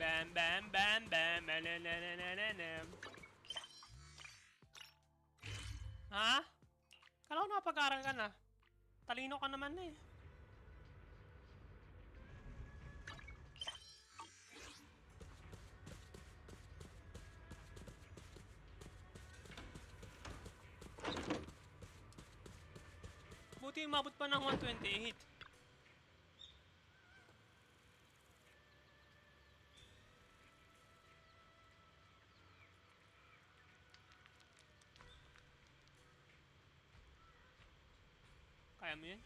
Bam bam bam bam. Ha? Kala ko napag-aral ka na. Talino ka naman na eh. Buti umabot pa ng 128. Kaya mo yun?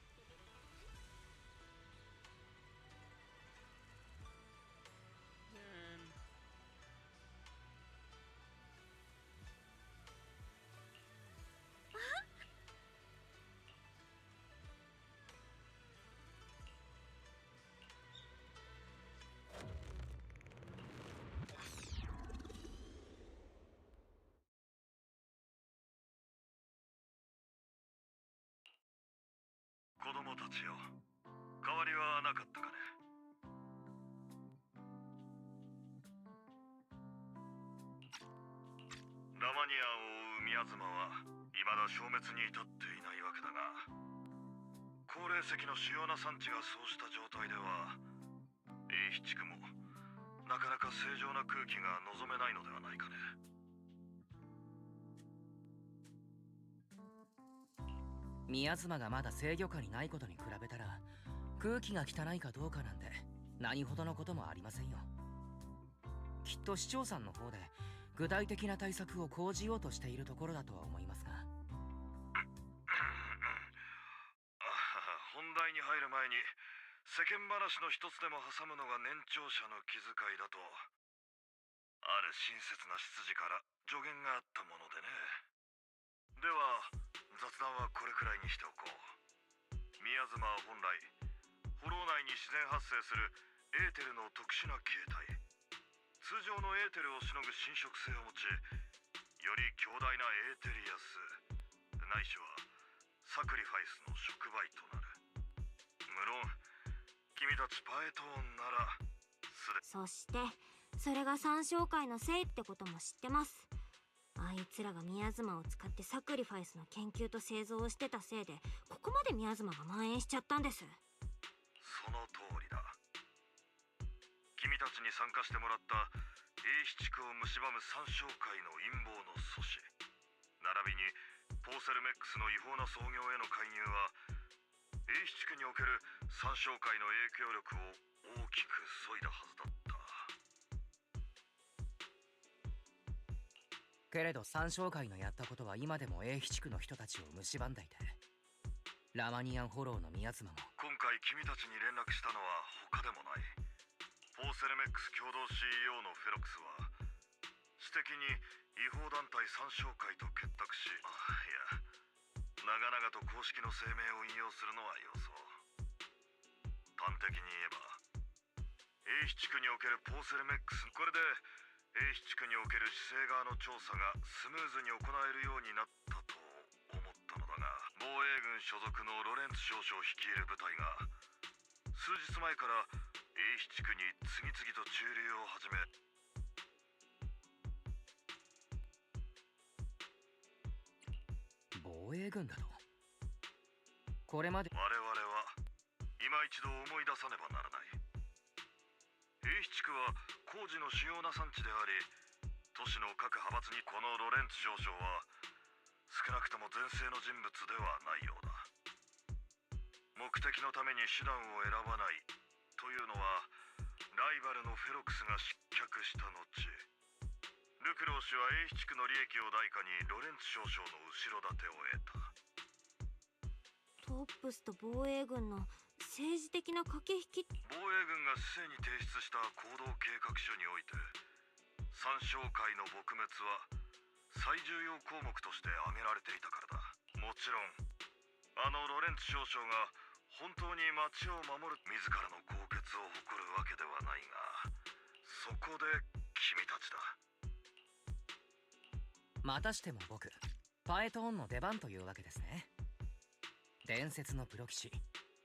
子供たちよ、変わりはなかったかね。ラマニアンを追う宮妻は未だ消滅に至っていないわけだが、高齢石の主要な産地がそうした状態では、英比地区もなかなか正常な空気が望めないのではないかね。宮妻がまだ制御下にないことに比べたら、空気が汚いかどうかなんて何ほどのこともありませんよ。きっと市長さんの方で具体的な対策を講じようとしているところだとは思いますが。本題に入る前に世間話の一つでも挟むのが年長者の気遣いだと、ある親切な執事から助言があったものでね。では雑談はこれくらいにしておこう。宮妻は本来ホロー内に自然発生するエーテルの特殊な形態、通常のエーテルをしのぐ侵食性を持ち、より強大なエーテリアスないしはサクリファイスの触媒となる。無論君たちパエトーンならそしてそれが三小会のせいってことも知ってます。あいつらが宮妻を使ってサクリファイスの研究と製造をしてたせいで、ここまで宮妻が蔓延しちゃったんです。その通りだ。君たちに参加してもらった英比地区を蝕む三小会の陰謀の阻止、並びにポーセルメックスの違法な操業への介入は、英比地区における三小会の影響力を大きく削いだはずだった。けれど三小会のやったことは今でも英比地区の人たちを蝕んでいて、ラマニアンフォローの宮妻も今回君たちに連絡したのは他でもない。ポーセルメックス共同 CEO のフェロックスは私的に違法団体三小会と結託し、いや長々と公式の声明を引用するのは要そう。端的に言えば英比地区におけるポーセルメックス、これで英比地区における市政側の調査がスムーズに行えるようになったと思ったのだが、防衛軍所属のロレンツ少将率いる部隊が数日前から英比地区に次々と駐留を始め、防衛軍だと。これまで我々は今一度思い出さねばならない。英比地区は工事の主要な産地であり、都市の各派閥にこのロレンツ少将は少なくとも前世の人物ではないようだ。目的のために手段を選ばないというのは、ライバルのフェロックスが失脚した後、ルクロー氏は英比地区の利益を代価にロレンツ少将の後ろ盾を得た。トップスと防衛軍の政治的な駆け引き。防衛軍が市政に提出した行動計画書において、三小会の撲滅は最重要項目として挙げられていたからだ。もちろんあのロレンツ少将が本当に町を守る自らの高潔を誇るわけではないが、そこで君たちだ。またしても僕パエトーンの出番というわけですね。伝説のプロ棋士、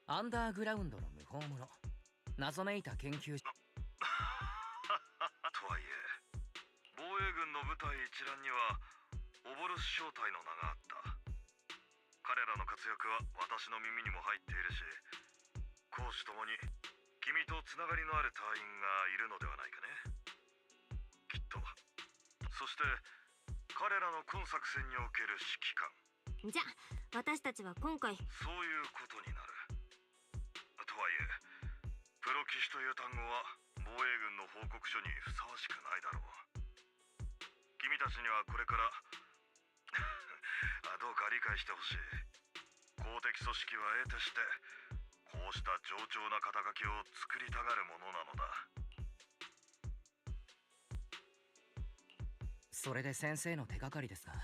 アンダーグラウンドの無法者、謎めいた研究の部隊一覧にはオボルス小隊の名があった。彼らの活躍は私の耳にも入っているし、攻守ともに君とつながりのある隊員がいるのではないかね。きっと。そして彼らの今作戦における指揮官。じゃあ私たちは今回そういうことになる。とはいえプロ騎士という単語は防衛軍の報告書にふさわしくないだろう。君たちにはこれからどうか理解してほしい。公的組織は得てしてこうした冗長な肩書きを作りたがるものなのだ。それで先生の手がかりですが、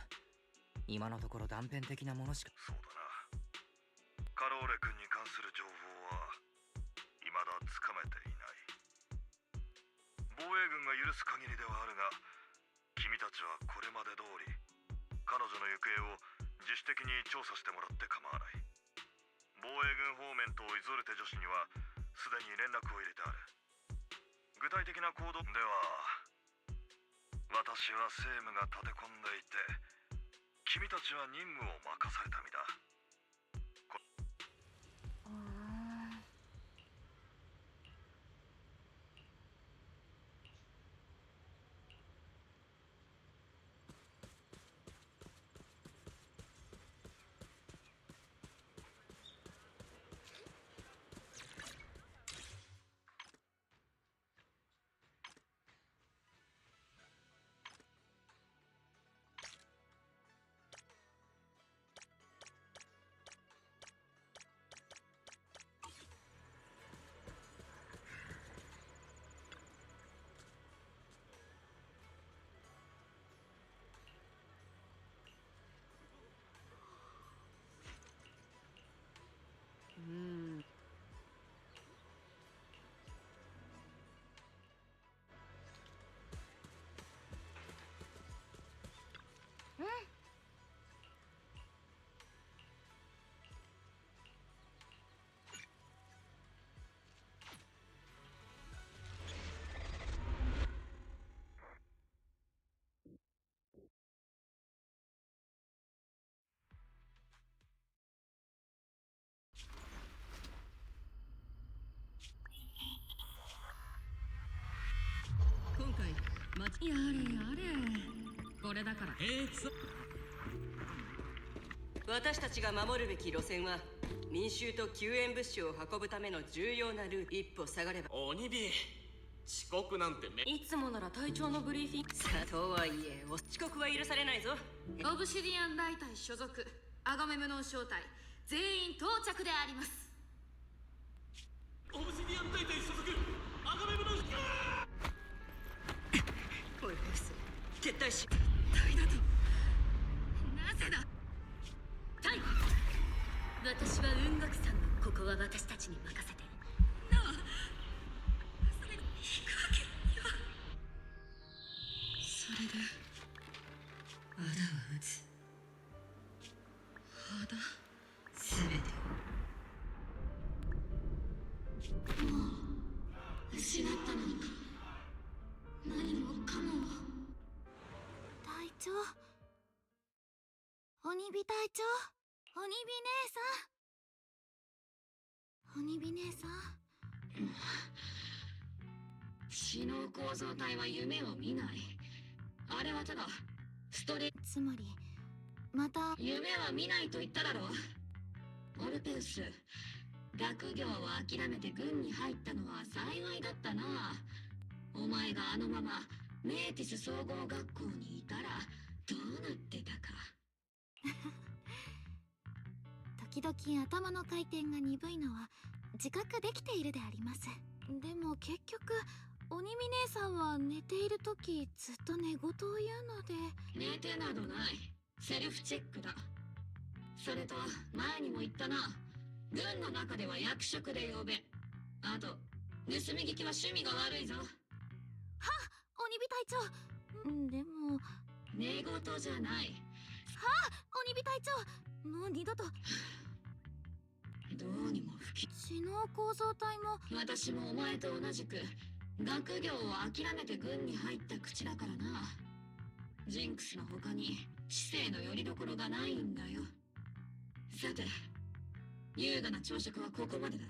今のところ断片的なものしか。そうだな。カローレ君に関する情報は未だつかめていない。防衛軍が許す限りではあるが、君たちはこれまで通り彼女の行方を自主的に調査してもらって構わない。防衛軍方面とイゾルテ女子にはすでに連絡を入れてある。具体的な行動では、私は政務が立て込んでいて、君たちは任務を任された身だ。今回やれやれ、これだから。私たちが守るべき路線は民衆と救援物資を運ぶための重要なルート。一歩下がれば鬼火遅刻なんていつもなら隊長のブリーフィングさあ、とはいえ遅刻は許されないぞ。オブシディアン大隊所属アガメムノン小隊全員到着であります。オブシディアン大隊所属アガメムノンおいボス、撤退し。隊だとなぜだ。隊、私は雲岳さんのここは私たちに任せて。なあ、それ行くわけには。それで仇は撃つ。仇全てもう失ったのか。何もかもを。隊長、鬼火隊長、鬼火姉さん、鬼火姉さん。知能構造体は夢を見ない。あれはただつまりまた夢は見ないと言っただろう。オルペウス、学業を諦めて軍に入ったのは幸いだったな。お前があのままメーティス総合学校にいたらどうなってたか。時々頭の回転が鈍いのは自覚できているであります。でも結局鬼見姉さんは寝ている時ずっと寝言を言うので。寝てなどない。セルフチェックだ。それと前にも言ったな、軍の中では役職で呼べ。あと盗み聞きは趣味が悪いぞ。鬼火隊長。でも寝言じゃない。鬼火隊長、もう二度と。どうにも不吉。知能構造体も。私もお前と同じく学業を諦めて軍に入った口だからな。ジンクスの他に知性の拠り所がないんだよ。さて、優雅な朝食はここまでだ。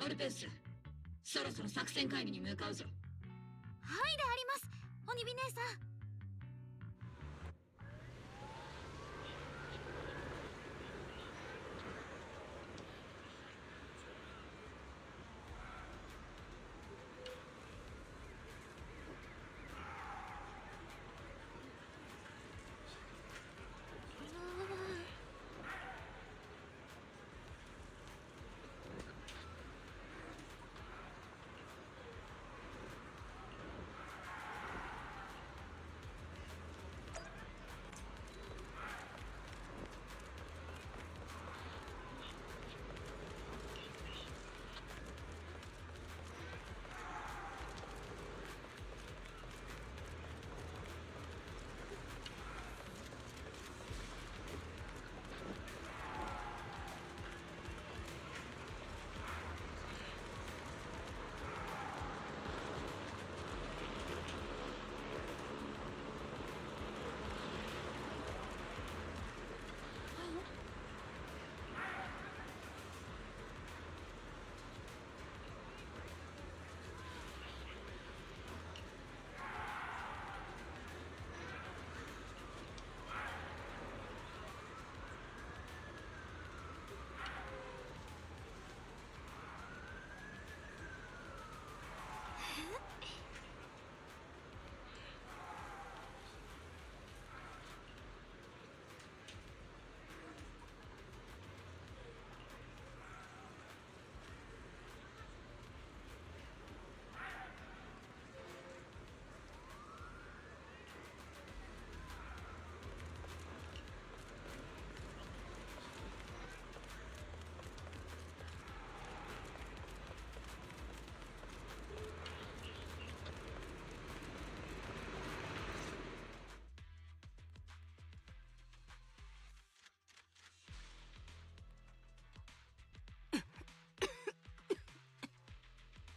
オルペウス、そろそろ作戦会議に向かうぞ。はいであります、おにび姉さん。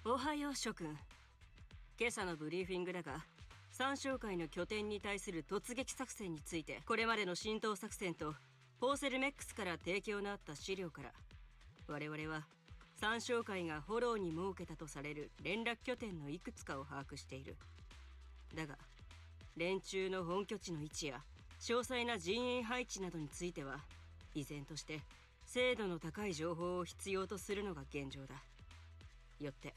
おはよう諸君。今朝のブリーフィングだが、三商会の拠点に対する突撃作戦について、これまでの浸透作戦とポーセルメックスから提供のあった資料から、我々は三商会がフォローに設けたとされる連絡拠点のいくつかを把握している。だが連中の本拠地の位置や詳細な陣営配置などについては依然として精度の高い情報を必要とするのが現状だ。よって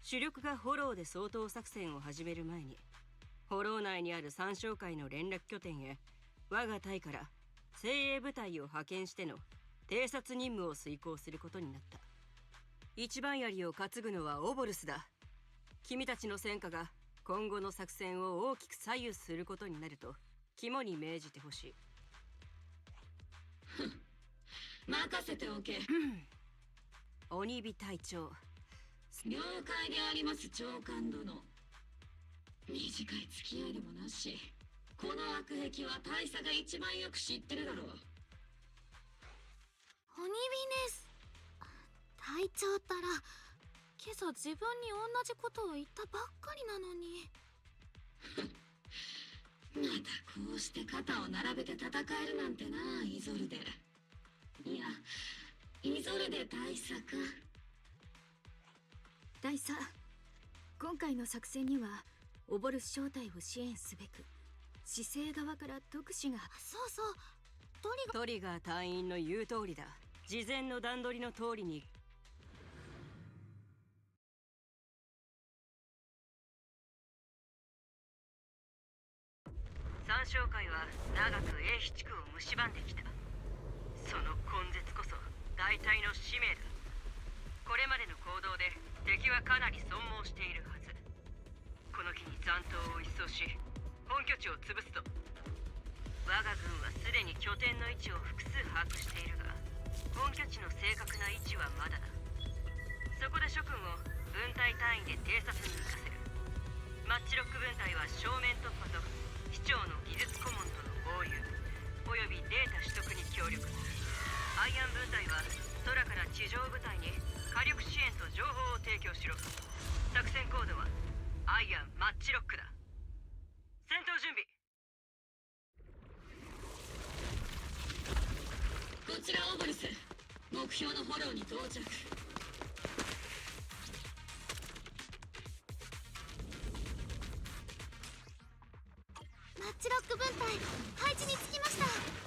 主力がフォローで掃討作戦を始める前に、フォロー内にある三商会の連絡拠点へ我が隊から精鋭部隊を派遣しての偵察任務を遂行することになった。一番槍を担ぐのはオボルスだ。君たちの戦果が今後の作戦を大きく左右することになると肝に銘じてほしい。任せておけ。鬼火隊長。了解であります、長官殿。短い付き合いでもなし、この悪癖は大佐が一番よく知ってるだろう。おにびです隊長ったら今朝自分に同じことを言ったばっかりなのに。またこうして肩を並べて戦えるなんてな、イゾルデ。いや、イゾルデ大佐か。大佐、今回の作戦にはオボルス正体を支援すべく姿勢側から特使が。そうそう、トリガー隊員の言う通りだ。事前の段取りの通りに三商会は長く英飛地区を蝕んできた。その根絶こそ大隊の使命だ。これまでの行動で敵はかなり損耗しているはず。この機に残党を一掃し本拠地を潰すと。我が軍はすでに拠点の位置を複数把握しているが、本拠地の正確な位置はまだだ。そこで諸君を分隊単位で偵察に行かせる。マッチロック分隊は正面突破と市長の技術顧問との合流およびデータ取得に協力。アイアン分隊は空から地上部隊に火力支援と情報を提供しろ。作戦コードはアイアンマッチロックだ。戦闘準備。標のフォローに到着。マッチロック分隊配置につきました。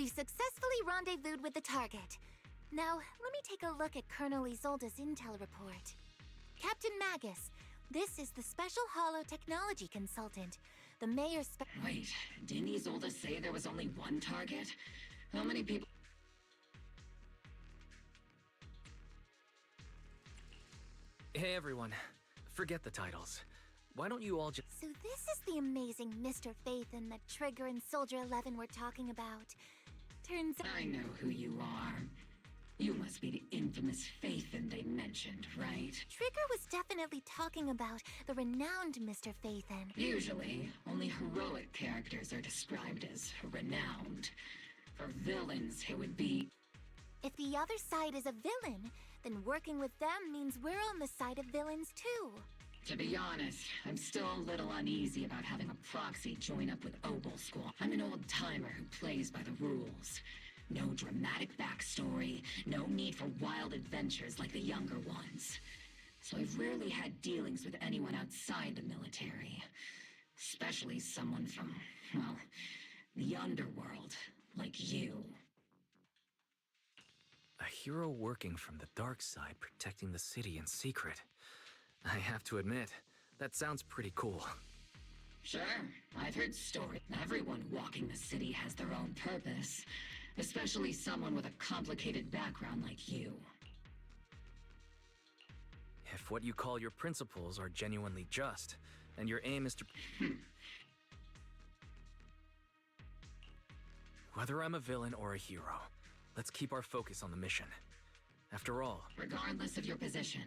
We've successfully rendezvoused with the target. Now, let me take a look at Colonel Isolde's intel report. Captain Magus, this is the Special Holo Technology Consultant. The mayor's Wait, didn't Isolde say there was only one target? How many people... Hey everyone, forget the titles. Why don't you all just... So this is the amazing Mr. Phaethon that Trigger and Soldier 11 were talking about. Turns out... I know who you are. You must be the infamous Phaethon they mentioned, right? Trigger was definitely talking about the renowned Mr. Phaethon. Usually, only heroic characters are described as renowned. For villains, it would be... If the other side is a villain, then working with them means we're on the side of villains too. To be honest, I'm still a little uneasy about having a proxy join up with Obel Squad. I'm an old-timer who plays by the rules. No dramatic backstory, no need for wild adventures like the younger ones. So I've rarely had dealings with anyone outside the military. Especially someone from, well, the underworld, like you. A hero working from the dark side, protecting the city in secret. I have to admit, that sounds pretty cool. Sure, I've heard stories. Everyone walking the city has their own purpose. Especially someone with a complicated background like you. If what you call your principles are genuinely just, and your aim is to... Whether I'm a villain or a hero, let's keep our focus on the mission. After all... Regardless of your position,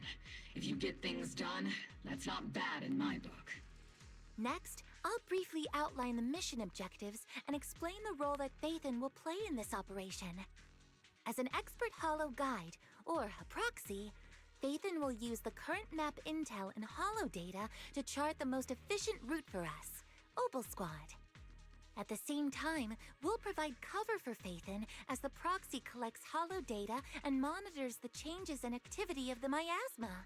if you get things done, that's not bad in my book. Next, I'll briefly outline the mission objectives and explain the role that Phaethon will play in this operation. As an expert holo guide, or a proxy, Phaethon will use the current map intel and holo data to chart the most efficient route for us, Obel Squad. At the same time, we'll provide cover for Phaethon as the proxy collects holo data and monitors the changes and activity of the miasma.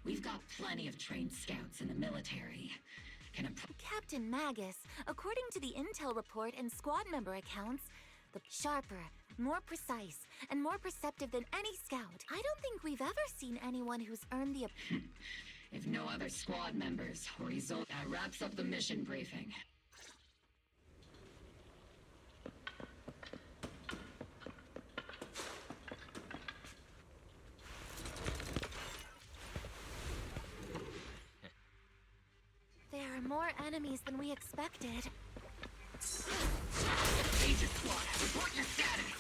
We've got plenty of trained scouts in the military. Captain Magus, according to the intel report and squad member accounts, the sharper, more precise, and more perceptive than any scout. I don't think we've ever seen anyone who's earned the... If no other squad members or Isolde, that wraps up the mission briefing. There are more enemies than we expected. Agent Squad, report your status!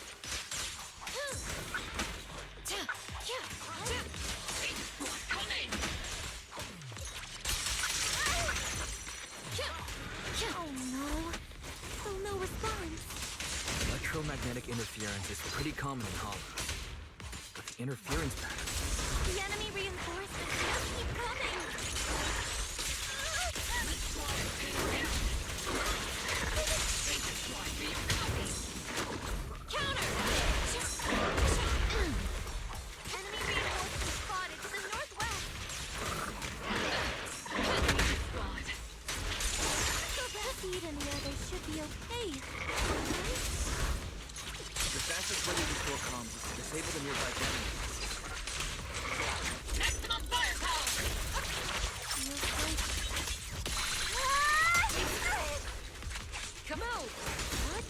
Agent Squad, come in! Oh no! Still no response. Electromagnetic interference is pretty common in Holo. But the interference pattern... The enemy reinforcements just keep coming! Counter! Enemy reinforcements spotted to the northwest! Seed and the others should be okay. The fastest way to restore comms is to disable the nearby generators. Maximum firepower! Come on! What?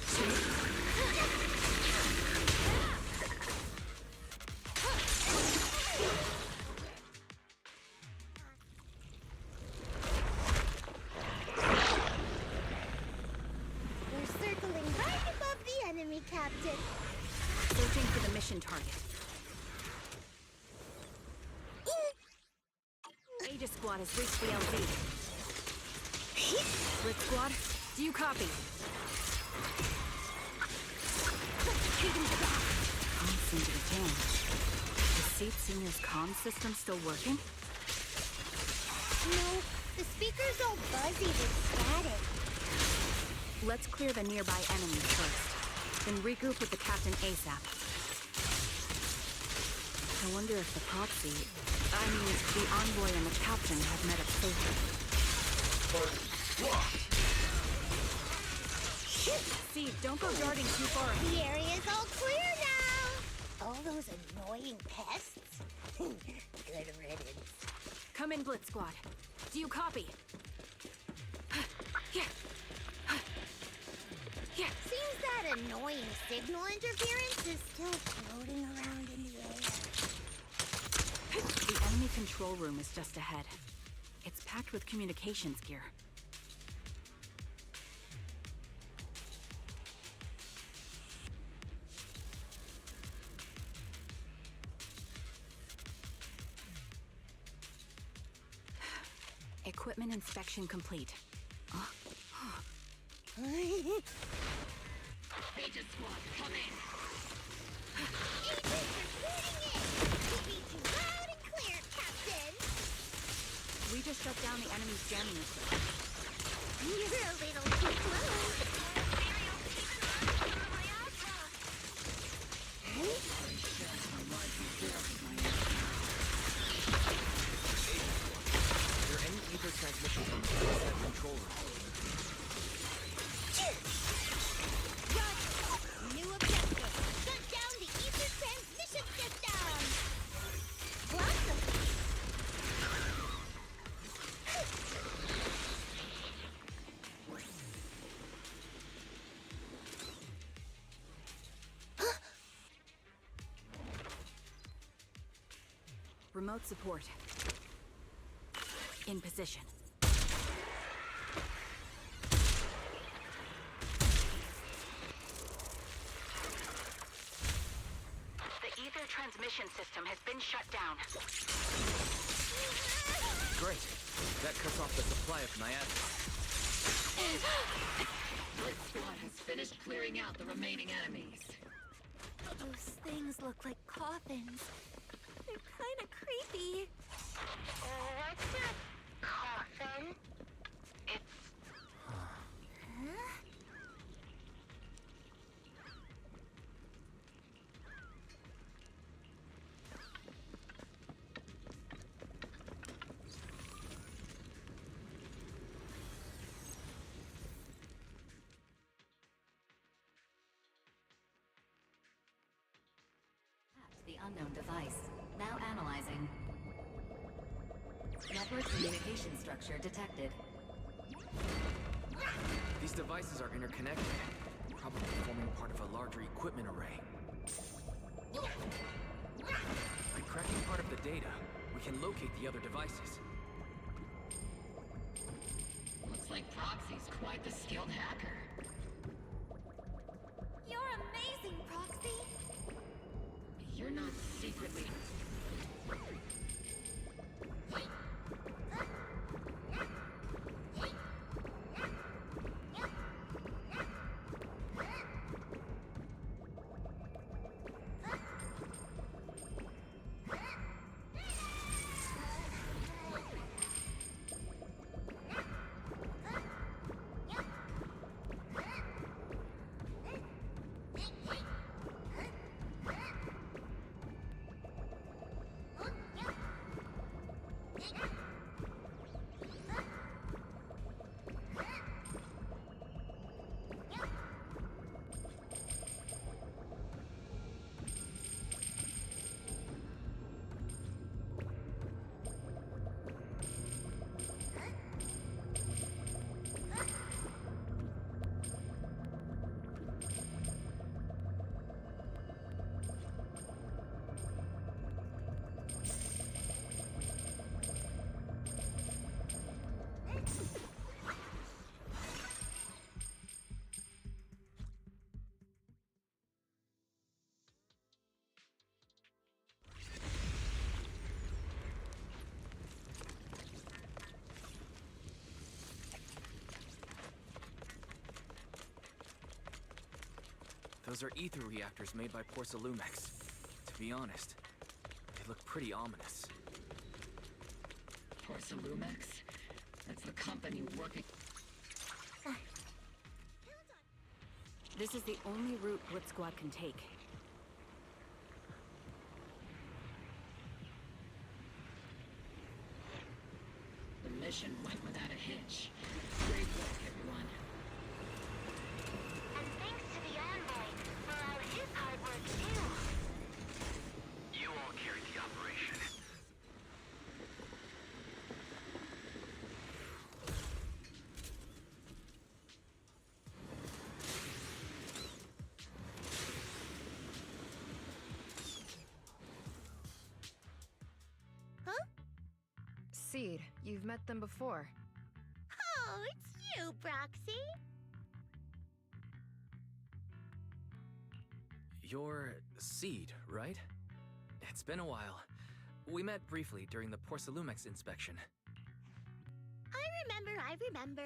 We're circling right above the enemy, Captain. Searching for the mission target. Aegis Squad has reached the LZ. Split Squad, do you copy? Comms seem to be changed. Is Seat Senior's comm system still working? No, the speaker's all buzzy with static. Let's clear the nearby enemies first, then regroup with the captain ASAP. I wonder if the proxy, the envoy and the captain have met up safely. See, don't go darting too far. The area's all clear now! All those annoying pests? Good riddance. Come in, Blitz Squad. Do you copy? Yeah. Yeah. Seems that annoying signal interference is still floating around in the air. The enemy control room is just ahead. It's packed with communications gear. Equipment inspection complete. Agent Squad, come in. Agents reporting in! We read you loud and clear, Captain! We just shut down the enemy's jamming equipment. You're a little too close. Is there any ether transmission from the set control room? New objective. Shut down the ether transmission system. Welcome. Remote support. In position. The ether transmission system has been shut down. Great. That cuts off the supply of miasma. Blitz Squad has finished clearing out the remaining enemies. Those things look like coffins. They're kind of creepy. What's a coffin? It's... Huh? The unknown device. Now analyzing. Network communication structure detected. These devices are interconnected, probably forming part of a larger equipment array. By cracking part of the data, we can locate the other devices. Looks like Proxy's quite the skilled hacker. You're amazing, Proxy. You're not secretly... Those are ether reactors made by Porcelumex. To be honest, they look pretty ominous. Porcelumex? That's the company working... This is the only route Blitz Squad can take. The mission went without a hitch. Great work, everyone. Seed. You've met them before. Oh, it's you, Proxy. You're Seed, right? It's been a while. We met briefly during the Porcelumex inspection. I remember.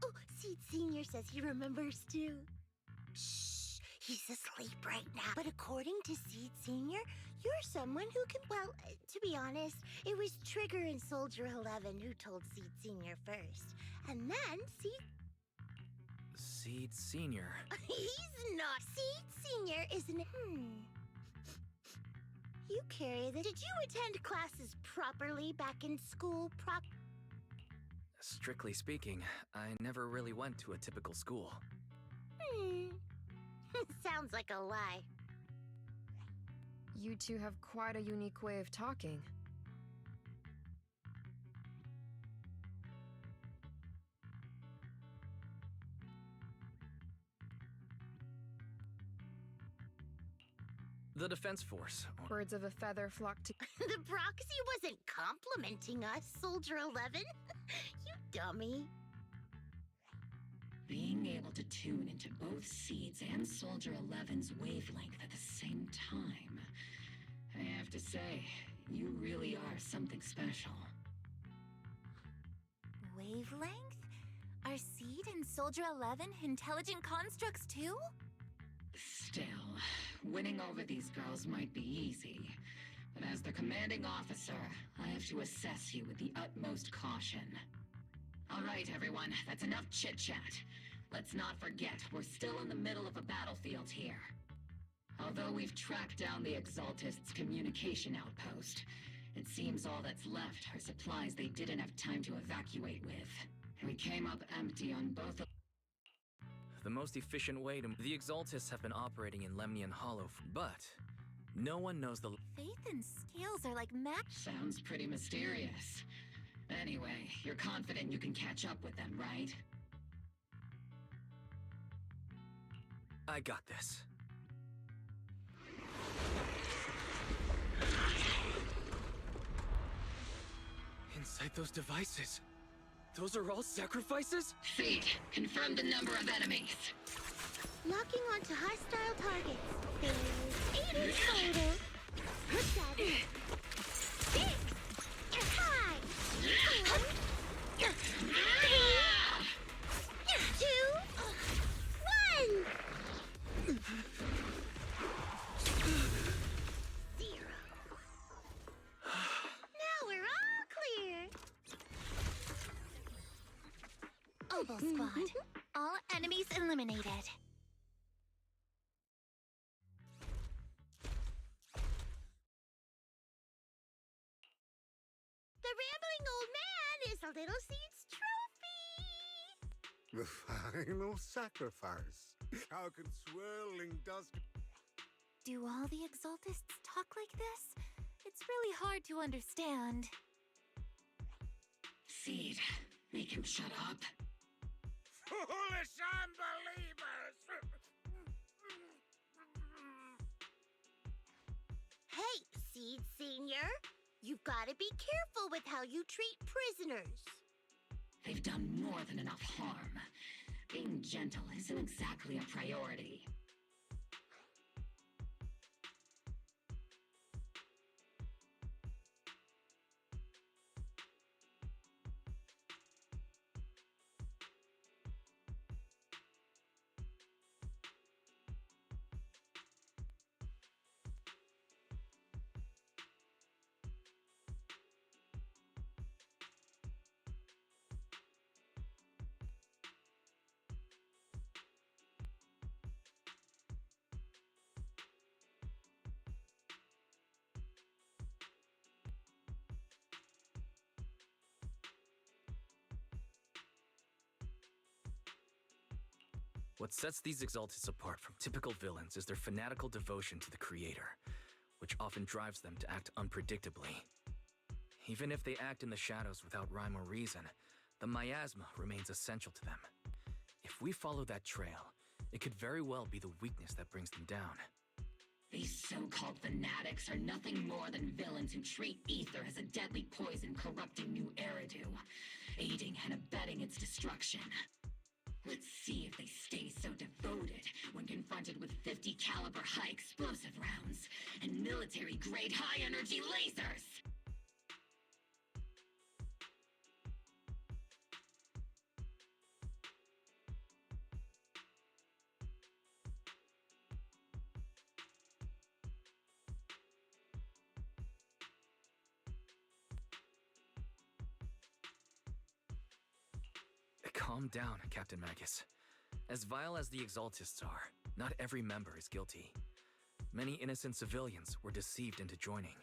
Oh, Seed Senior says he remembers too. Shh, he's asleep right now. But according to Seed Senior, you're someone who can, well, to be honest, it was Trigger and Soldier 11 who told Seed Senior first. And then Seed Senior. He's not. Seed Senior isn't. You carry the. Did you attend classes properly back in school? Strictly speaking, I never really went to a typical school. Sounds like a lie. You two have quite a unique way of talking. The Defense Force. Birds of a feather flock to... The Proxy wasn't complimenting us, Soldier 11. You dummy. Being able to tune into both Seeds and Soldier 11's wavelength at the same time. I have to say, you really are something special. Wavelength? Are Seed and Soldier 11 intelligent constructs too? Still, winning over these girls might be easy. But as their commanding officer, I have to assess you with the utmost caution. All right, everyone, that's enough chit-chat. Let's not forget, we're still in the middle of a battlefield here. Although we've tracked down the Exaltists' communication outpost, it seems all that's left are supplies they didn't have time to evacuate with. We came up empty on both of... The most efficient way to... The Exaltists have been operating in Lemnian Hollow, but no one knows the... Faith and Scales are like Sounds pretty mysterious. Anyway, you're confident you can catch up with them, right? I got this. Inside those devices, those are all sacrifices? Seed, confirm the number of enemies. Locking onto hostile targets. There's 8 in total. 7, 6, 5, 4, 3, 2, 1. 0. Now we're all clear. Oboe Squad. All enemies eliminated. The rambling old man is a little Seed's trophy. The final sacrifice. How can swirling dusk... Do all the Exaltists talk like this? It's really hard to understand. Seed, make him shut up. Foolish unbelievers! Hey, Seed Senior. You've got to be careful with how you treat prisoners. They've done more than enough harm. Being gentle isn't exactly a priority. What sets these Exaltists apart from typical villains is their fanatical devotion to the Creator, which often drives them to act unpredictably. Even if they act in the shadows without rhyme or reason, the miasma remains essential to them. If we follow that trail, it could very well be the weakness that brings them down. These so-called fanatics are nothing more than villains who treat ether as a deadly poison corrupting New Eridu, aiding and abetting its destruction. Let's see if they stay so devoted when confronted with 50 caliber high explosive rounds and military-grade high-energy lasers! Calm down, Captain Magus. As vile as the Exaltists are, not every member is guilty. Many innocent civilians were deceived into joining.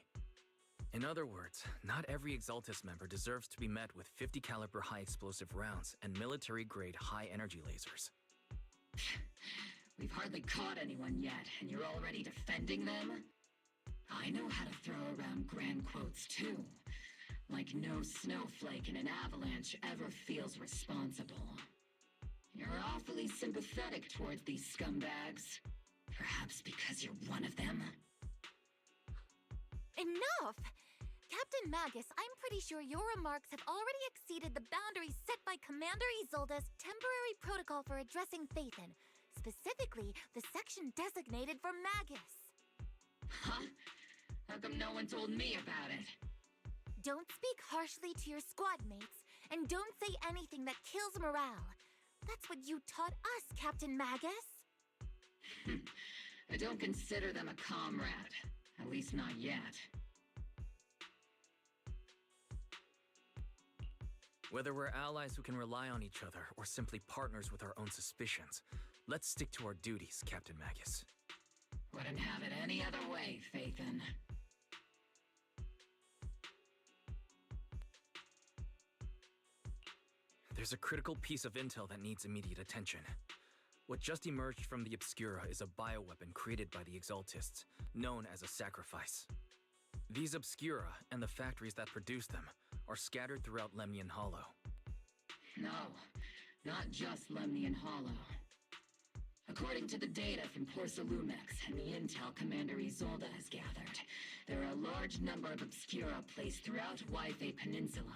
In other words, not every Exaltist member deserves to be met with 50 caliber high explosive rounds and military-grade high energy lasers. We've hardly caught anyone yet, and you're already defending them? I know how to throw around grand quotes too. Like no snowflake in an avalanche ever feels responsible. You're awfully sympathetic towards these scumbags. Perhaps because you're one of them? Enough! Captain Magus, I'm pretty sure your remarks have already exceeded the boundaries set by Commander Isolde's temporary protocol for addressing Phaethon, specifically the section designated for Magus. Huh? How come no one told me about it? Don't speak harshly to your squad mates, and don't say anything that kills morale. That's what you taught us, Captain Magus. I don't consider them a comrade. At least not yet. Whether we're allies who can rely on each other or simply partners with our own suspicions, let's stick to our duties, Captain Magus. Wouldn't have it any other way, Phaethon. There's a critical piece of intel that needs immediate attention. What just emerged from the Obscura is a bioweapon created by the Exaltists, known as a sacrifice. These Obscura, and the factories that produce them, are scattered throughout Lemnian Hollow. No, not just Lemnian Hollow. According to the data from Porcelumex and the intel Commander Isolde has gathered, there are a large number of Obscura placed throughout Yphae Peninsula.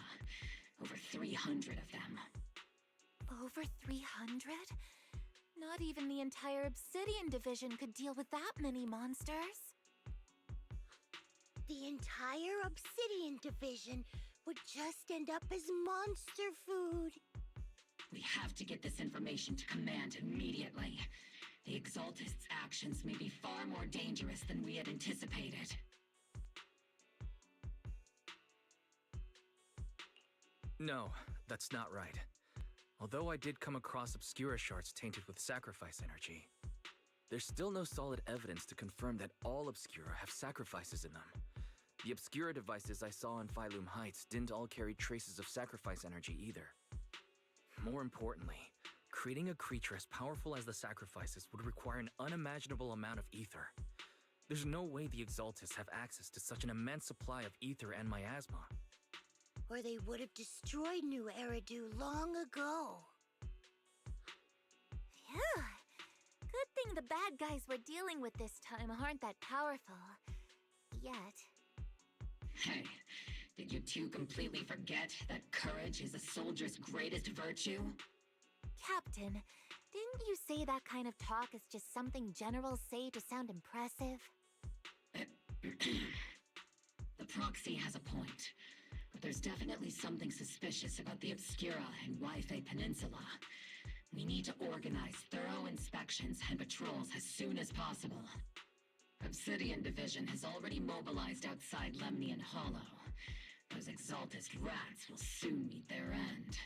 Over 300 of them. Over 300? Not even the entire Obsidian division could deal with that many monsters. The entire Obsidian division would just end up as monster food. We have to get this information to Command immediately. The Exaltists' actions may be far more dangerous than we had anticipated. No, that's not right. Although I did come across Obscura shards tainted with sacrifice energy, there's still no solid evidence to confirm that all Obscura have sacrifices in them. The Obscura devices I saw in Phylum Heights didn't all carry traces of sacrifice energy either. More importantly, creating a creature as powerful as the sacrifices would require an unimaginable amount of ether. There's no way the Exaltists have access to such an immense supply of ether and miasma. Or they would have destroyed New Eridu long ago. Phew. Good thing the bad guys we're dealing with this time aren't that powerful. Yet. Hey, did you two completely forget that courage is a soldier's greatest virtue? Captain, didn't you say that kind of talk is just something generals say to sound impressive? The proxy has a point. But there's definitely something suspicious about the Obscura and Yphae Peninsula. We need to organize thorough inspections and patrols as soon as possible. Obsidian Division has already mobilized outside Lemnian Hollow. Those Exaltist rats will soon meet their end.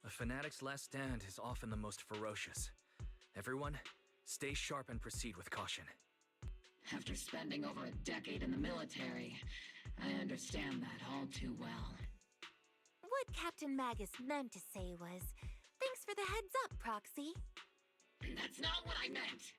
A fanatic's last stand is often the most ferocious. Everyone, stay sharp and proceed with caution. After spending over a decade in the military, I understand that all too well. What Captain Magus meant to say was, thanks for the heads up, Proxy. That's not what I meant!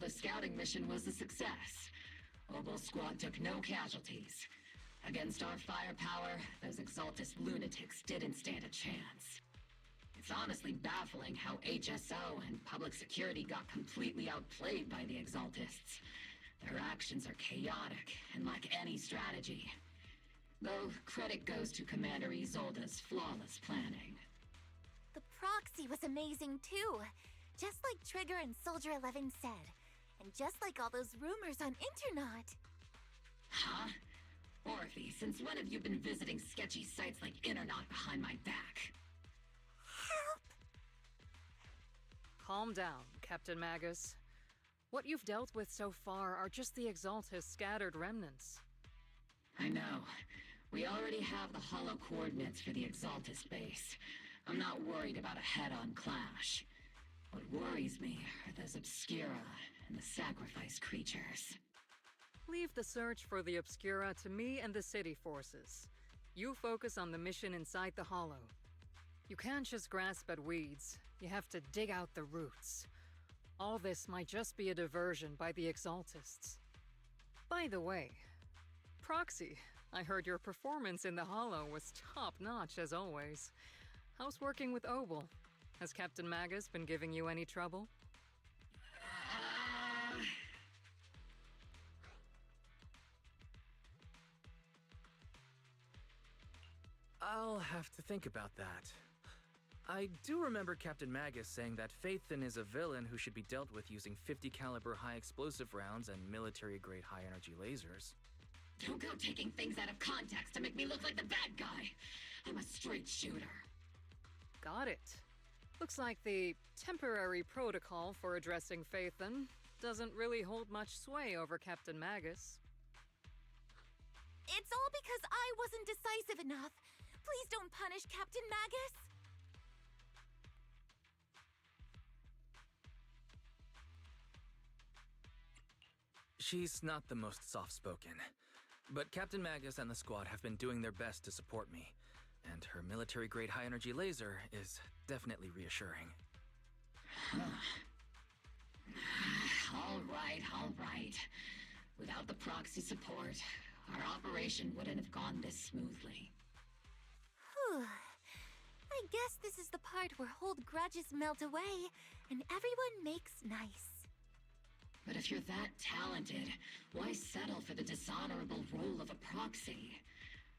the scouting mission was a success. Obel Squad took no casualties. Against our firepower, those Exaltist lunatics didn't stand a chance. It's honestly baffling how HSO and public security got completely outplayed by the Exaltists. Their actions are chaotic and lack any strategy. Though credit goes to Commander Isolde's flawless planning. The proxy was amazing too. Just like Trigger and Soldier 11 said. And just like all those rumors on Internet. Huh? Orphe, since when have you been visiting sketchy sites like Internet behind my back? Calm down, Captain Magus. What you've dealt with so far are just the Exaltist scattered remnants. I know. We already have the hollow coordinates for the Exaltist base. I'm not worried about a head-on clash. What worries me are those Obscura and the Sacrifice creatures. Leave the search for the Obscura to me and the city forces. You focus on the mission inside the Hollow. You can't just grasp at weeds. You have to dig out the roots. All this might just be a diversion by the Exaltists. By the way, Proxy, I heard your performance in the Hollow was top-notch as always. How's working with Obel? Has Captain Magus been giving you any trouble? I'll have to think about that. I do remember Captain Magus saying that Phaethon is a villain who should be dealt with using 50 caliber high explosive rounds and military-grade high-energy lasers. Don't go taking things out of context to make me look like the bad guy. I'm a straight shooter. Got it. Looks like the temporary protocol for addressing Phaethon doesn't really hold much sway over Captain Magus. It's all because I wasn't decisive enough. Please don't punish Captain Magus. She's not the most soft-spoken, but Captain Magus and the squad have been doing their best to support me, and her military-grade high-energy laser is definitely reassuring. All right. Without the proxy support, our operation wouldn't have gone this smoothly. Whew. I guess this is the part where old grudges melt away and everyone makes nice. But if you're that talented, why settle for the dishonorable role of a proxy?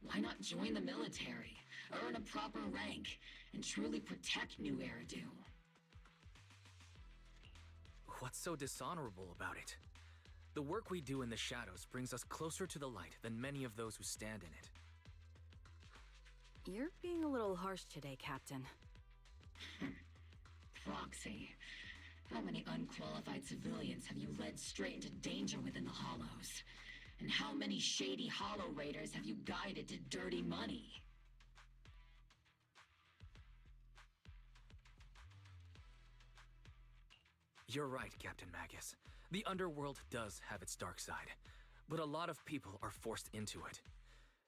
Why not join the military, earn a proper rank, and truly protect New Eridu? What's so dishonorable about it? The work we do in the shadows brings us closer to the light than many of those who stand in it. You're being a little harsh today, Captain. Proxy. How many unqualified civilians have you led straight into danger within the Hollows? And how many shady Hollow Raiders have you guided to dirty money? You're right, Captain Magus. The underworld does have its dark side, but a lot of people are forced into it.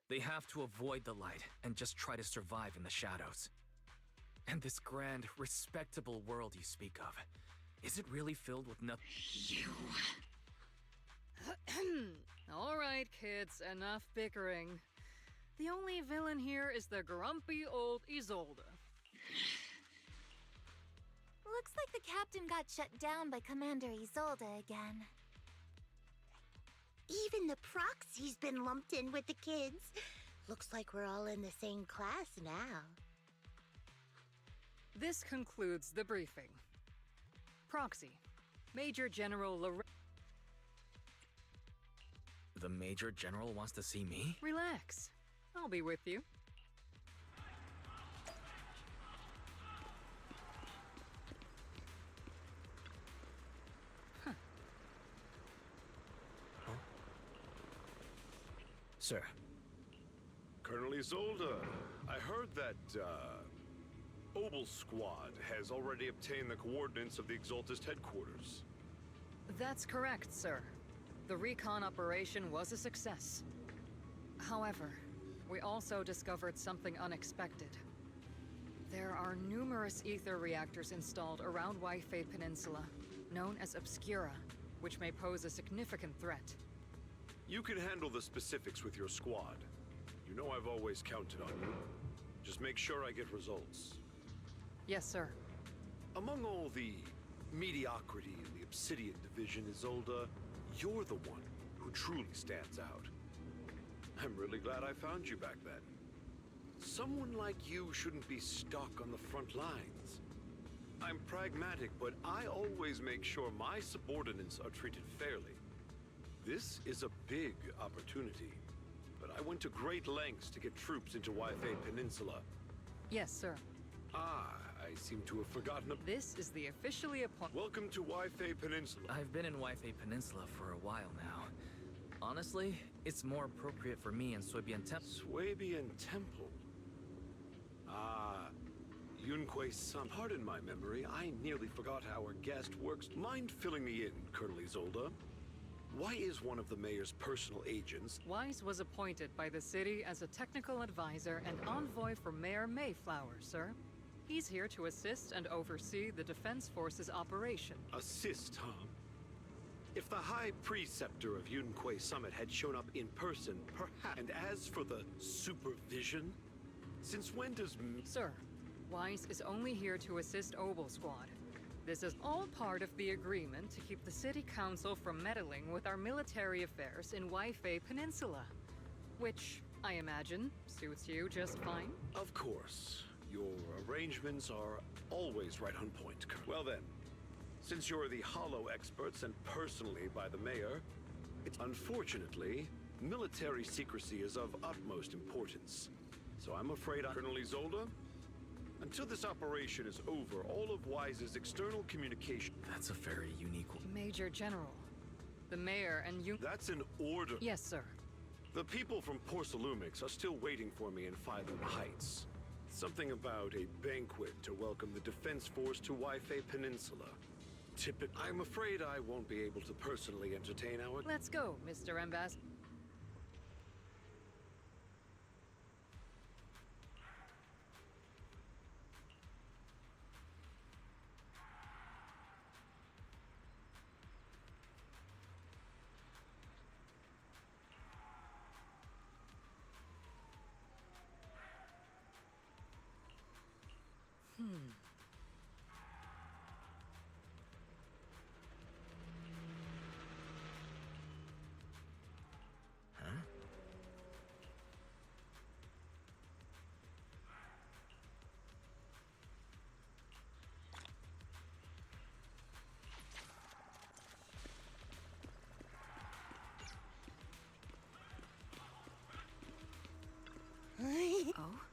They have to avoid the light and just try to survive in the shadows. And this grand, respectable world you speak of, is it really filled with nothing? You... All right, kids, enough bickering. The only villain here is the grumpy old Isolde. Looks like the captain got shut down by Commander Isolde again. Even the proxy's been lumped in with the kids. Looks like we're all in the same class now. This concludes the briefing. Proxy, Major General The Major General wants to see me? Relax. I'll be with you. Sir. Colonel Isolde, I heard that, Obel Squad has already obtained the coordinates of the Exaltist headquarters. That's correct, sir. The recon operation was a success. However, we also discovered something unexpected. There are numerous ether reactors installed around Waifei Peninsula, known as Obscura, which may pose a significant threat. You can handle the specifics with your squad. You know I've always counted on you. Just make sure I get results. Yes, sir. Among all the mediocrity in the Obsidian division, Isolde, you're the one who truly stands out. I'm really glad I found you back then. Someone like you shouldn't be stuck on the front lines. I'm pragmatic, but I always make sure my subordinates are treated fairly. This is a big opportunity, but I went to great lengths to get troops into Wi-Fi Peninsula. Yes, sir. Ah, I seem to have forgotten This is the officially appointed... Welcome to Wi-Fi Peninsula. I've been in Wi-Fi Peninsula for a while now. Honestly, it's more appropriate for me in Swabian Temple. Swabian Temple? Ah, Yunque-san. Pardon my memory, I nearly forgot how our guest works. Mind filling me in, Colonel Isolde? Why is one of the mayor's personal agents... Weiss was appointed by the city as a technical advisor and envoy for Mayor Mayflower, sir. He's here to assist and oversee the Defense Force's operation. Assist, huh? If the High Preceptor of Yunque Summit had shown up in person, perhaps... And as for the supervision? Since when does... Sir, Weiss is only here to assist Obel Squad. This is all part of the agreement to keep the City Council from meddling with our military affairs in Wi-Fi Peninsula. Which, I imagine, suits you just fine? Of course. Your arrangements are always right on point. Well then, since you're the Hollow experts and personally by the mayor, unfortunately, military secrecy is of utmost importance. So I'm afraid, Colonel Isolde, until this operation is over, all of Wise's external communication... That's a very unique one. Major General, the mayor and you... That's an order. Yes, sir. The people from Porcelumix are still waiting for me in Phylum Heights. Something about a banquet to welcome the Defense Force to Wi-Fi Peninsula. I'm afraid I won't be able to personally entertain our... Let's go, Mr. Ambassador. Oh?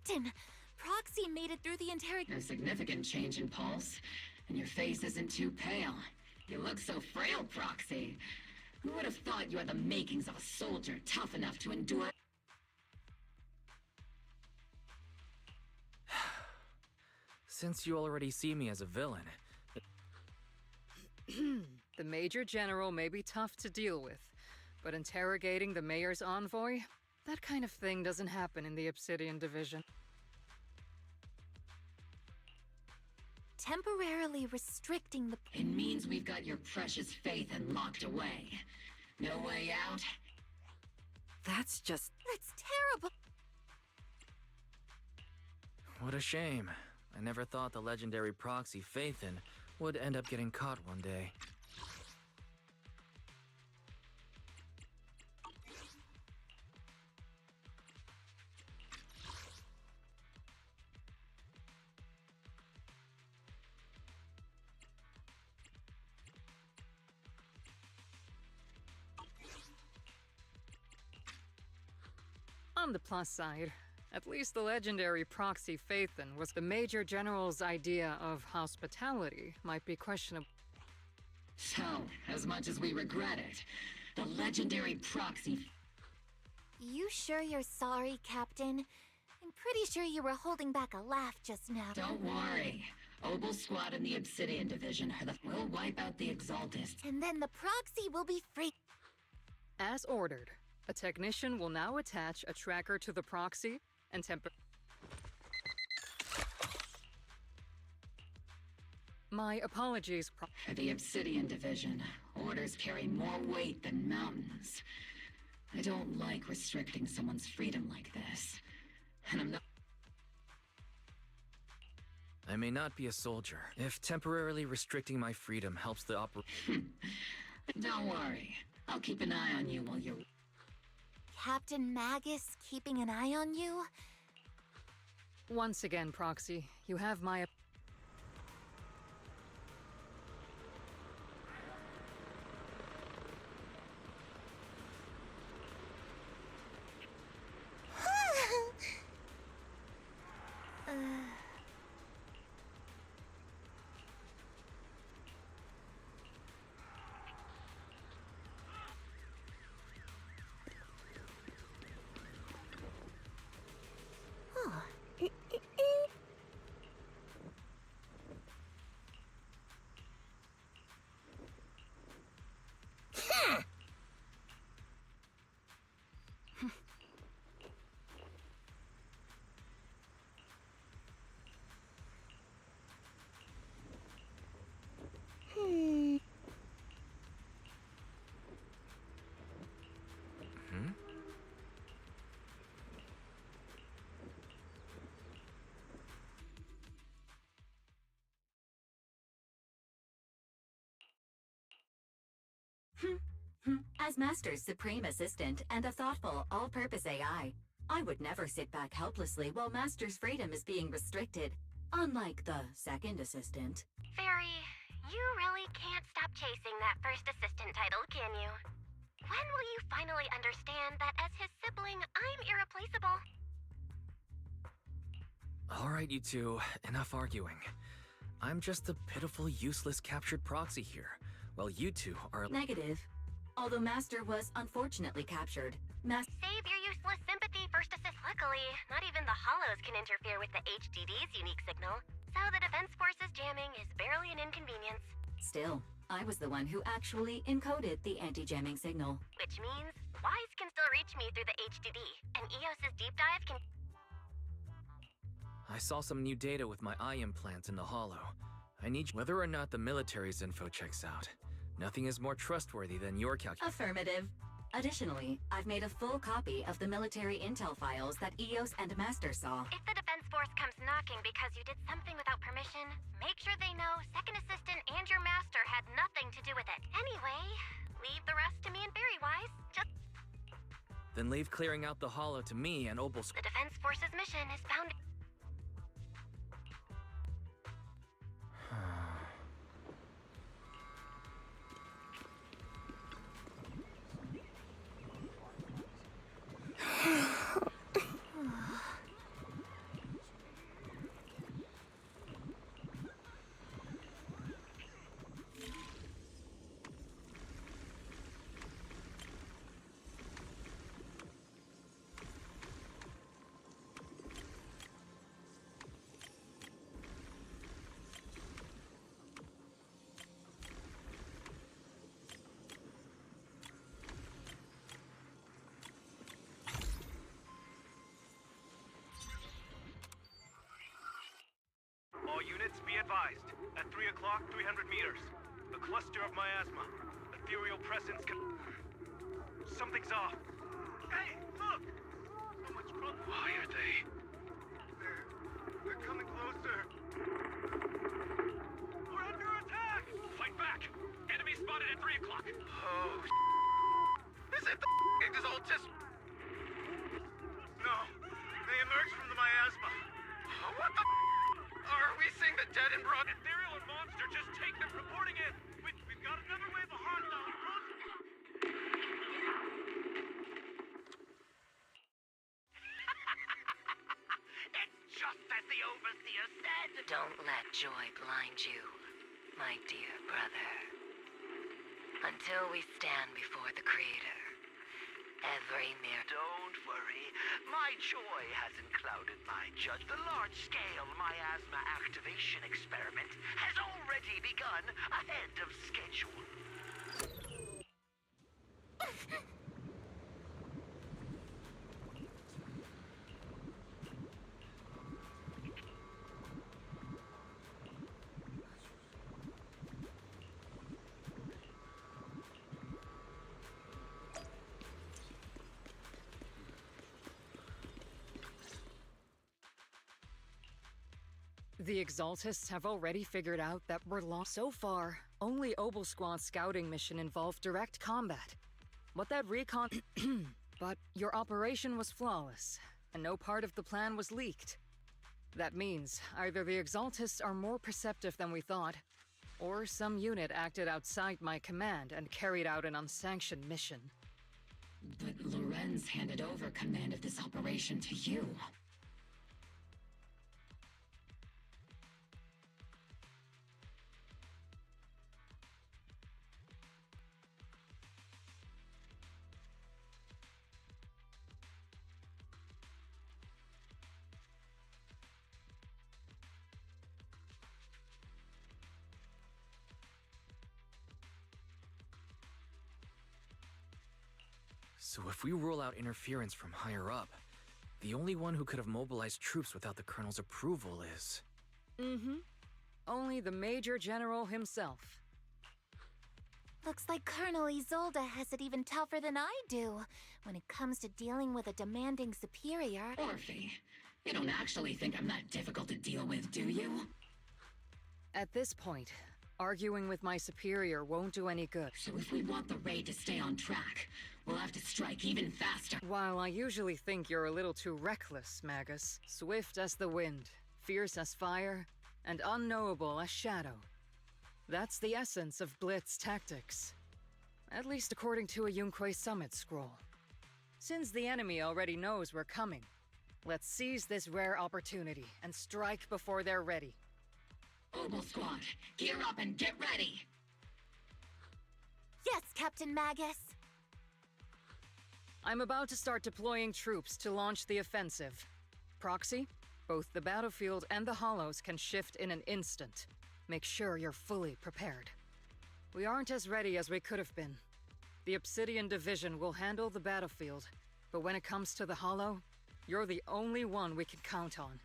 Captain! Proxy made it through the interrogation. A significant change in pulse, and your face isn't too pale. You look so frail, Proxy. Who would have thought you had the makings of a soldier tough enough to endure... Since you already see me as a villain, The Major General may be tough to deal with, but interrogating the Mayor's envoy? That kind of thing doesn't happen in the Obsidian Division. Temporarily restricting the... It means we've got your precious Phaethon locked away. No way out? That's just... That's terrible! what a shame. I never thought the legendary proxy Phaethon would end up getting caught one day. On the plus side, at least the legendary proxy Phaethon was the Major General's idea of hospitality might be questionable. So, as much as we regret it, the legendary proxy... You sure you're sorry, Captain? I'm pretty sure you were holding back a laugh just now. Don't worry. Obel Squad and the Obsidian Division are the... We'll wipe out the Exaltists. And then the proxy will be free. As ordered, a technician will now attach a tracker to the proxy and My apologies, For the Obsidian Division, orders carry more weight than mountains. I don't like restricting someone's freedom like this. And I'm not... I may not be a soldier. If temporarily restricting my freedom helps the Don't worry. I'll keep an eye on you while you're... Captain Magus keeping an eye on you? Once again, Proxy, you have my... As Master's supreme assistant and a thoughtful, all-purpose AI, I would never sit back helplessly while Master's freedom is being restricted, unlike the second assistant. Fairy, you really can't stop chasing that first assistant title, can you? When will you finally understand that as his sibling, I'm irreplaceable? Alright, you two. Enough arguing. I'm just a pitiful, useless captured proxy here, while you two are... Negative. Although Master was unfortunately captured, Save your useless sympathy, First Assist. Luckily, not even the Hollows can interfere with the HDD's unique signal, so the Defense Force's jamming is barely an inconvenience. Still, I was the one who actually encoded the anti-jamming signal. Which means Wise can still reach me through the HDD, and EOS's deep dive can... I saw some new data with my eye implants in the Hollow. I need whether or not the military's info checks out. Nothing is more trustworthy than your calculation. Affirmative. Additionally, I've made a full copy of the military intel files that EOS and Master saw. If the Defense Force comes knocking because you did something without permission, make sure they know Second Assistant and your Master had nothing to do with it. Anyway, leave the rest to me and Fairy Wise. Just... Then leave clearing out the Hollow to me and Obel Squad. The Defense Force's mission is bound... advised. At 3 o'clock, 300 meters. A cluster of miasma. Ethereal presence can... Something's off. Hey, look! So much trouble. Why are they? They're coming closer. We're under attack! Fight back! Enemy spotted at 3 o'clock! Oh, is it the Exaltus? No, they emerged from the miasma. What the Are we seeing the dead and broad? Ethereal and monster, just take them, reporting in! We've got another wave of hostile. It's just as the Overseer said! Don't let joy blind you, my dear brother. Until we stand before the Creator, every mere... Don't worry. My joy hasn't clouded my judge. The large-scale miasma activation experiment has already begun ahead of schedule. The Exaltists have already figured out that we're lost. So far, only Obel Squad's scouting mission involved direct combat. What that recon... But your operation was flawless, and no part of the plan was leaked. That means either the Exaltists are more perceptive than we thought, or some unit acted outside my command and carried out an unsanctioned mission. But Lorenz handed over command of this operation to you. So if we rule out interference from higher up, the only one who could have mobilized troops without the Colonel's approval is... Only the Major General himself. Looks like Colonel Isolde has it even tougher than I do when it comes to dealing with a demanding superior. Orphe, you don't actually think I'm that difficult to deal with, do you? At this point, arguing with my superior won't do any good. So if we want the raid to stay on track, we'll have to strike even faster. While I usually think you're a little too reckless, Magus, swift as the wind, fierce as fire, and unknowable as shadow. That's the essence of Blitz tactics. At least according to a Yunque Summit scroll. Since the enemy already knows we're coming, let's seize this rare opportunity and strike before they're ready. Obel Squad, gear up and get ready! Yes, Captain Magus! I'm about to start deploying troops to launch the offensive. Proxy, both the battlefield and the hollows can shift in an instant. Make sure you're fully prepared. We aren't as ready as we could have been. The Obsidian Division will handle the battlefield, but when it comes to the hollow, you're the only one we can count on.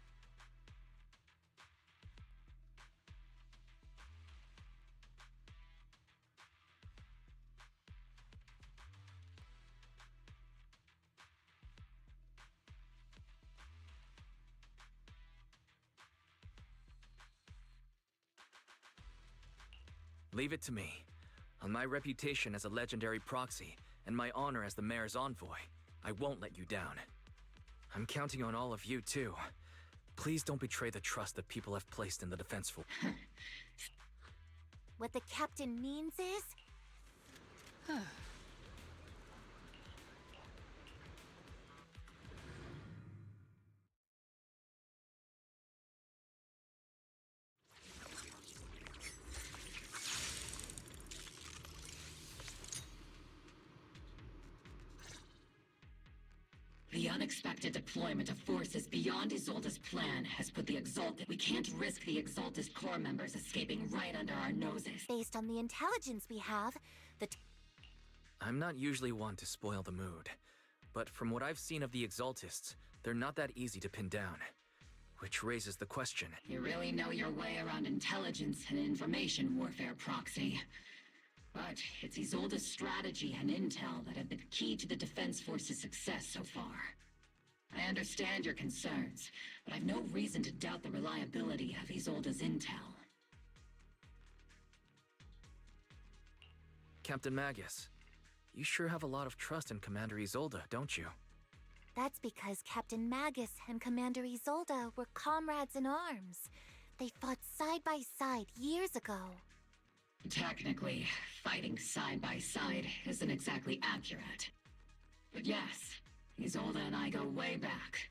Leave it to me. On my reputation as a legendary proxy, and my honor as the mayor's envoy, I won't let you down. I'm counting on all of you, too. Please don't betray the trust that people have placed in the defense force. What the captain means is... The unexpected deployment of forces beyond Isolde's plan has put the Exalted... We can't risk the Exaltist core members escaping right under our noses. Based on the intelligence we have, I'm not usually one to spoil the mood, but from what I've seen of the Exaltists, they're not that easy to pin down. Which raises the question. You really know your way around intelligence and information warfare, Proxy. But it's Isolde's strategy and intel that have been key to the Defense Force's success so far. I understand your concerns, but I've no reason to doubt the reliability of Isolde's intel. Captain Magus, you sure have a lot of trust in Commander Isolde, don't you? That's because Captain Magus and Commander Isolde were comrades in arms. They fought side by side years ago. Technically, fighting side by side isn't exactly accurate. But yes, Isolde and I go way back.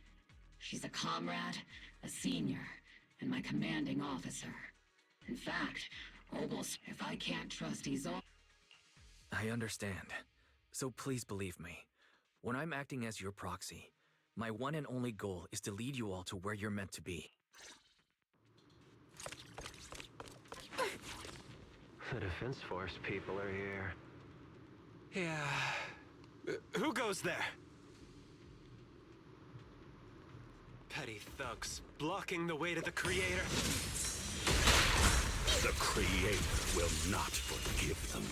She's a comrade, a senior, and my commanding officer. In fact, Obel's, if I can't trust Isolde... I understand. So please believe me. When I'm acting as your proxy, my one and only goal is to lead you all to where you're meant to be. The Defense Force people are here. Yeah. Who goes there? Petty thugs blocking the way to the Creator. The Creator will not forgive them.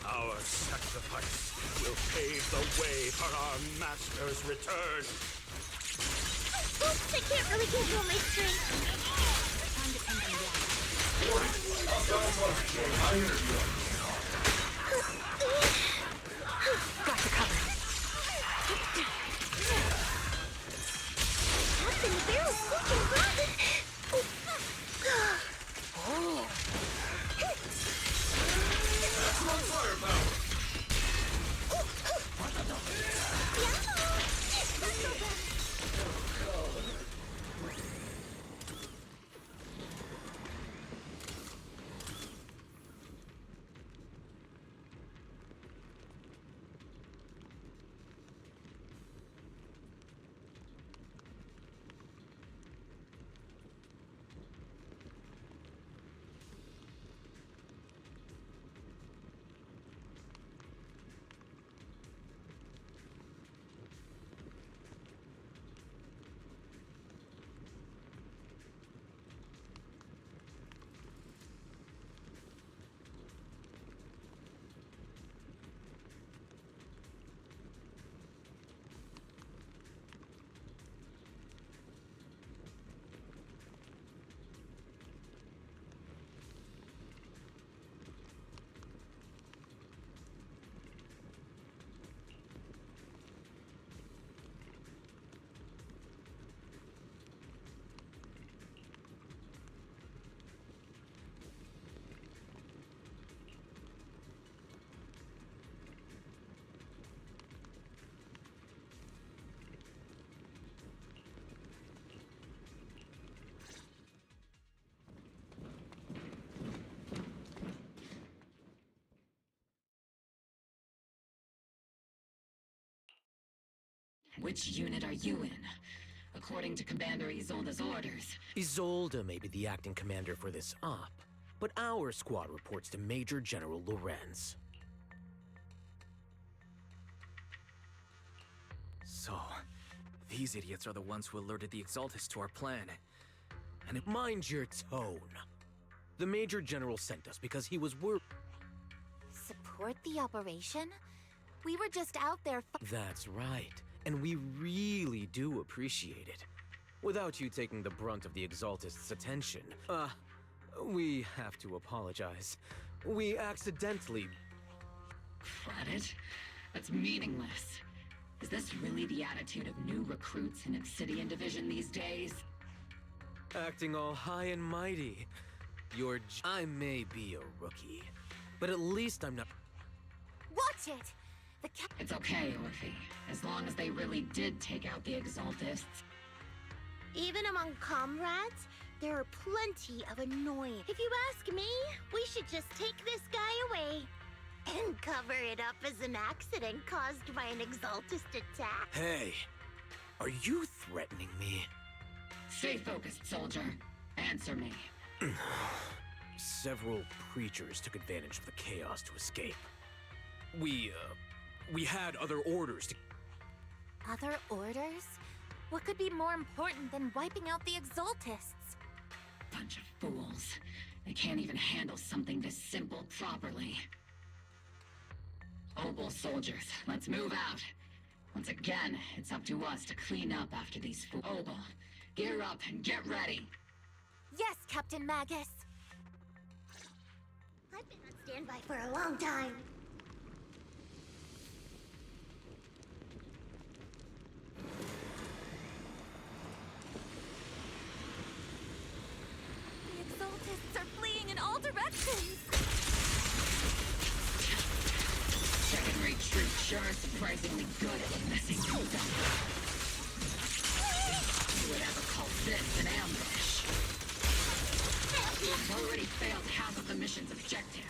Our sacrifice will pave the way for our master's return. Oops, I can't really control my strength. Time to come Got you covered. Captain, the barrel's freaking hot. Oh. Maximum firepower! Which unit are you in? According to Commander Isolde's orders. Isolde may be the acting commander for this op, but our squad reports to Major General Lorenz. So, these idiots are the ones who alerted the Exaltists to our plan. And mind your tone. The Major General sent us because he was worried. Support the operation? We were just out there. That's right. And we really do appreciate it. Without you taking the brunt of the Exaltists' attention, we have to apologize. We accidentally... Credit? That's meaningless. Is this really the attitude of new recruits in Obsidian Division these days? Acting all high and mighty. I may be a rookie, but at least I'm not... Watch it! It's okay, Orphe. As long as they really did take out the Exaltists. Even among comrades, there are plenty of annoying. If you ask me, we should just take this guy away. And cover it up as an accident caused by an Exaltist attack. Hey, are you threatening me? Stay focused, soldier. Answer me. Several preachers took advantage of the chaos to escape. We had other orders to... Other orders? What could be more important than wiping out the Exaltists? Bunch of fools. They can't even handle something this simple properly. Obel soldiers, let's move out. Once again, it's up to us to clean up after these fools. Obel, gear up and get ready. Yes, Captain Magus. I've been on standby for a long time. The Exaltists are fleeing in all directions. Secondary troops sure are surprisingly good at messing things up. Who would ever call this an ambush? We've already failed half of the mission's objective.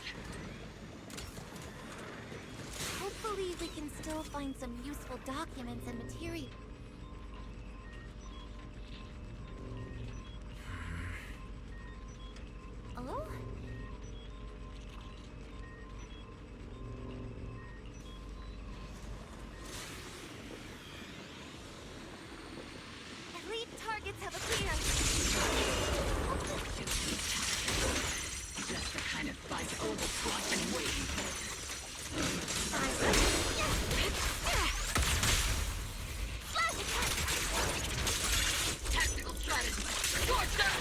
Hopefully we can still find some useful documents and material. Oh? Elite targets have appeared. Just the kind of fight Obel Squad's been waiting for. Tactical strategy. Scorch them!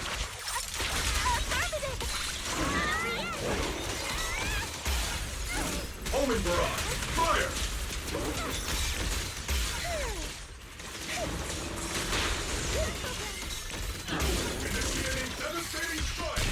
Omen barrage! Fire! Initiating devastating strike!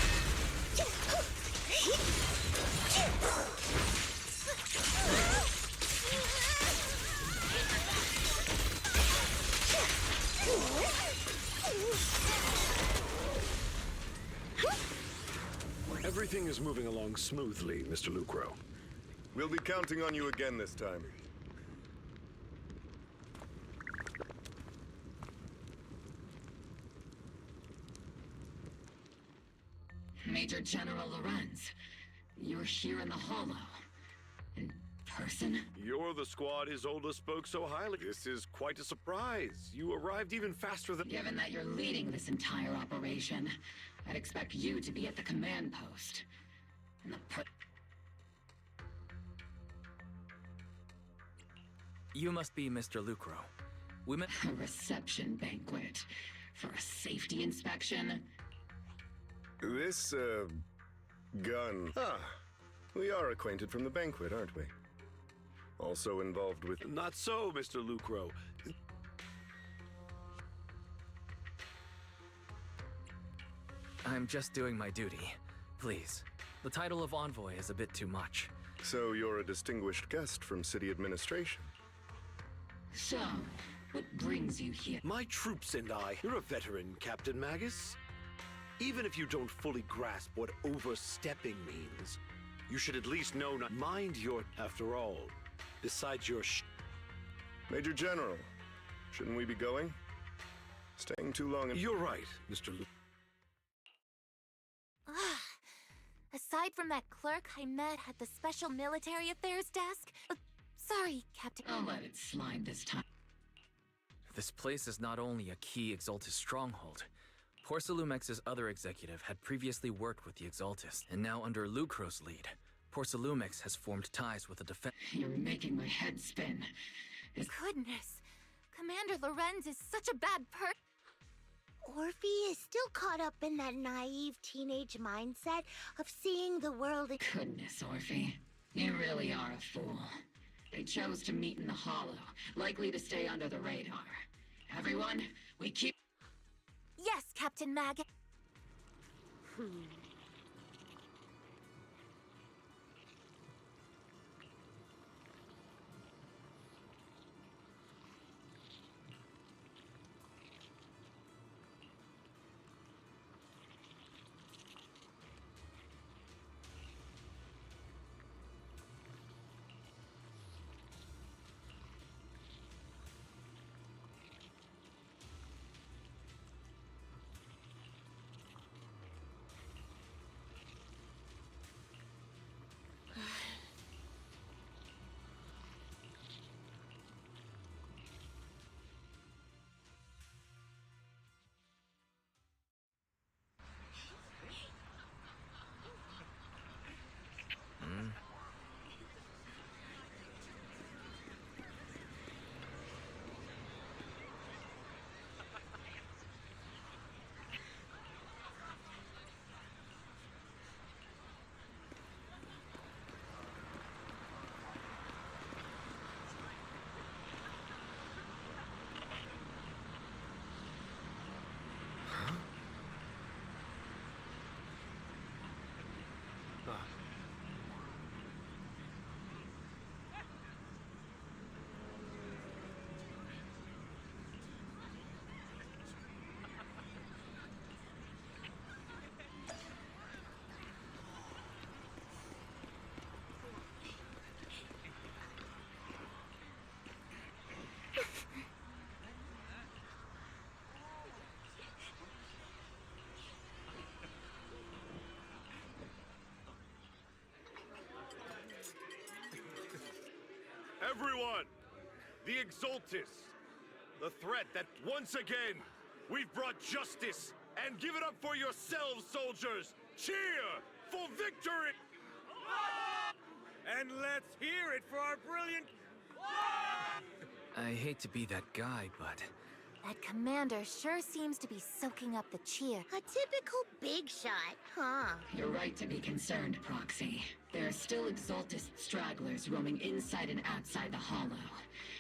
Everything is moving along smoothly, Mr. Lucro. We'll be counting on you again this time. Major General Lorenz, you're here in the Hollow. In person? You're the squad Isolde spoke so highly. This is quite a surprise. You arrived even faster than... Given that you're leading this entire operation, I'd expect you to be at the command post. And You must be Mr. Lucro. We met... A reception banquet for a safety inspection? This, gun. Ah, we are acquainted from the banquet, aren't we? Also involved with... Not so, Mr. Lucro. I'm just doing my duty. Please. The title of envoy is a bit too much. So you're a distinguished guest from city administration? So, what brings you here? My troops and I... You're a veteran, Captain Magus. Even if you don't fully grasp what overstepping means, you should at least know not mind your... After all, besides your Major General, shouldn't we be going? Staying too long and... You're right, Mr. Lu... Aside from that clerk I met at the Special Military Affairs desk... sorry, Captain... I'll let it slide this time. This place is not only a key Exaltist stronghold. Porcelumex's other executive had previously worked with the Exaltists, and now under Lucro's lead, Porcelumex has formed ties with the defense. You're making my head spin. Goodness, Commander Lorenz is such a bad Orphe is still caught up in that naive teenage mindset of seeing the world in... Goodness, Orphe. You really are a fool. They chose to meet in the Hollow, likely to stay under the radar. Everyone, we keep... Yes, Captain Magus. Everyone! The Exaltis! The threat that once again, we've brought justice! And give it up for yourselves, soldiers! Cheer for victory! And let's hear it for our brilliant... I hate to be that guy, but That commander sure seems to be soaking up the cheer. A typical big shot, huh? You're right to be concerned, Proxy. There are still Exaltist stragglers roaming inside and outside the Hollow.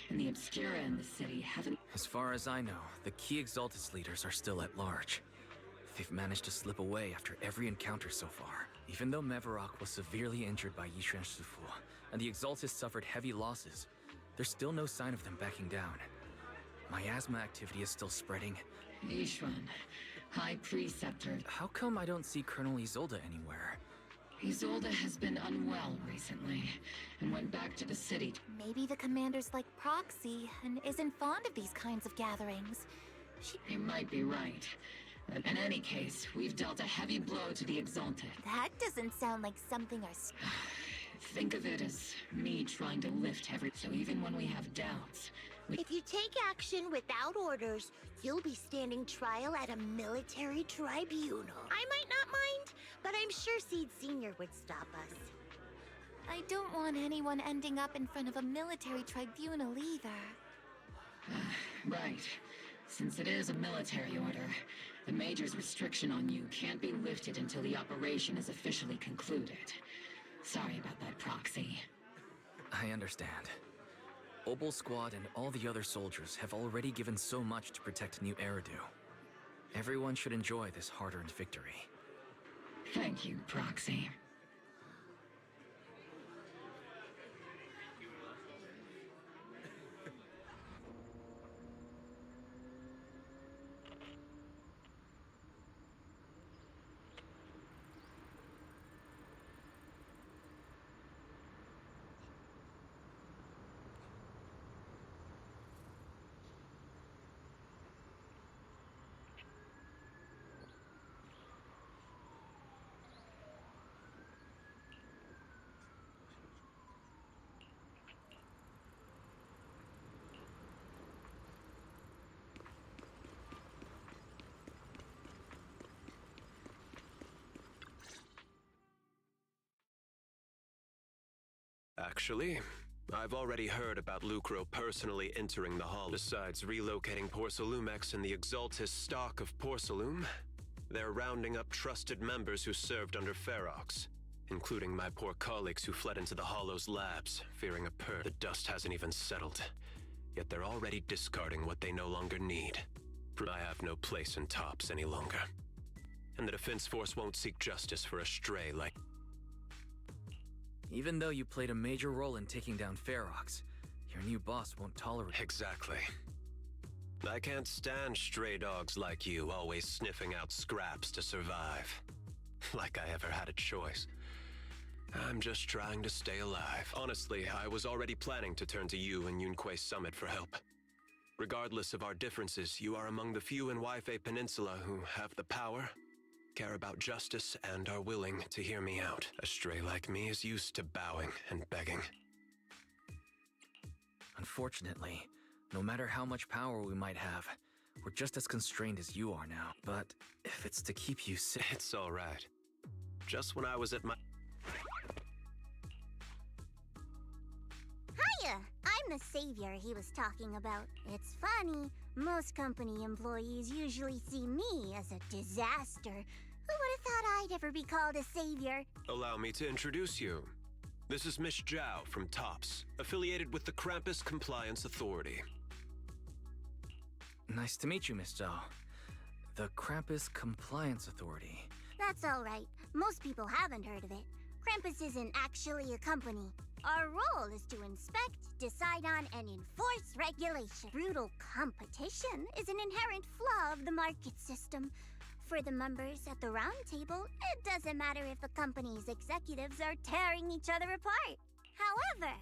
And the Obscura in the city haven't... as far as I know, the key Exaltus leaders are still at large. They've managed to slip away after every encounter so far. Even though Mevarok was severely injured by Yishuan Shifu, and the Exaltus suffered heavy losses, there's still no sign of them backing down. Miasma activity is still spreading. Yishuan, High Preceptor... How come I don't see Colonel Isolde anywhere? Isolde has been unwell recently, and went back to the city. Maybe the commander's like Proxy and isn't fond of these kinds of gatherings. You might be right. But in any case, we've dealt a heavy blow to the Exalted. That doesn't sound like something our... Think of it as me trying to lift heavy... So even when we have doubts... If you take action without orders, you'll be standing trial at a military tribunal. I might not mind, but I'm sure Seed Senior would stop us. I don't want anyone ending up in front of a military tribunal either. Right. Since it is a military order, the Major's restriction on you can't be lifted until the operation is officially concluded. Sorry about that, Proxy. I understand. Obel Squad and all the other soldiers have already given so much to protect New Eridu. Everyone should enjoy this hard-earned victory. Thank you, Proxy. Actually, I've already heard about Lucro personally entering the hall. Besides relocating Porcelumex and the Exaltis stock of Porcelum, they're rounding up trusted members who served under Ferox, including my poor colleagues who fled into the Hollow's labs, fearing a purge. The dust hasn't even settled, yet they're already discarding what they no longer need. I have no place in Tops any longer. And the Defense Force won't seek justice for a stray like... Even though you played a major role in taking down Ferox, your new boss won't tolerate... Exactly. I can't stand stray dogs like you always sniffing out scraps to survive. Like I ever had a choice. I'm just trying to stay alive. Honestly, I was already planning to turn to you and Yunque's summit for help. Regardless of our differences, you are among the few in Waifei Peninsula who have the power, care about justice, and are willing to hear me out. A stray like me is used to bowing and begging. Unfortunately, no matter how much power we might have, we're just as constrained as you are now. But if it's to keep you safe... It's all right. Just when I was at my... Hiya! I'm the savior he was talking about. It's funny, most company employees usually see me as a disaster. Who would have thought I'd ever be called a savior? Allow me to introduce you. This is Miss Zhao from Tops, affiliated with the Krampus Compliance Authority. Nice to meet you, Miss Zhao. The Krampus Compliance Authority. That's alright. Most people haven't heard of it. Krampus isn't actually a company. Our role is to inspect, decide on, and enforce regulation. Brutal competition is an inherent flaw of the market system. For the members at the round table, it doesn't matter if the company's executives are tearing each other apart. However,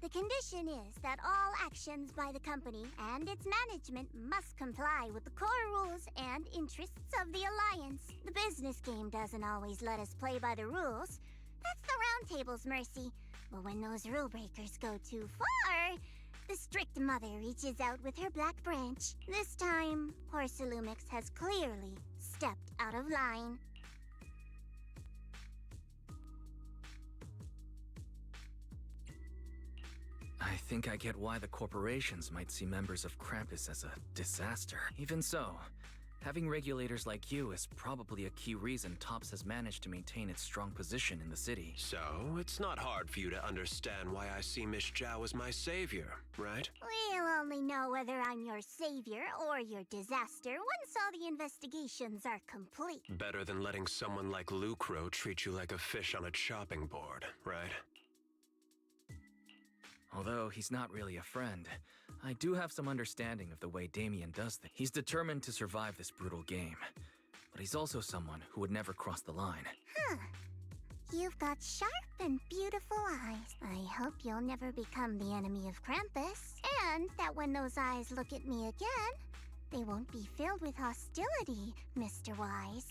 the condition is that all actions by the company and its management must comply with the core rules and interests of the Alliance. The business game doesn't always let us play by the rules. That's the Round Table's mercy. But when those rule breakers go too far, the strict mother reaches out with her black branch. This time, Porcelumix has clearly stepped out of line. I think I get why the corporations might see members of Krampus as a disaster. Even so, having regulators like you is probably a key reason TOPS has managed to maintain its strong position in the city. So, it's not hard for you to understand why I see Miss Zhao as my savior, right? We'll only know whether I'm your savior or your disaster once all the investigations are complete. Better than letting someone like Lucro treat you like a fish on a chopping board, right? Although he's not really a friend, I do have some understanding of the way Damien does things. He's determined to survive this brutal game, but he's also someone who would never cross the line. Huh. You've got sharp and beautiful eyes. I hope you'll never become the enemy of Krampus, and that when those eyes look at me again, they won't be filled with hostility, Mr. Wise.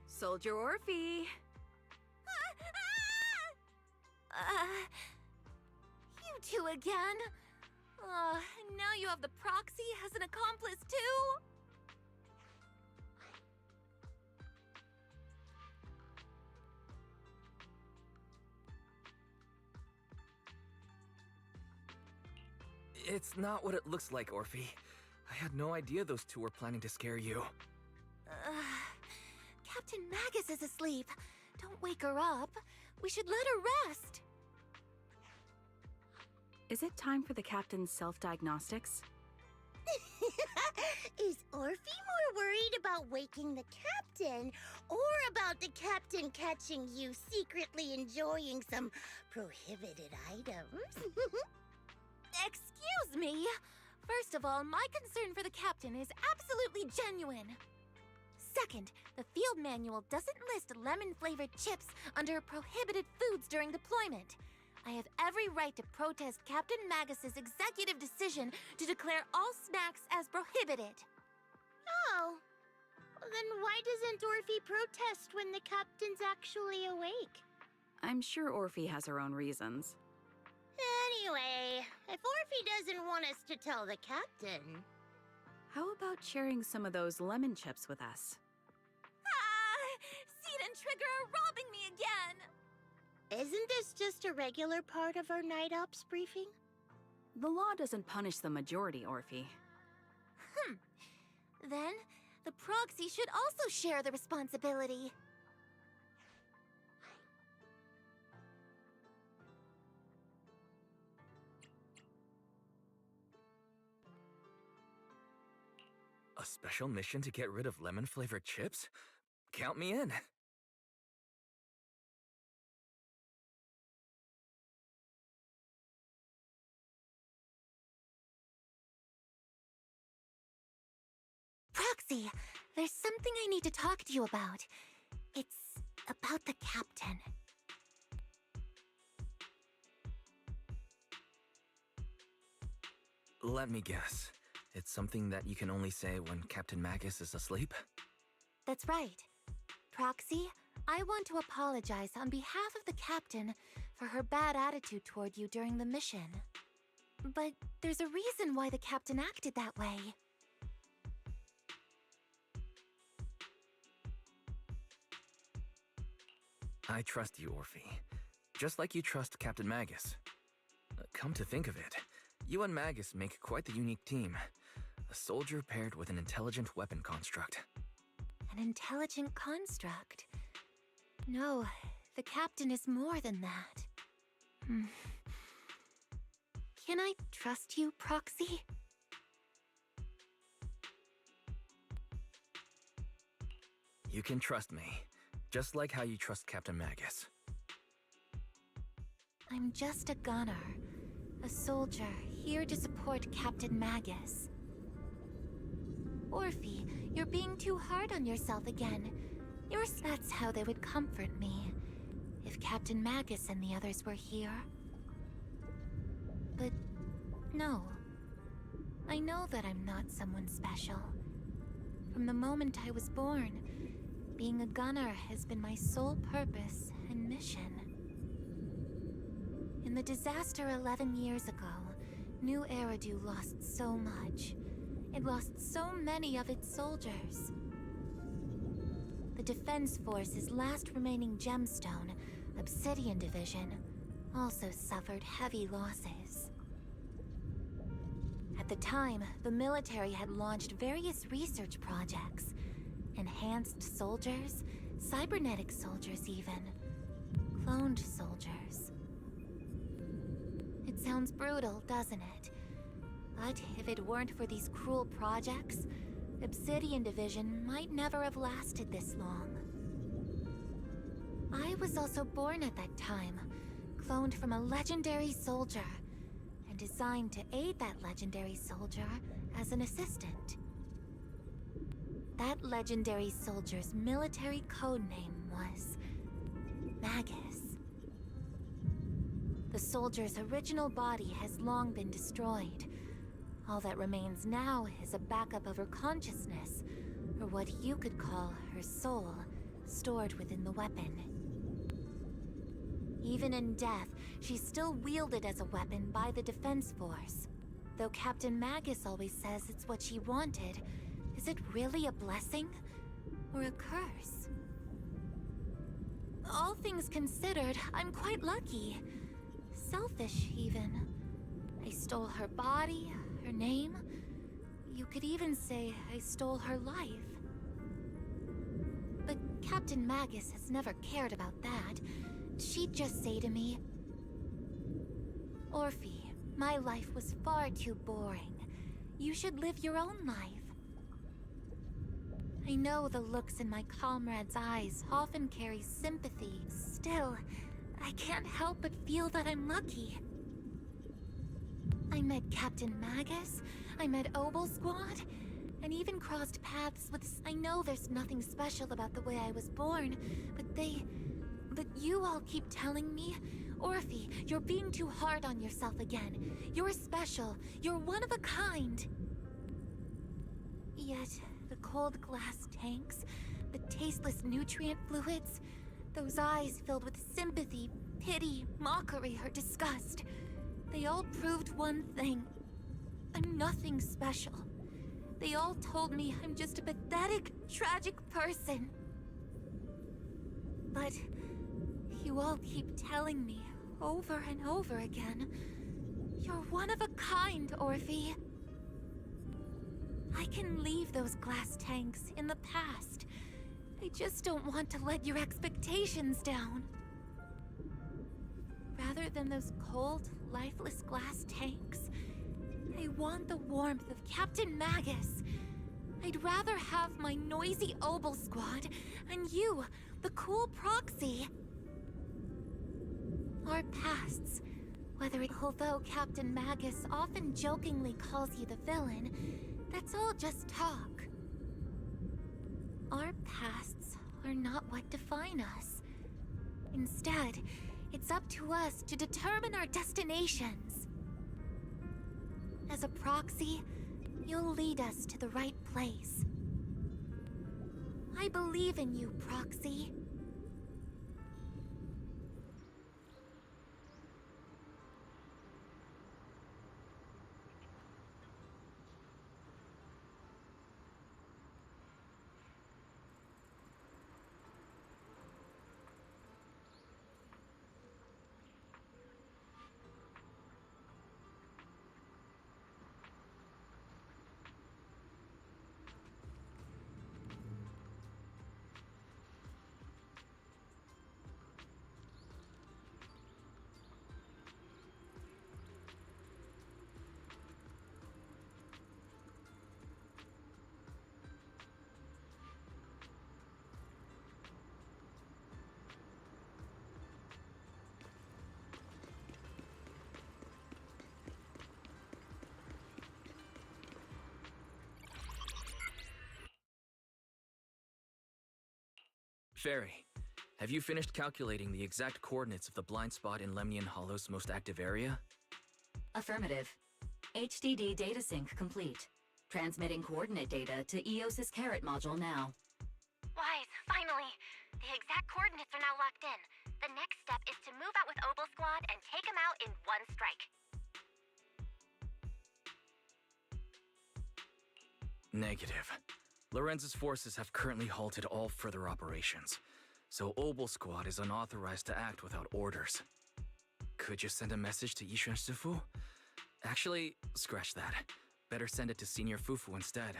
Soldier Orphe! You two again? Now you have the proxy as an accomplice too? It's not what it looks like, Orphe. I had no idea those two were planning to scare you. Captain Magus is asleep. Don't wake her up. We should let her rest. Is it time for the captain's self-diagnostics? Is Orphe more worried about waking the captain, or about the captain catching you secretly enjoying some prohibited items? Excuse me. First of all, my concern for the captain is absolutely genuine. Second, the field manual doesn't list lemon-flavored chips under prohibited foods during deployment. I have every right to protest Captain Magus's executive decision to declare all snacks as prohibited. Oh. Then why doesn't Orphe protest when the captain's actually awake? I'm sure Orphe has her own reasons. Anyway, if Orphe doesn't want us to tell the captain... How about sharing some of those lemon chips with us? Seed and Trigger are robbing me again! Isn't this just a regular part of our night ops briefing? The law doesn't punish the majority, Orphe. Then, the proxy should also share the responsibility. A special mission to get rid of lemon-flavored chips? Count me in. Proxy, there's something I need to talk to you about. It's about the captain. Let me guess. It's something that you can only say when Captain Magus is asleep? That's right. Proxy, I want to apologize on behalf of the captain for her bad attitude toward you during the mission. But there's a reason why the captain acted that way. I trust you, Orphe. Just like you trust Captain Magus. Come to think of it, you and Magus make quite the unique team. A soldier paired with an intelligent weapon construct. An intelligent construct? No, the captain is more than that. Can I trust you, Proxy? You can trust me. Just like how you trust Captain Magus. I'm just a gunner. A soldier, here to support Captain Magus. Orphe, you're being too hard on yourself again. That's how they would comfort me. If Captain Magus and the others were here. But no. I know that I'm not someone special. From the moment I was born, being a gunner has been my sole purpose and mission. In the disaster 11 years ago, New Eridu lost so much. It lost so many of its soldiers. The Defense Force's last remaining gemstone, Obsidian Division, also suffered heavy losses. At the time, the military had launched various research projects. Enhanced soldiers, cybernetic soldiers even. Cloned soldiers. It sounds brutal, doesn't it? But if it weren't for these cruel projects, Obsidian Division might never have lasted this long. I was also born at that time, cloned from a legendary soldier, and designed to aid that legendary soldier as an assistant. That legendary soldier's military codename was Magus. The soldier's original body has long been destroyed. All that remains now is a backup of her consciousness, or what you could call her soul, stored within the weapon. Even in death, she's still wielded as a weapon by the Defense Force. Though Captain Magus always says it's what she wanted, is it really a blessing? Or a curse? All things considered, I'm quite lucky. Selfish, even. I stole her body, her name. You could even say I stole her life. But Captain Magus has never cared about that. She'd just say to me, Orphe, my life was far too boring. You should live your own life. I know the looks in my comrades' eyes often carry sympathy. Still, I can't help but feel that I'm lucky. I met Captain Magus, I met Obel Squad, and even crossed paths with... I know there's nothing special about the way I was born, but you all keep telling me, Orphe, you're being too hard on yourself again. You're special. You're one of a kind. Yet, the cold glass tanks, the tasteless nutrient fluids, those eyes filled with sympathy, pity, mockery, or disgust, they all proved one thing. I'm nothing special. They all told me I'm just a pathetic, tragic person. But you all keep telling me over and over again, you're one of a kind, Orphe. I can leave those glass tanks in the past. I just don't want to let your expectations down. Rather than those cold, lifeless glass tanks, I want the warmth of Captain Magus. I'd rather have my noisy Obel Squad and you, the cool proxy. Our pasts, although Captain Magus often jokingly calls you the villain, that's all just talk. Our pasts are not what define us. Instead, it's up to us to determine our destinations. As a proxy, you'll lead us to the right place. I believe in you, Proxy. Fairy, have you finished calculating the exact coordinates of the blind spot in Lemnian Hollow's most active area? Affirmative. HDD data sync complete. Transmitting coordinate data to EOS's Carrot module now. Wise, finally! The exact coordinates are now locked in. The next step is to move out with Obel Squad and take him out in one strike. Negative. Lorenz's forces have currently halted all further operations, so Obel Squad is unauthorized to act without orders. Could you send a message to Yishuan Sifu? Actually, scratch that. Better send it to Senior Fufu instead.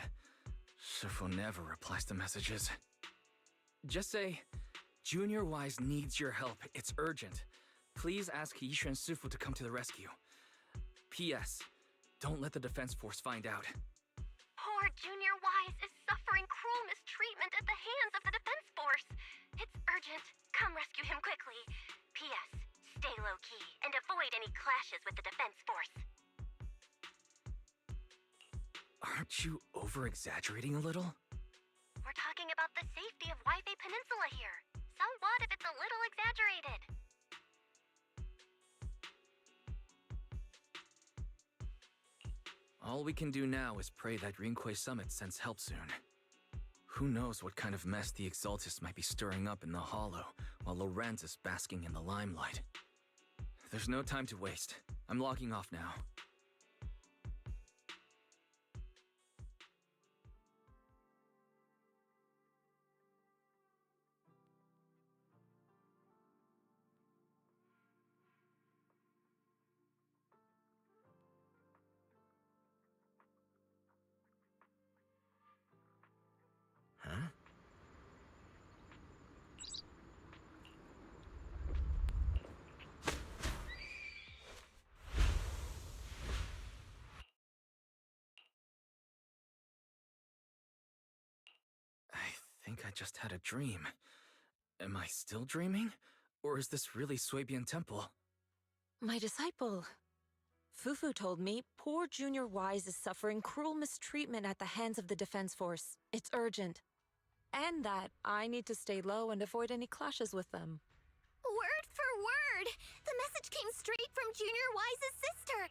Sifu never replies to messages. Just say, Junior Wise needs your help. It's urgent. Please ask Yishuan Sifu to come to the rescue. P.S. Don't let the defense force find out. Poor Junior Wise is suffering cruel mistreatment at the hands of the defense force. It's urgent. Come rescue him quickly. P.S. Stay low-key and avoid any clashes with the defense force. Aren't you over-exaggerating a little? We're talking about the safety of Waifei Peninsula here. So what if it's a little exaggerated? All we can do now is pray that Rinquei Summit sends help soon. Who knows what kind of mess the Exaltists might be stirring up in the Hollow, while Lorenz is basking in the limelight. There's no time to waste. I'm logging off now. Huh? I think I just had a dream. Am I still dreaming? Or is this really Swabian Temple? My disciple. Fufu told me poor Junior Wise is suffering cruel mistreatment at the hands of the defense force. It's urgent. And that I need to stay low and avoid any clashes with them. Word for word! The message came straight from Junior Wise's sister!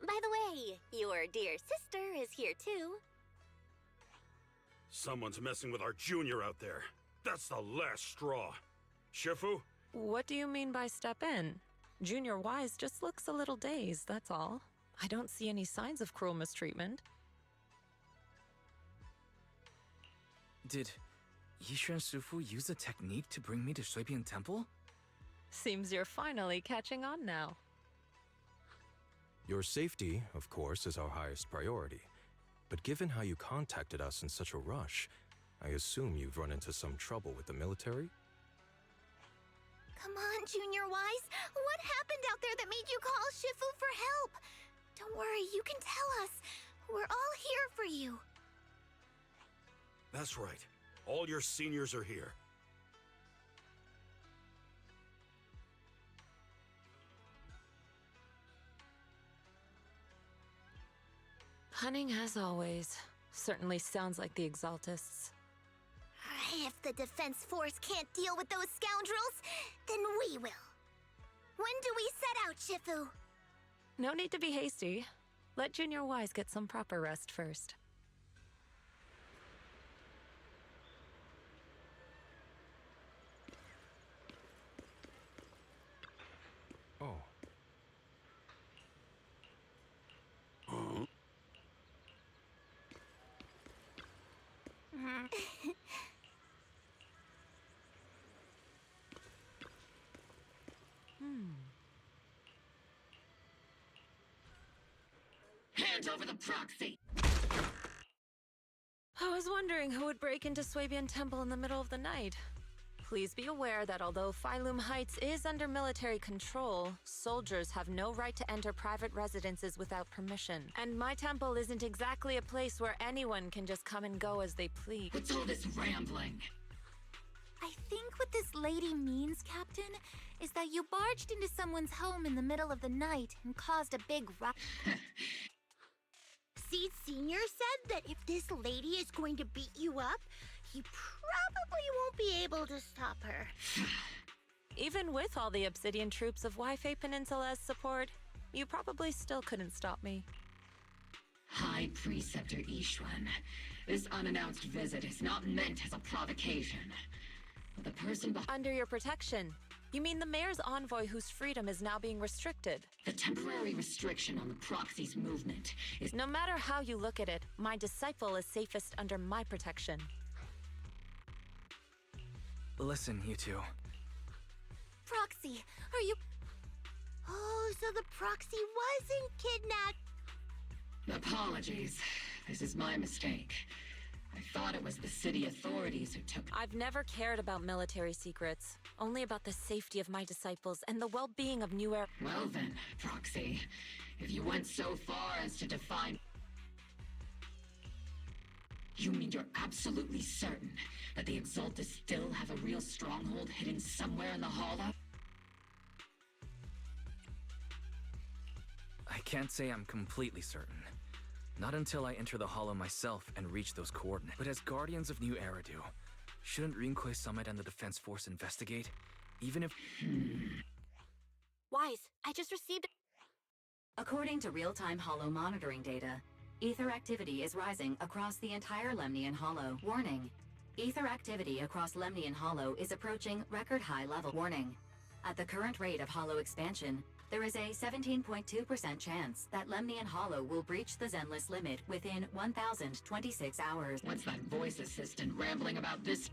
By the way, your dear sister is here too. Someone's messing with our junior out there. That's the last straw. Shifu? What do you mean by step in? Junior Wise just looks a little dazed, that's all. I don't see any signs of cruel mistreatment. Did Yishuan Sifu use a technique to bring me to Swabian Temple? Seems you're finally catching on now. Your safety, of course, is our highest priority. But given how you contacted us in such a rush, I assume you've run into some trouble with the military? Come on, Junior Wise. What happened out there that made you call Shifu for help? Don't worry, you can tell us. We're all here for you. That's right. All your seniors are here. Cunning as always. Certainly sounds like the Exaltists. If the defense force can't deal with those scoundrels, then we will. When do we set out, Shifu? No need to be hasty. Let Junior Wise get some proper rest first. Oh. Hand over the proxy! I was wondering who would break into Swabian Temple in the middle of the night. Please be aware that although Phylum Heights is under military control, soldiers have no right to enter private residences without permission. And my temple isn't exactly a place where anyone can just come and go as they please. What's all this rambling? I think what this lady means, Captain, is that you barged into someone's home in the middle of the night and caused a big ruckus. Seed Senior said that if this lady is going to beat you up, You probably won't be able to stop her. Even with all the Obsidian troops of Wi-Fi Peninsula's support, you probably still couldn't stop me. High Preceptor Ishwan, this unannounced visit is not meant as a provocation. The person under your protection. You mean the mayor's envoy whose freedom is now being restricted? The temporary restriction on the proxy's movement is... No matter how you look at it, my disciple is safest under my protection. Listen, you two. Proxy, are you... Oh, so the proxy wasn't kidnapped. Apologies. This is my mistake. I thought it was the city authorities who took... I've never cared about military secrets. Only about the safety of my disciples and the well-being of New Era. Well then, Proxy. If you went so far as to define... You mean you're absolutely certain that the Exaltus still have a real stronghold hidden somewhere in the Hollow? I can't say I'm completely certain. Not until I enter the Hollow myself and reach those coordinates. But as Guardians of New Eridu, shouldn't Rinque Summit and the Defense Force investigate? Even if... Wise, I just received... According to real-time Hollow monitoring data, ether activity is rising across the entire Lemnian Hollow. Warning. Ether activity across Lemnian Hollow is approaching record-high level. Warning. At the current rate of Hollow expansion, there is a 17.2% chance that Lemnian Hollow will breach the Zenless limit within 1,026 hours. What's that voice assistant rambling about this?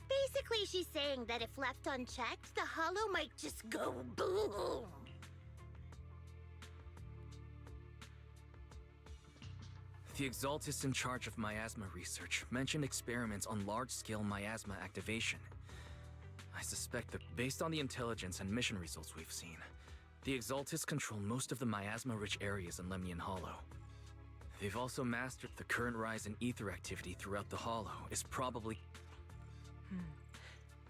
Basically, she's saying that if left unchecked, the Hollow might just go boom. The Exaltus in charge of miasma research mentioned experiments on large-scale miasma activation. I suspect that based on the intelligence and mission results we've seen, the Exaltus control most of the miasma-rich areas in Lemnian Hollow. They've also mastered the current rise in ether activity throughout the Hollow is probably...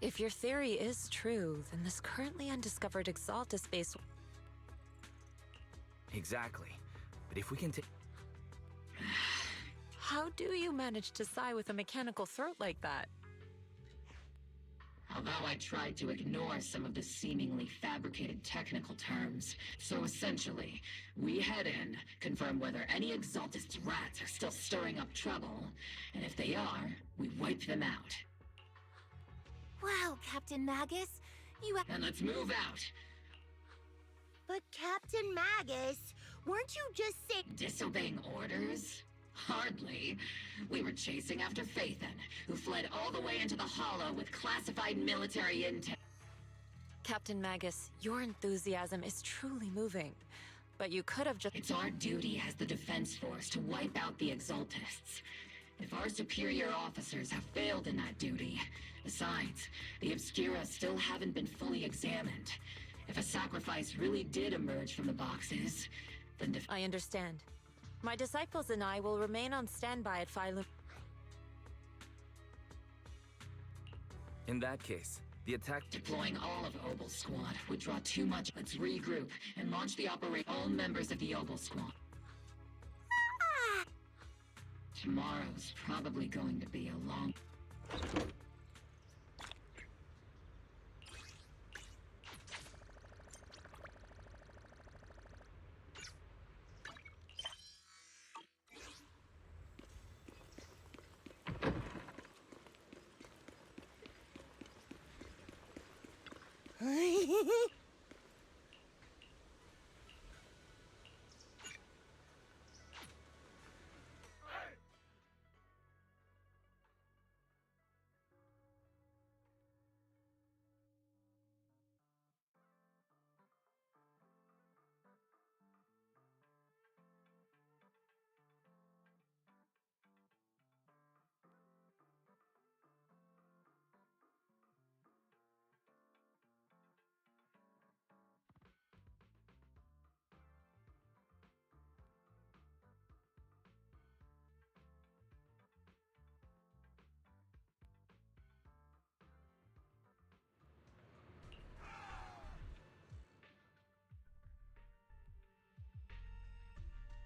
If your theory is true, then this currently undiscovered Exaltus base... Exactly. But if we can take... How do you manage to sigh with a mechanical throat like that? Although I tried to ignore some of the seemingly fabricated technical terms. So essentially, we head in, confirm whether any Exaltus rats are still stirring up trouble, and if they are, we wipe them out. Wow, Captain Magus, you... And let's move out! But Captain Magus, weren't you just saying... Disobeying orders? Hardly. We were chasing after Phaethon, who fled all the way into the Hollow with classified military intel. Captain Magus, your enthusiasm is truly moving. But you could have just... It's our duty as the Defense Force to wipe out the Exaltists. If our superior officers have failed in that duty... Besides, the Obscura still haven't been fully examined. If a sacrifice really did emerge from the boxes, then... I understand. My disciples and I will remain on standby at Phylum. In that case, the attack... Deploying all of Obel Squad would draw too much. Let's regroup and launch the operation. All members of the Obel Squad. Tomorrow's probably going to be a long...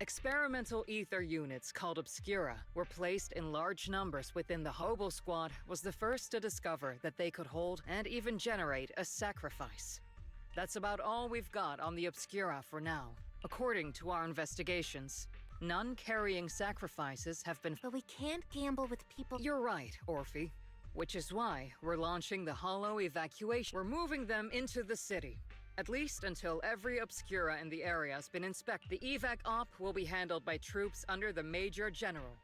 Experimental ether units called Obscura were placed in large numbers within the Hobel Squad was the first to discover that they could hold and even generate a sacrifice. That's about all we've got on the Obscura for now. According to our investigations, none carrying sacrifices have been— But we can't gamble with people— You're right, Orphe. Which is why we're launching the Hollow evacuation. We're moving them into the city. At least until every Obscura in the area has been inspected. The evac op will be handled by troops under the Major General.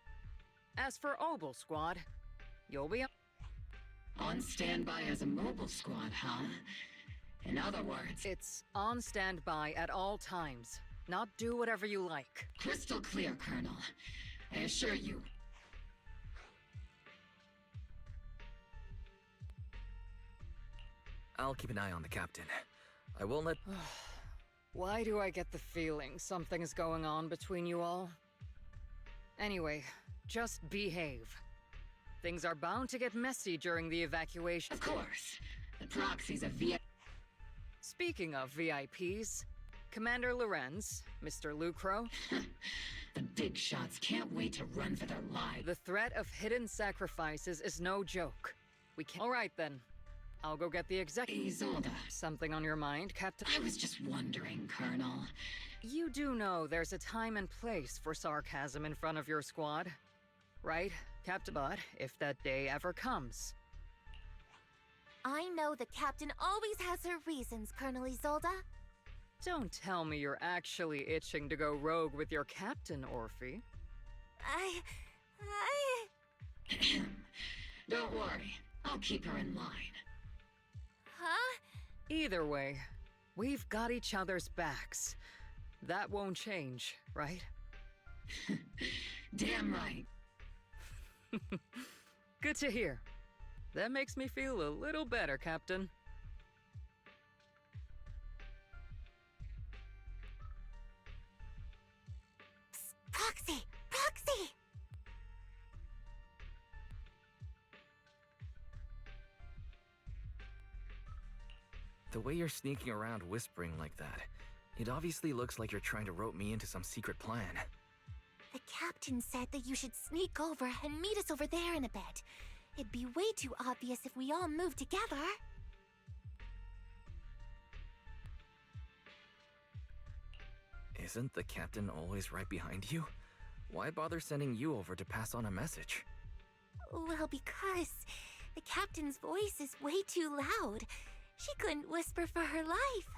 As for Obel Squad, you'll be on standby as a mobile squad, huh? In other words, it's on standby at all times. Not do whatever you like. Crystal clear, Colonel. I assure you. I'll keep an eye on the captain. I won't let— Why do I get the feeling something's going on between you all? Anyway, just behave. Things are bound to get messy during the evacuation. Of course. The proxy's a VIP. Speaking of VIPs, Commander Lorenz, Mr. Lucro. The big shots can't wait to run for their lives. The threat of hidden sacrifices is no joke. We can't— All right then. I'll go get the Isolde. Something on your mind, Captain? I was just wondering, Colonel. You do know there's a time and place for sarcasm in front of your squad, right, Captain? But if that day ever comes— I know the captain always has her reasons, Colonel Isolde. Don't tell me you're actually itching to go rogue with your captain, Orphe. Don't worry. I'll keep her in line. Huh? Either way, we've got each other's backs. That won't change, right? Damn right. Good to hear. That makes me feel a little better, Captain. Psst, Proxy! Proxy! The way you're sneaking around whispering like that, it obviously looks like you're trying to rope me into some secret plan. The captain said that you should sneak over and meet us over there in a bit. It'd be way too obvious if we all moved together. Isn't the captain always right behind you? Why bother sending you over to pass on a message? Well, because the captain's voice is way too loud. She couldn't whisper for her life.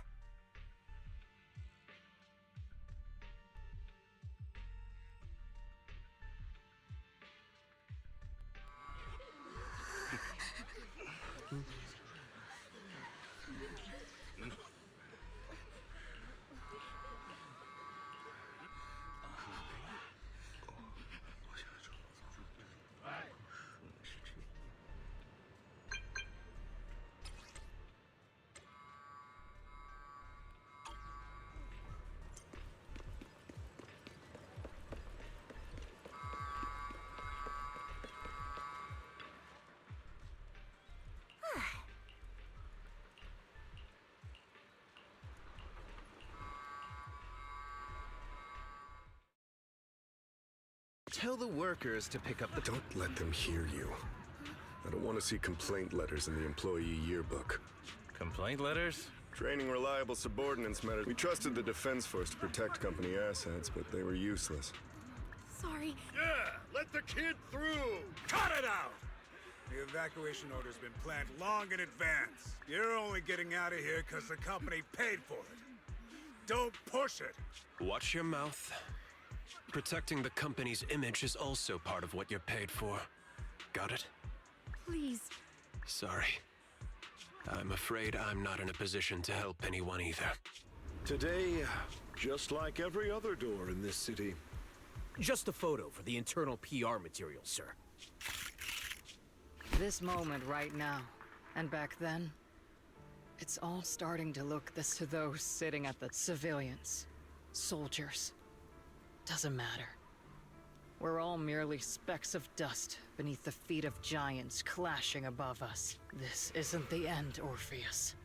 Tell the workers to pick up the— Don't let them hear you. I don't want to see complaint letters in the employee yearbook. Complaint letters? Training reliable subordinates matters. We trusted the Defense Force to protect company assets, but they were useless. Sorry. Yeah, let the kid through! Cut it out! The evacuation order's been planned long in advance. You're only getting out of here because the company paid for it. Don't push it! Watch your mouth. Protecting the company's image is also part of what you're paid for. Got it? Please. Sorry. I'm afraid I'm not in a position to help anyone either. Today, just like every other door in this city. Just a photo for the internal PR material, sir. This moment right now, and back then, it's all starting to look this to those sitting at the civilians, soldiers. Doesn't matter. We're all merely specks of dust beneath the feet of giants clashing above us. This isn't the end, Orpheus.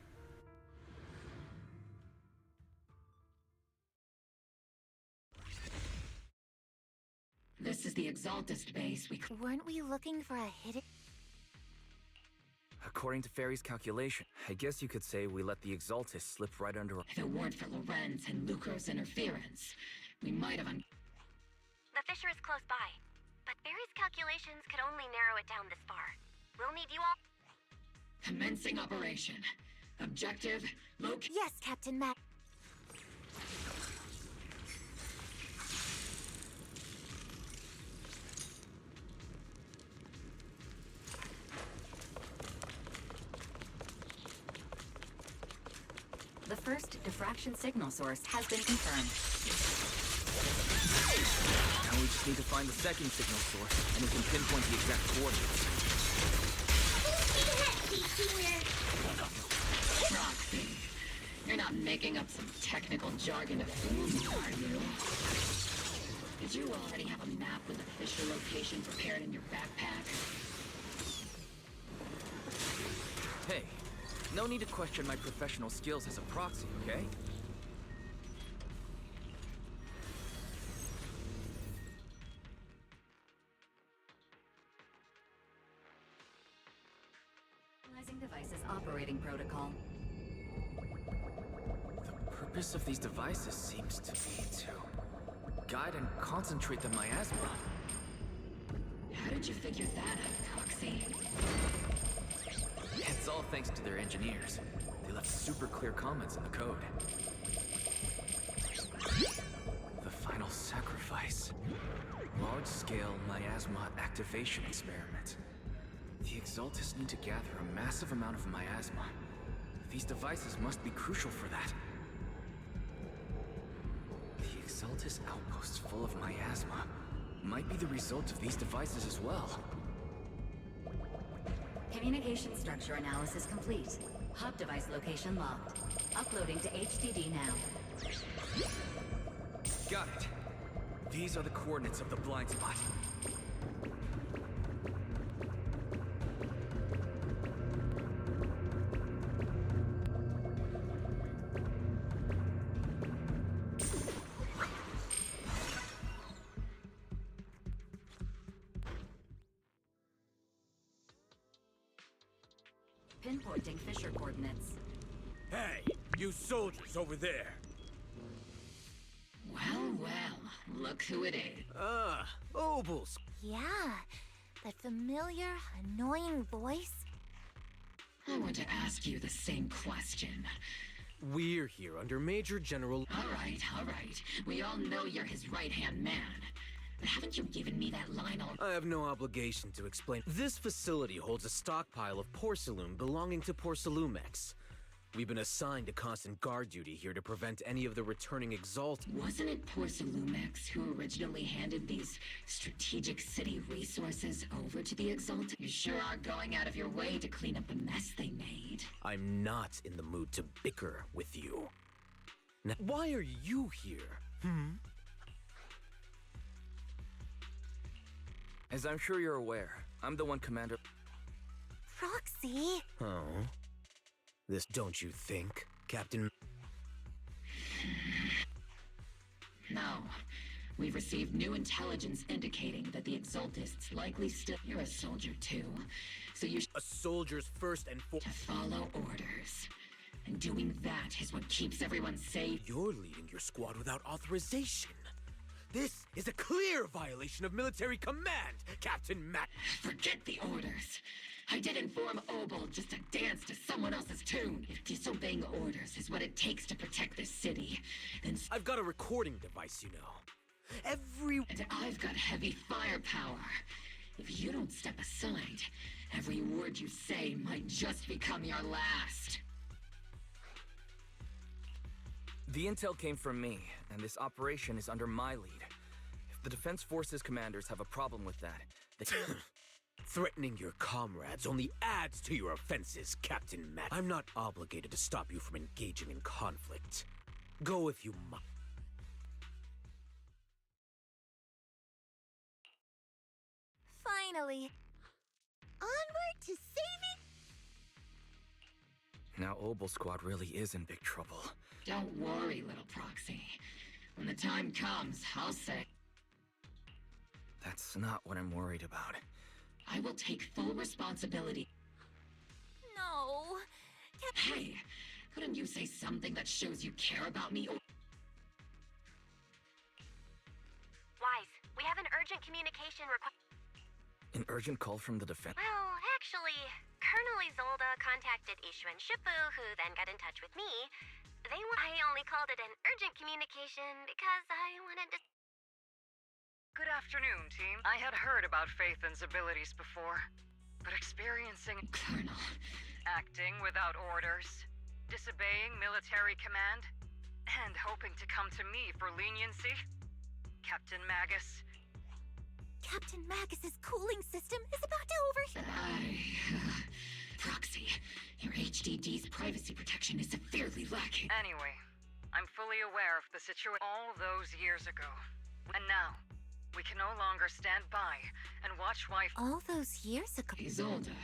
the Exaltist base, Weren't we looking for a hidden... According to Fairy's calculation, I guess you could say we let the Exaltist slip right under. If it weren't for Lorenz and Lucro's interference, we might have The fissure is close by, but Barry's calculations could only narrow it down this far. We'll need you all. Commencing operation. Objective, Yes, Captain Matt. The first diffraction signal source has been confirmed. Now we just need to find the second signal source, and we can pinpoint the exact coordinates. Proxy. You're not making up some technical jargon to fool me, are you? Did you already have a map with the fissure location prepared in your backpack? Hey, no need to question my professional skills as a proxy, okay? Analyzing devices operating protocol. The purpose of these devices seems to be to guide and concentrate the miasma. How did you figure that out, Proxy? It's all thanks to their engineers. They left super clear comments in the code. The final sacrifice. Large-scale miasma activation experiment. The Exaltists need to gather a massive amount of miasma. These devices must be crucial for that. The Exaltist outposts full of miasma might be the result of these devices as well. Communication structure analysis complete. Hub device location locked. Uploading to HDD now. Got it. These are the coordinates of the blind spot. Pinpointing fissure coordinates. Hey, you soldiers over there! Well, look who it is. Obels. Yeah, that familiar, annoying voice. I want to ask you the same question. We're here under Major General... All right. We all know you're his right-hand man. But haven't you given me that line already? I have no obligation to explain. This facility holds a stockpile of porcelain belonging to Porcelumex. We've been assigned to constant guard duty here to prevent any of the returning Exalt... Wasn't it Porcelumex who originally handed these strategic city resources over to the Exalt? You sure are going out of your way to clean up the mess they made. I'm not in the mood to bicker with you. Now, why are you here? As I'm sure you're aware, I'm the one commander... Proxy? Oh? This don't you think, Captain... No. We've received new intelligence indicating that the Exaltists likely still... You're a soldier too, so you... A soldier's first and to follow orders. And doing that is what keeps everyone safe. You're leading your squad without authorization. This is a clear violation of military command, Captain Matt. Forget the orders. I did inform Obel just to dance to someone else's tune. If disobeying orders is what it takes to protect this city, then... I've got a recording device, you know. And I've got heavy firepower. If you don't step aside, every word you say might just become your last. The intel came from me, and this operation is under my lead. If the Defense Forces commanders have a problem with that, they... Threatening your comrades only adds to your offenses, Captain Matt. I'm not obligated to stop you from engaging in conflict. Go if you must. Finally. Onward to saving... Now Obel Squad really is in big trouble. Don't worry, little proxy. When the time comes, I'll say... That's not what I'm worried about. I will take full responsibility. No. Hey, couldn't you say something that shows you care about me? Wise, we have an urgent communication request. An urgent call from the defense. Well, actually, Colonel Isolde contacted Ishu and Shippu, who then got in touch with me. I only called it an urgent communication because I wanted to... Good afternoon, team. I had heard about Phaethon's abilities before, but experiencing... Colonel... acting without orders, disobeying military command, and hoping to come to me for leniency? Captain Magus. Captain Magus's cooling system is about to Proxy, your HDD's privacy protection is severely lacking. Anyway, I'm fully aware of the situation all those years ago. And now, we can no longer stand by and watch why... All those years ago... Isolde.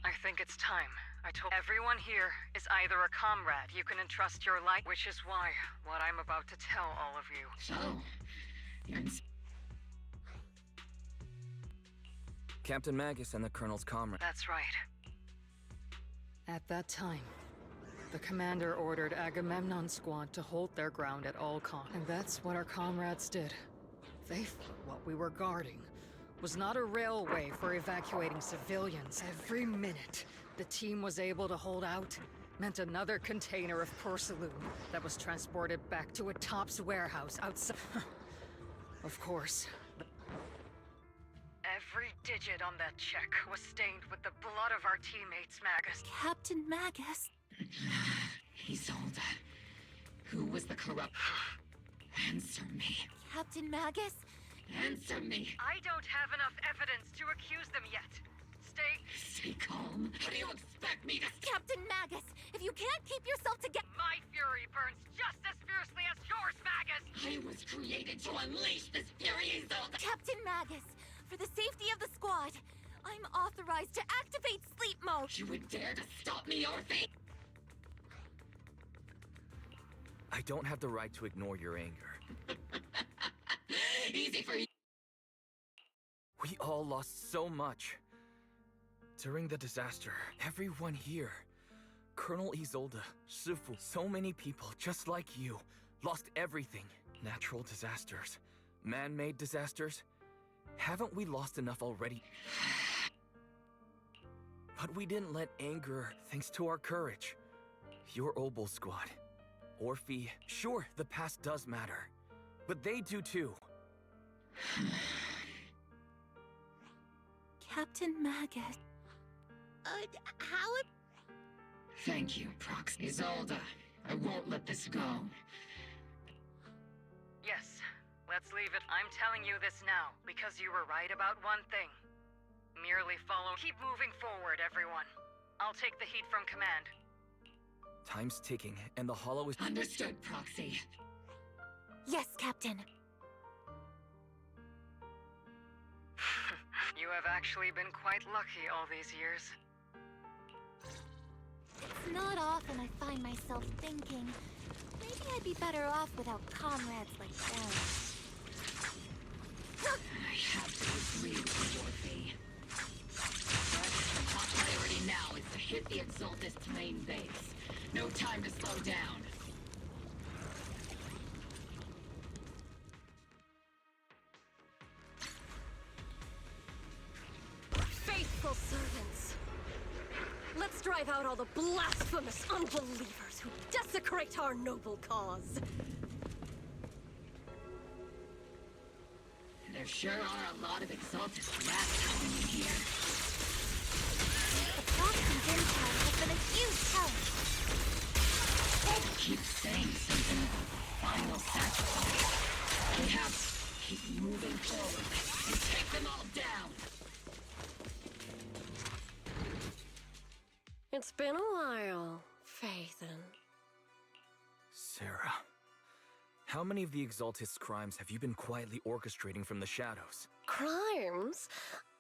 I think it's time. I told everyone here is either a comrade you can entrust your life, which is why what I'm about to tell all of you. So, you're Captain Magus and the Colonel's comrade. That's right. At that time, the commander ordered Agamemnon's squad to hold their ground at all costs. And that's what our comrades did. They thought what we were guarding was not a railway for evacuating civilians. Every minute the team was able to hold out meant another container of porcelain that was transported back to a Topps warehouse outside. Of course, every digit on that check was stained with the blood of our teammates, Magus. Captain Magus? Isolde. Who was the corrupt... Answer me. Captain Magus? Answer me. I don't have enough evidence to accuse them yet. Stay calm. How do you expect me to... Captain Magus, if you can't keep yourself together... My fury burns just as fiercely as yours, Magus! I was created to unleash this fury, Isolde! Captain Magus, for the safety of the squad, I'm authorized to activate sleep mode. You would dare to stop me, Orphe? I don't have the right to ignore your anger. Easy for you. We all lost so much. During the disaster, everyone here, Colonel Isolde, Shifu, so many people just like you, lost everything. Natural disasters, man-made disasters. Haven't we lost enough already? But we didn't let anger, thanks to our courage. Your Obol squad, Orphe, sure, the past does matter, but they do too. Captain Magus. How it... Thank you, Proxy. Isolde, I won't let this go. Yes, let's leave it. I'm telling you this now, because you were right about one thing. Merely follow. Keep moving forward, everyone. I'll take the heat from command. Time's ticking, and the Hollow is... Understood, Proxy. Yes, Captain. You have actually been quite lucky all these years. It's not often I find myself thinking, maybe I'd be better off without comrades like them. I have to agree with you, Orphe. But the top priority now is to hit the Exaltist's main base. No time to slow down. Faithful servants. Let's drive out all the blasphemous unbelievers who desecrate our noble cause. There sure are a lot of Exaltist rats happening here. The Proxy's intel has been a huge help. Keep saying something about the final sacrifice. We have to keep moving forward and take them all down. It's been a while, Phaethon. Sarah, how many of the Exaltist's crimes have you been quietly orchestrating from the shadows? Crimes?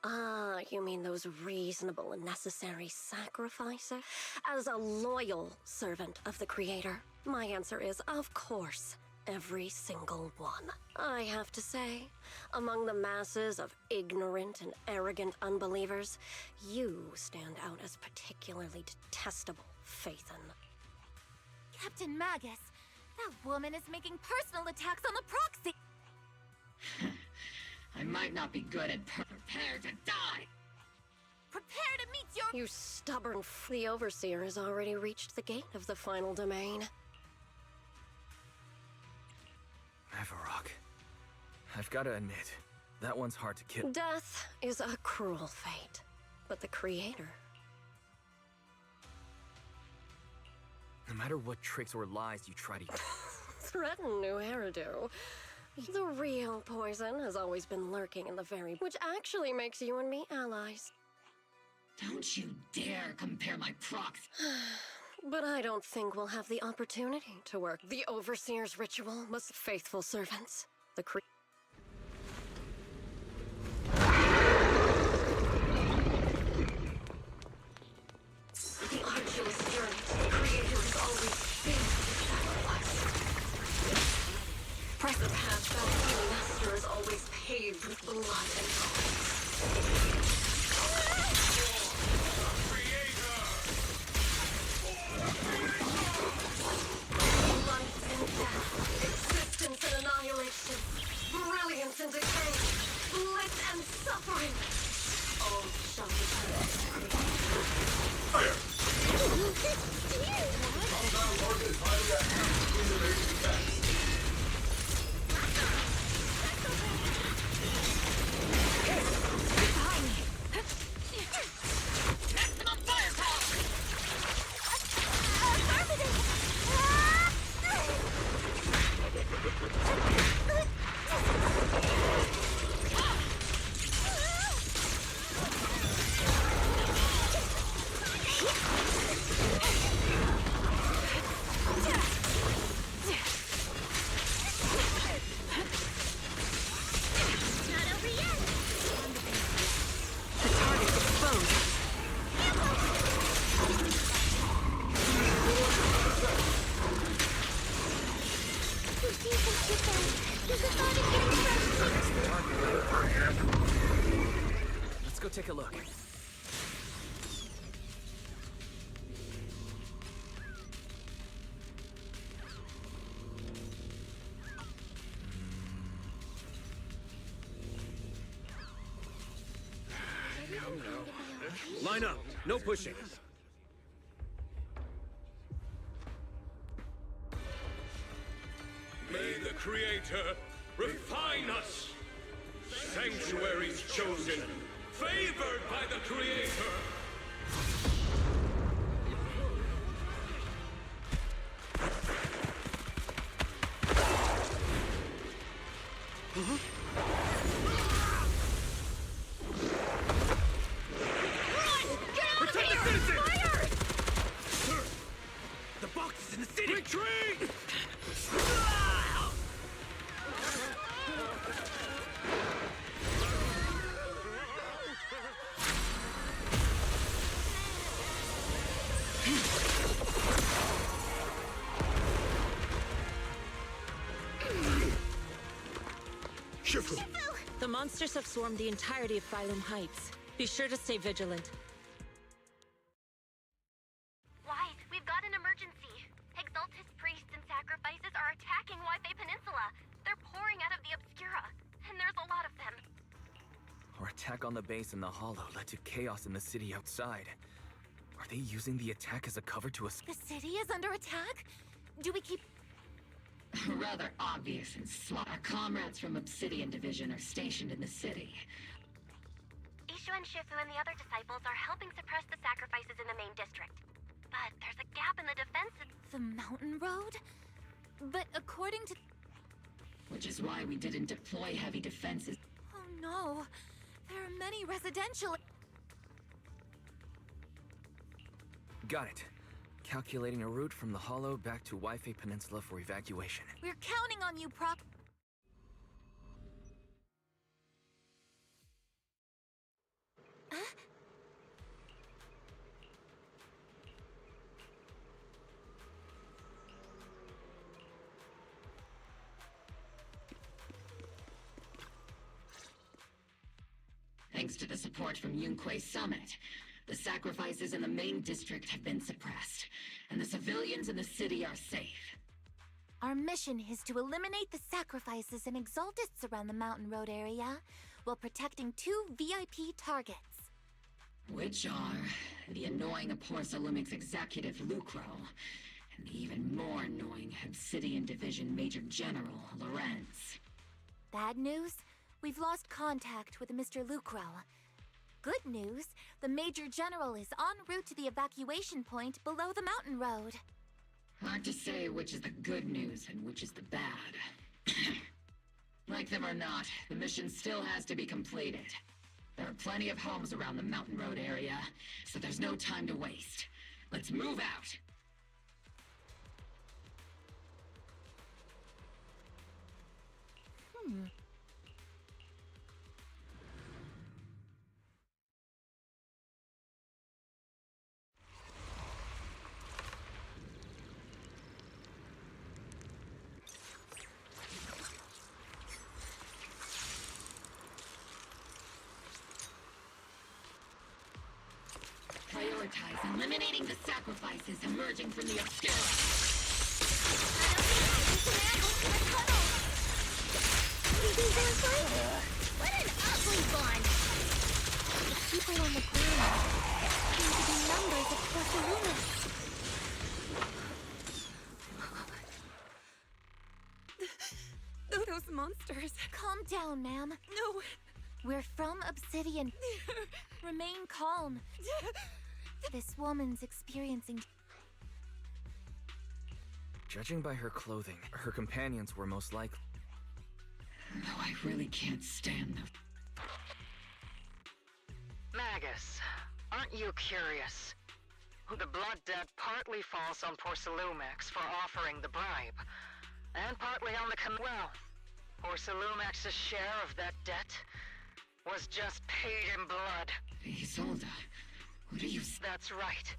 Ah, you mean those reasonable and necessary sacrifices? As a loyal servant of the Creator, my answer is, of course. every single one. I have to say, among the masses of ignorant and arrogant unbelievers, you stand out as particularly detestable, Phaethon. Captain Magus, that woman is making personal attacks on the proxy! I might not be good at prepare to die! Prepare to meet your— You stubborn The Overseer has already reached the gate of the final domain. Avarok. I've gotta admit, that one's hard to kill. Death is a cruel fate, but the Creator... No matter what tricks or lies you try to threaten New Eridu. The real poison has always been lurking in the very... which actually makes you and me allies. Don't you dare compare my prox. But I don't think we'll have the opportunity to work. The Overseer's ritual must faithful servants. The arduous journey to the Creator is always sacrifice. Press the path back to the Master is always paved with blood and life and death, existence and annihilation, brilliance and decay, bliss and suffering. All shall be fire! Let's go take a look. Line up. No pushing. May the Creator refine us! Sanctuaries chosen, favored by the Creator! Protect the citizens! The box is in the city! Retreat! Shifu! The monsters have swarmed the entirety of Phylum Heights. Be sure to stay vigilant. Why? We've got an emergency. Exaltis priests and sacrifices are attacking Wi-Fi Peninsula. They're pouring out of the Obscura, and there's a lot of them. Our attack on the base in the Hollow led to chaos in the city outside. Are they using the attack as a cover to us? The city is under attack? Do we keep... Rather obvious and Our comrades from Obsidian Division are stationed in the city. Ishu and Shifu and the other disciples are helping suppress the sacrifices in the main district. But there's a gap in the defenses. The mountain road? But according to... Which is why we didn't deploy heavy defenses. Oh no! There are many residential... Got it. Calculating a route from the Hollow back to Wi-Fi Peninsula for evacuation. We're counting on you, Proc... Thanks to the support from Yunque's summit, the sacrifices in the main district have been suppressed, and the civilians in the city are safe. Our mission is to eliminate the sacrifices and exaltists around the Mountain Road area, while protecting 2 VIP targets. Which are the annoying Porcelumix executive Lucro, and the even more annoying Obsidian Division Major General Lorenz. Bad news? We've lost contact with Mr. Lucro. Good news, the Major General is en route to the evacuation point below the mountain road. Hard to say which is the good news and which is the bad. Like them or not, the mission still has to be completed. There are plenty of homes around the Mountain Road area, so there's no time to waste. Let's move out! Prioritize eliminating the sacrifices emerging from the obscura. What an ugly one! The people on the ground seem to be members of Porcelumix. Those monsters. Calm down, ma'am. No. We're from Obsidian. Remain calm. This woman's experiencing... Judging by her clothing, her companions were most likely... No, I really can't stand them. Magus, aren't you curious? The blood debt partly falls on Porcelumix for offering the bribe, and partly on the well, Porcelumix's share of that debt was just paid in blood. Isolda, what are you... That's right.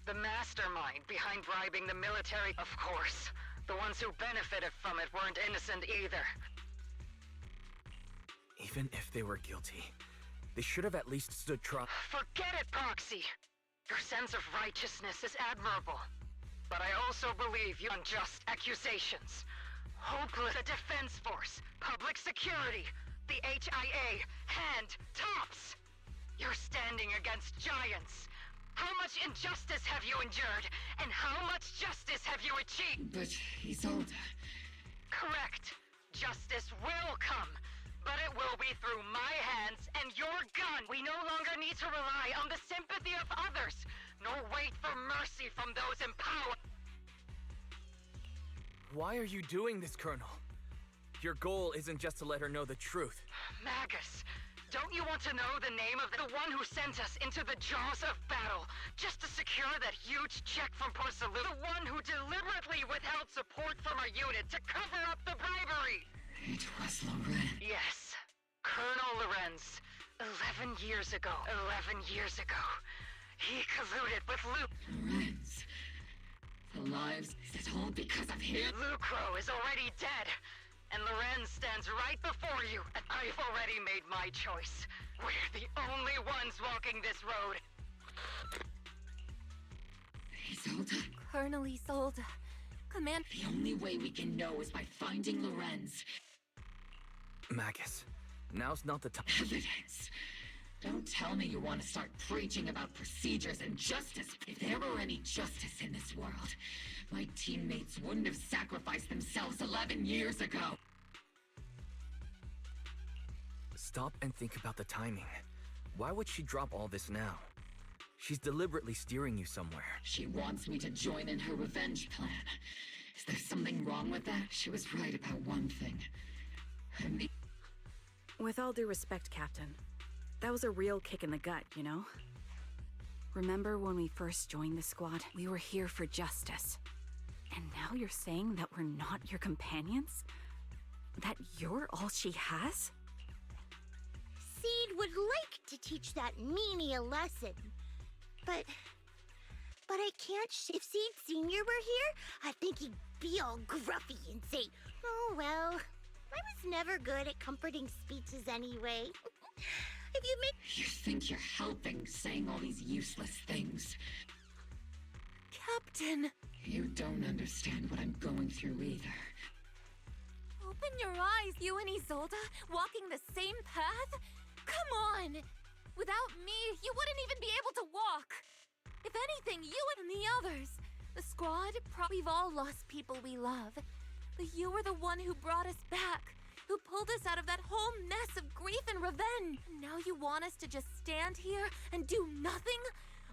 The mastermind behind bribing the military, of course. The ones who benefited from it weren't innocent either. Even if they were guilty, they should have at least stood trial. Forget it, Proxy! Your sense of righteousness is admirable. But I also believe you unjust accusations. Hopeless, the Defense Force, Public Security, the HIA, and TOPS! You're standing against giants. How much injustice have you endured, and how much justice have you achieved? But Isolda... Correct. Justice will come, but it will be through my hands and your gun. We no longer need to rely on the sympathy of others, nor wait for mercy from those in power. Why are you doing this, Colonel? Your goal isn't just to let her know the truth. Magus, don't you want to know the name of the one who sent us into the jaws of battle, just to secure that huge check from Porcelumix? The one who deliberately withheld support from our unit to cover up the bribery! It was Lorenz. Yes, Colonel Lorenz. 11 years ago. 11 years ago. He colluded with Lorenz. The lives, is it all because of him? Lucro is already dead. And Lorenz stands right before you, and I've already made my choice. We're the only ones walking this road. Isolda? Colonel Isolda. Command... The only way we can know is by finding Lorenz. Magus, now's not the time. Evidence. Don't tell me you want to start preaching about procedures and justice. If there were any justice in this world, my teammates wouldn't have sacrificed themselves 11 years ago. Stop and think about the timing. Why would she drop all this now? She's deliberately steering you somewhere. She wants me to join in her revenge plan. Is there something wrong with that? She was right about one thing. With all due respect, Captain, that was a real kick in the gut, you know? Remember when we first joined the squad? We were here for justice. And now you're saying that we're not your companions? That you're all she has? Seed would like to teach that meanie a lesson. But I can't. If Seed Sr. were here, I think he'd be all gruffy and say, "Oh well, I was never good at comforting speeches anyway." if you make— You think you're helping, saying all these useless things. Captain! You don't understand what I'm going through either. Open your eyes, you and Isolde, walking the same path? Come on! Without me, you wouldn't even be able to walk! If anything, you and the others, the squad, we've all lost people we love. But you were the one who brought us back, who pulled us out of that whole mess of grief and revenge. And now you want us to just stand here and do nothing?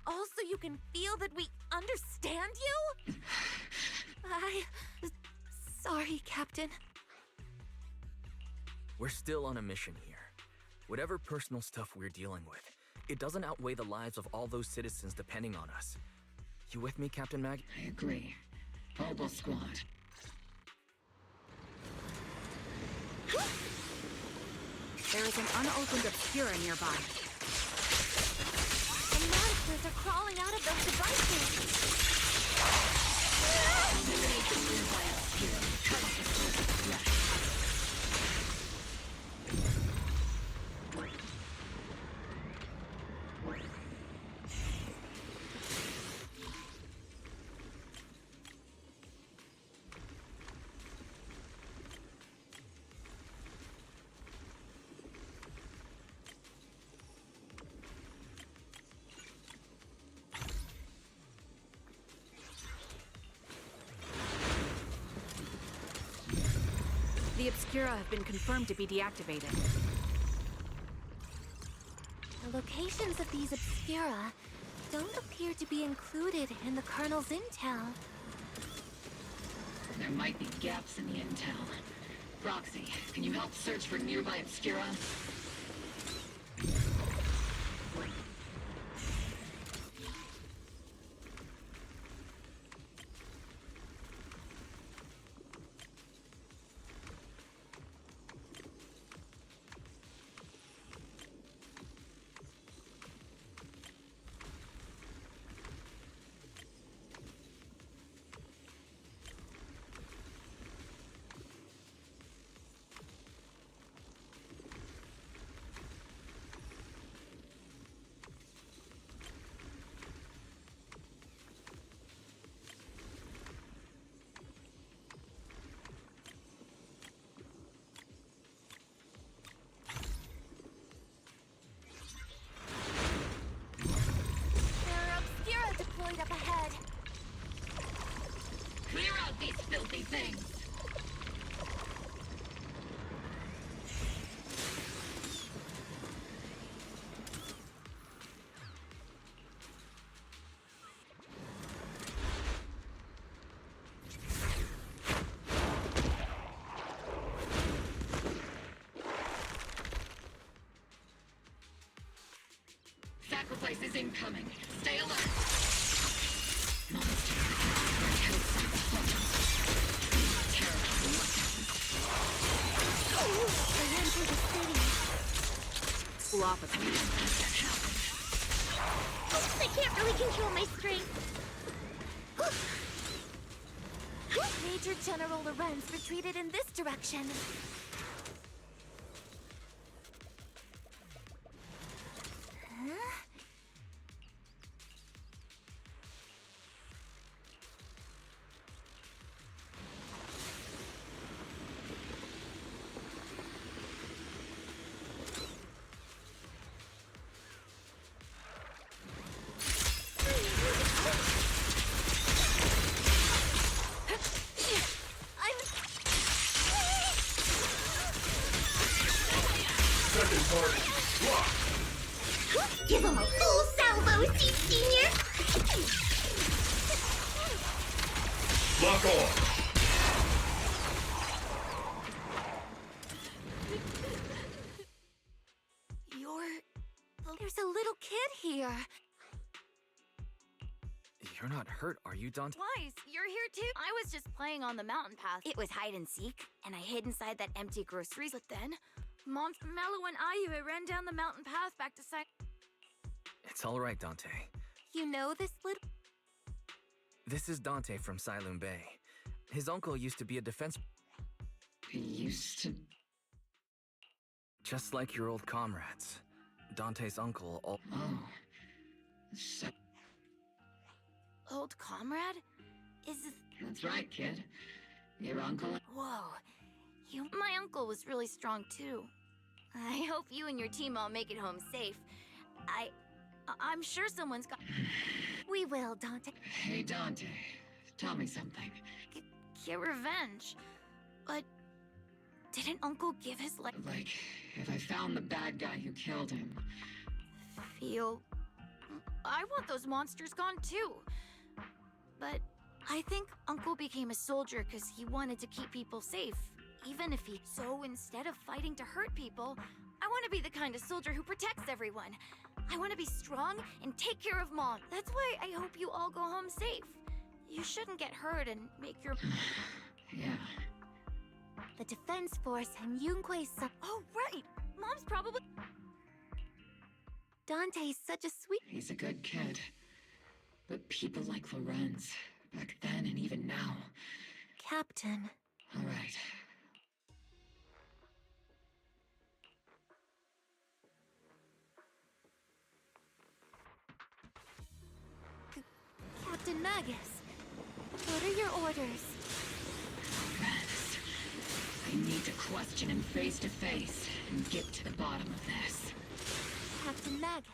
All so you can feel that we understand you? Sorry, Captain. We're still on a mission here. Whatever personal stuff we're dealing with, it doesn't outweigh the lives of all those citizens depending on us. You with me, Captain Mag? I agree. Mobile squad. There is an unopened obscura nearby. The monsters are crawling out of those devices! Eliminate the nearby obscura. Cut off the source of threat. The obscura have been confirmed to be deactivated. The locations of these obscura don't appear to be included in the Colonel's intel. There might be gaps in the intel. Roxy, can you help search for nearby obscura? Up ahead. Clear out these filthy things! Sacrifice is incoming. Stay alert! Flop of me. I can't really control my strength. Major General Lorenz retreated in this direction. Huh? Give him a full salvo, Senior! Lock on! There's a little kid here. You're not hurt, are you, Dante? Wise, you're here too? I was just playing on the mountain path. It was hide and seek, and I hid inside that empty grocery. But then, Mello and Ayu ran down the mountain path back to site. It's all right, Dante. You know this little... This is Dante from Silum Bay. His uncle used to be a defense... He used to... Just like your old comrades. Dante's uncle. Oh. So Old comrade? that's right, kid. Your uncle. Whoa. My uncle was really strong too. I hope you and your team all make it home safe. I'm sure someone's got. We will, Dante. Hey, Dante. Tell me something. Get revenge. But didn't Uncle give his life? Like, if I found the bad guy who killed him. I want those monsters gone too. But I think Uncle became a soldier because he wanted to keep people safe, even if he. So instead of fighting to hurt people, I want to be the kind of soldier who protects everyone. I want to be strong and take care of Mom. That's why I hope you all go home safe. You shouldn't get hurt and make your. Yeah. The Defense Force and Yunque's son. Oh, right! Mom's probably. Dante's such a sweet. He's a good kid. But people like Lorenz, back then and even now. Captain. All right. Captain Magus, what are your orders? Lorenz, I need to question him face to face and get to the bottom of this. Captain Magus.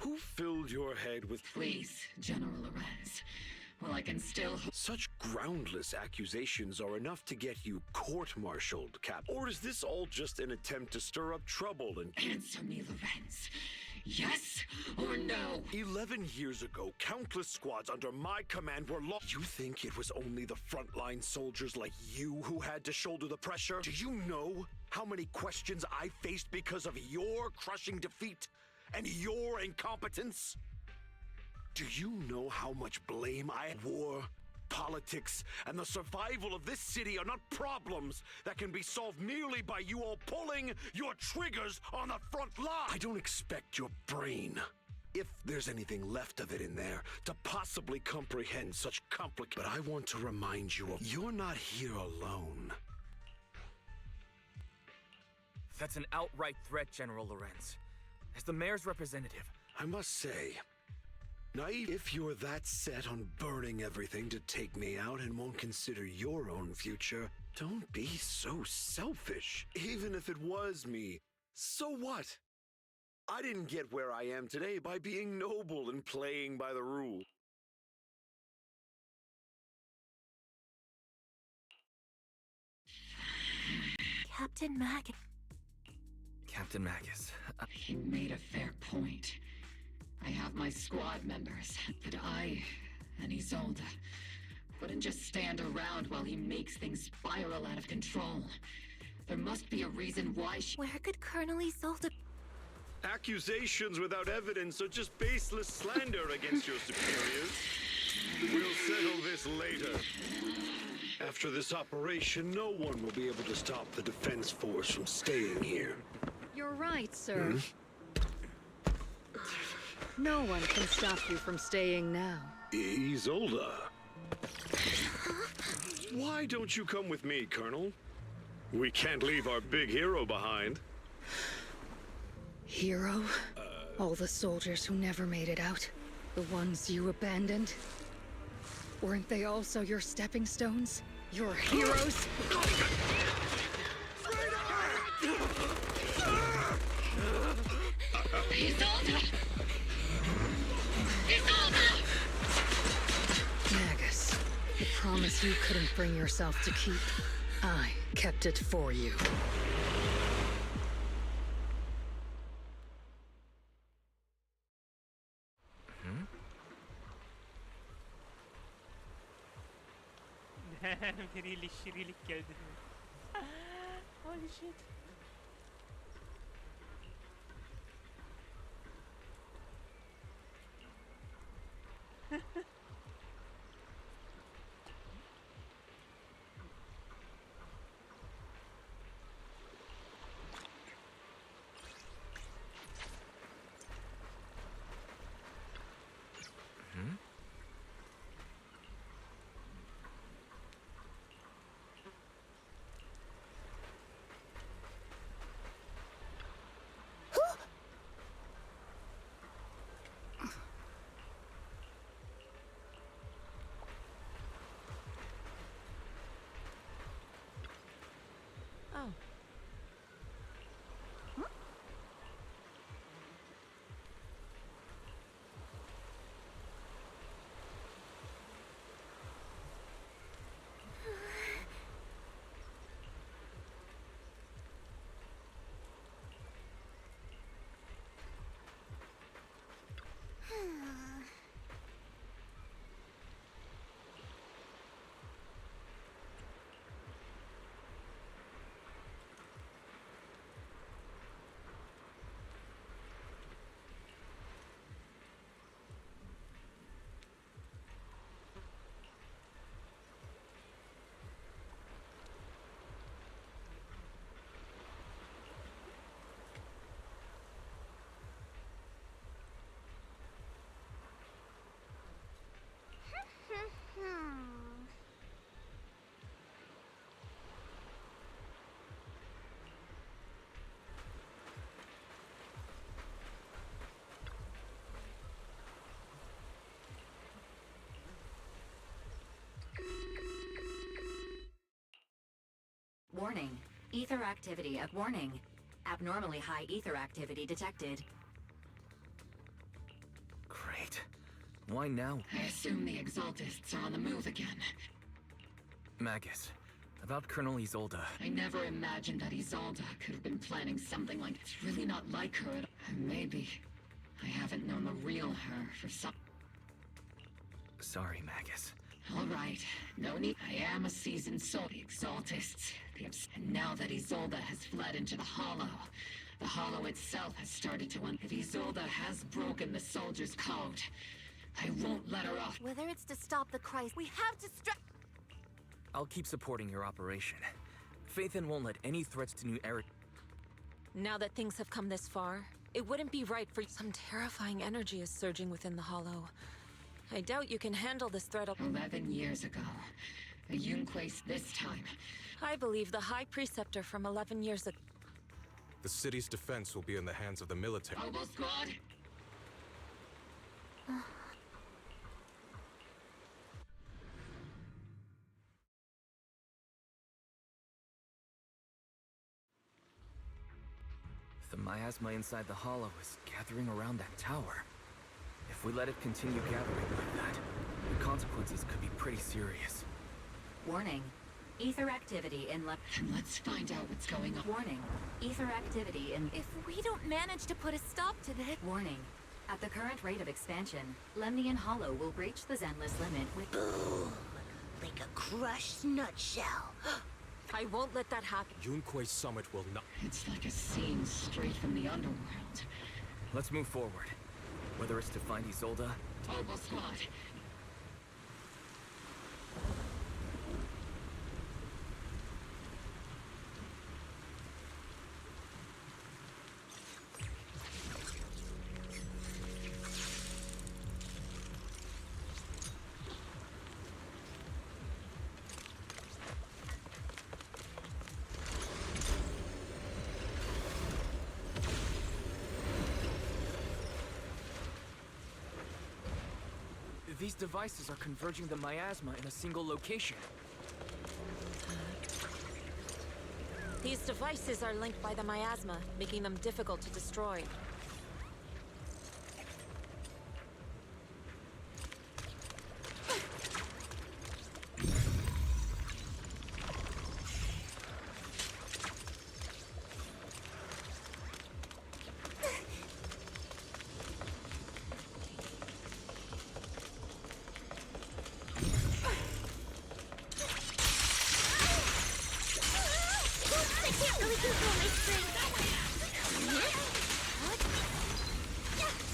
Who filled your head with... Please, General Lorenz. Well, I can still... Such groundless accusations are enough to get you court-martialed, Cap. Or is this all just an attempt to stir up trouble and... Answer me, Lorenz. Yes or no? 11 years ago, countless squads under my command were lost. You think it was only the frontline soldiers like you who had to shoulder the pressure? Do you know how many questions I faced because of your crushing defeat and your incompetence? Do you know how much blame I had? War, politics, and the survival of this city are not problems that can be solved merely by you all pulling your triggers on the front line. I don't expect your brain, if there's anything left of it in there, to possibly comprehend such complicated. But I want to remind you of you're not here alone. That's an outright threat, General Lorenz. As the mayor's representative, I must say, naive, if you're that set on burning everything to take me out and won't consider your own future, don't be so selfish. Even if it was me, so what? I didn't get where I am today by being noble and playing by the rules. Captain Magus. Captain Magus. He made a fair point. I have my squad members, but I and Isolde wouldn't just stand around while he makes things spiral out of control. There must be a reason why she... Where could Colonel Isolde... Accusations without evidence are just baseless slander against your superiors. We'll settle this later. After this operation, no one will be able to stop the Defense Force from staying here. You're right, sir. No one can stop you from staying now. Isolde. Why don't you come with me, Colonel? We can't leave our big hero behind. Hero? All the soldiers who never made it out? The ones you abandoned? Weren't they also your stepping stones? Your heroes? Isolde! Isolde! Magus, the promise you couldn't bring yourself to keep. I kept it for you. Şirilik geldi. Holy shit. Oh. Warning. Ether activity at warning. Abnormally high ether activity detected. Great. Why now? I assume the Exaltists are on the move again. Magus, about Colonel Isolde. I never imagined that Isolde could have been planning something like it's really not like her at all. Maybe I haven't known the real her for some... Sorry, Magus. All right, no need. I am a seasoned soul. The Exaltists, and now that Isolde has fled into the Hollow itself has started to If Isolde has broken the Soldier's code, I won't let her off. Whether it's to stop the Christ, we have to I'll keep supporting your operation. Phaethon won't let any threats to New Era... Now that things have come this far, it wouldn't be right for some terrifying energy is surging within the Hollow. I doubt you can handle this threat. 11 years ago, a Yunque this time. I believe the High Preceptor from 11 years ago. The city's defense will be in the hands of the military. Hobo Squad! The miasma inside the Hollow is gathering around that tower. If we let it continue gathering like that, the consequences could be pretty serious. Warning. Ether activity in Let's find out what's going on. Warning. Ether activity in... If we don't manage to put a stop to this... Warning. At the current rate of expansion, Lemnian Hollow will breach the Zenless limit with... Boom! Like a crushed nutshell. I won't let that happen. Yunque Summit will not... It's like a scene straight from the underworld. Let's move forward. Whether it's to find Isolde... Hobo Squad! These devices are converging the miasma in a single location. These devices are linked by the miasma, making them difficult to destroy.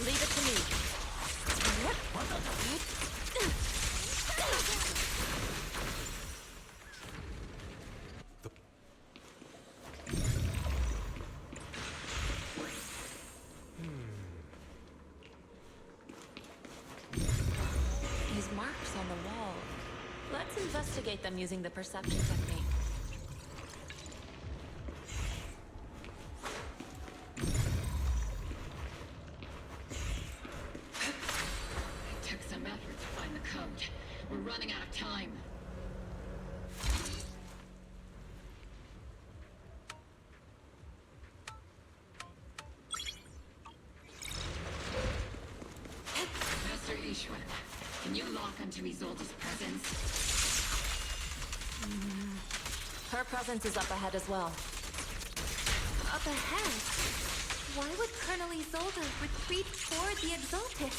Leave it to me. These marks on the wall. Let's investigate them using the perception technique. We're running out of time. happened to Isolde's presence? Her presence is up ahead as well. Up ahead? Why would Colonel Isolde retreat toward the Exalted?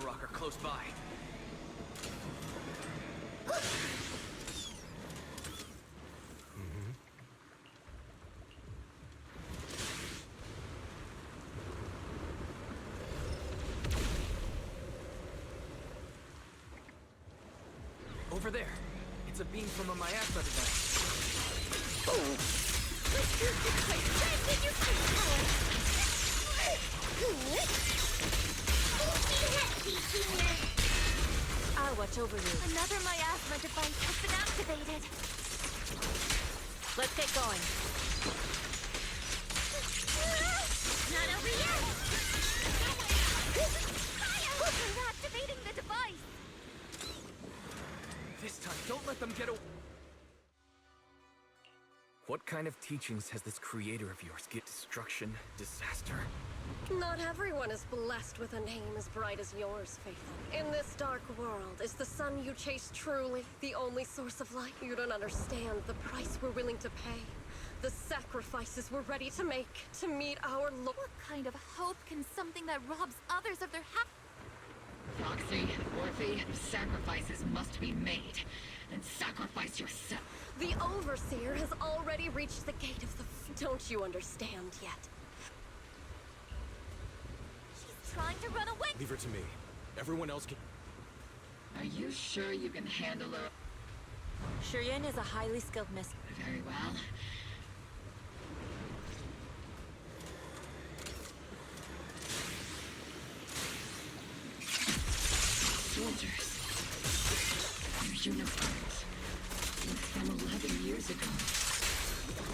Rock are close by. Over there. It's a beam from a miasma device. I'll watch over you. Another miasma device has been activated. Let's get going. Not over yet! We're activating the device! This time, don't let them get away. What kind of teachings has this creator of yours get? Destruction, disaster? Not everyone is blessed with a name as bright as yours, Faithful. In this dark world, is the sun you chase truly the only source of light? You don't understand the price we're willing to pay, the sacrifices we're ready to make to meet our Lord. What kind of hope can something that robs others of their Roxy, Orphe, sacrifices must be made. And sacrifice yourself. The Overseer has already reached the gate of the... Don't you understand yet? She's trying to run away! Leave her to me. Everyone else can... Are you sure you can handle her? Shireen is a highly skilled miss. Very well. Soldiers. Their uniforms. From 11 years ago.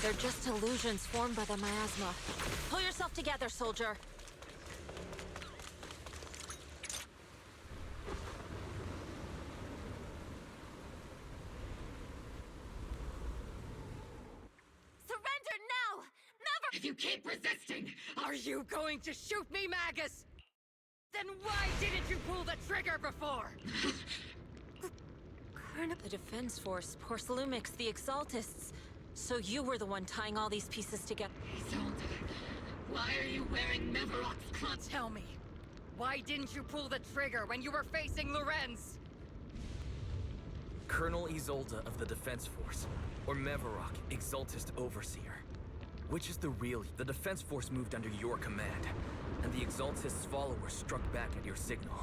They're just illusions formed by the miasma. Pull yourself together, soldier. Surrender now! Never! If you keep resisting, Are you going to shoot me, Magus? Then why didn't you pull the trigger before? The Defense Force, Porcelumix, the Exaltists. So you were the one tying all these pieces together. Isolde, why are you wearing Mevarok's club? Tell me, why didn't you pull the trigger when you were facing Lorenz? Colonel Isolde of the Defense Force, or Mevarok, Exaltist Overseer. Which is the real? The Defense Force moved under your command, and the Exaltist's followers struck back at your signal.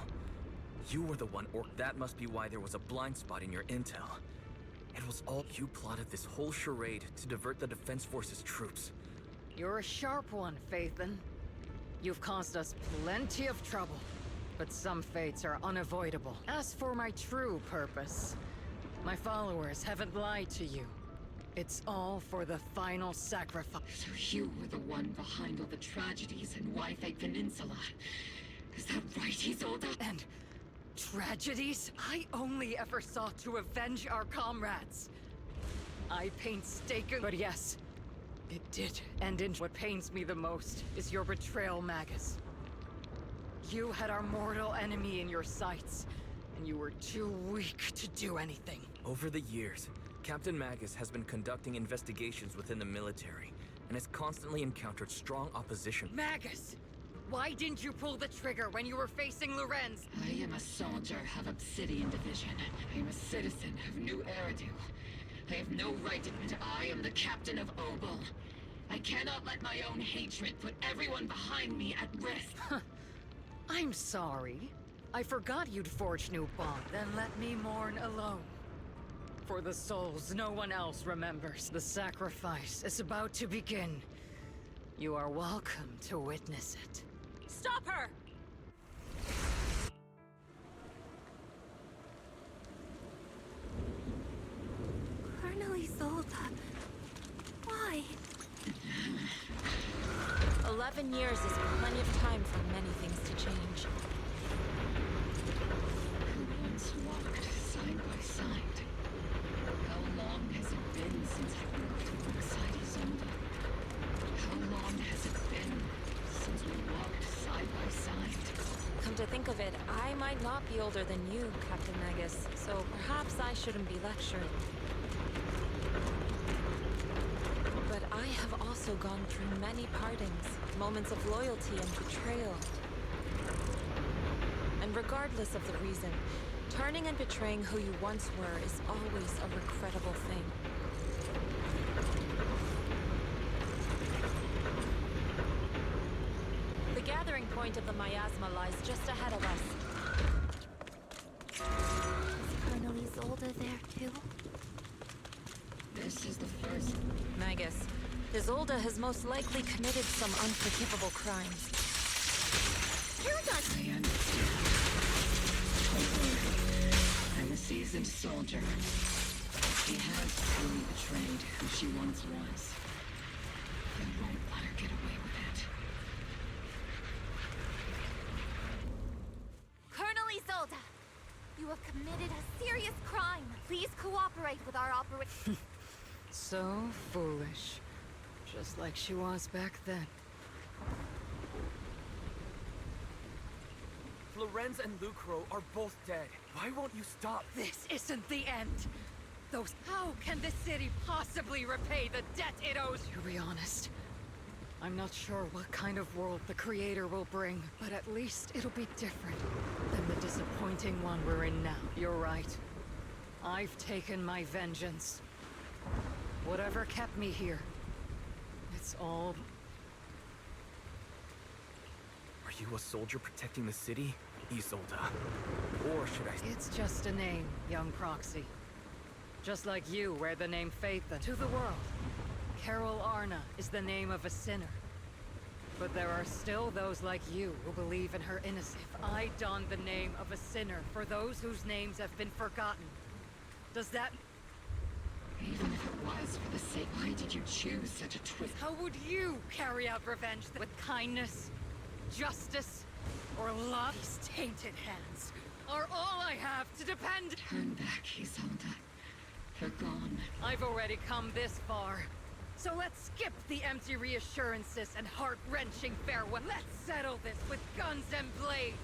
You were the one, or that must be why there was a blind spot in your intel. It was all you plotted this whole charade to divert the Defense Force's troops. You're a sharp one, Phaethon. You've caused us plenty of trouble, but some fates are unavoidable. As for my true purpose, my followers haven't lied to you. It's all for the final sacrifice. So you were the one behind all the tragedies in Wi-Fi Peninsula. Is that right, Isolde? And tragedies? I only ever sought to avenge our comrades. I painstaking, but yes, it did end in what pains me the most is your betrayal, Magus. You had our mortal enemy in your sights, and you were too weak to do anything. Over the years, Captain Magus has been conducting investigations within the military, and has constantly encountered strong opposition. Magus! Why didn't you pull the trigger when you were facing Lorenz? I am a soldier of Obsidian Division. I am a citizen of New Eridu. I have no right to... I am the captain of Obel. I cannot let my own hatred put everyone behind me at risk. I'm sorry. I forgot you'd forged new bond. Then let me mourn alone. For the souls no one else remembers. The sacrifice is about to begin. You are welcome to witness it. Stop her! Colonel Isolde. Why? 11 years is plenty of time for many things to change. Who once walked side by side? How long has it been since I walked alongside Isolde? How long has it been since we walked side by side? Come to think of it, I might not be older than you, Captain Magus, so perhaps I shouldn't be lecturing. But I have also gone through many partings, moments of loyalty and betrayal. And regardless of the reason, turning and betraying who you once were is always a regrettable thing. The gathering point of the miasma lies just ahead of us. Is Colonel Isolde there too? This is the first... Magus, Isolde has most likely committed some unforgivable crimes. I understand. I'm a seasoned soldier. She has truly betrayed who she once was. I won't let her get away with it. Colonel Isolde, you have committed a serious crime. Please cooperate with our operation. So foolish. Just like she was back then. Lorenz and Lucro are both dead. Why won't you stop? This isn't the end. Those... How can the city possibly repay the debt it owes? To be honest, I'm not sure what kind of world the Creator will bring, but at least it'll be different than the disappointing one we're in now. You're right. I've taken my vengeance. Whatever kept me here, it's all... Are you a soldier protecting the city, Isolde? Or should I... It's just a name, young proxy. Just like you wear the name Phaethon to the world. Carol Arna is the name of a sinner. But there are still those like you who believe in her innocence. If I don the name of a sinner for those whose names have been forgotten, does that... Even if it was for the sake, why did you choose such a twist? How would you carry out revenge with kindness, justice, or love? These tainted hands are all I have to depend... Turn back, Isolde. They're gone. I've already come this far. So let's skip the empty reassurances and heart-wrenching farewell. Let's settle this with guns and blades.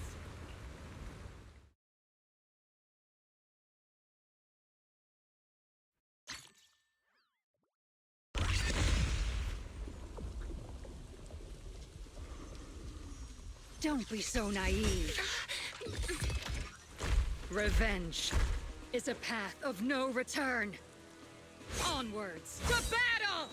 Don't be so naive. Revenge is a path of no return. Onwards to battle!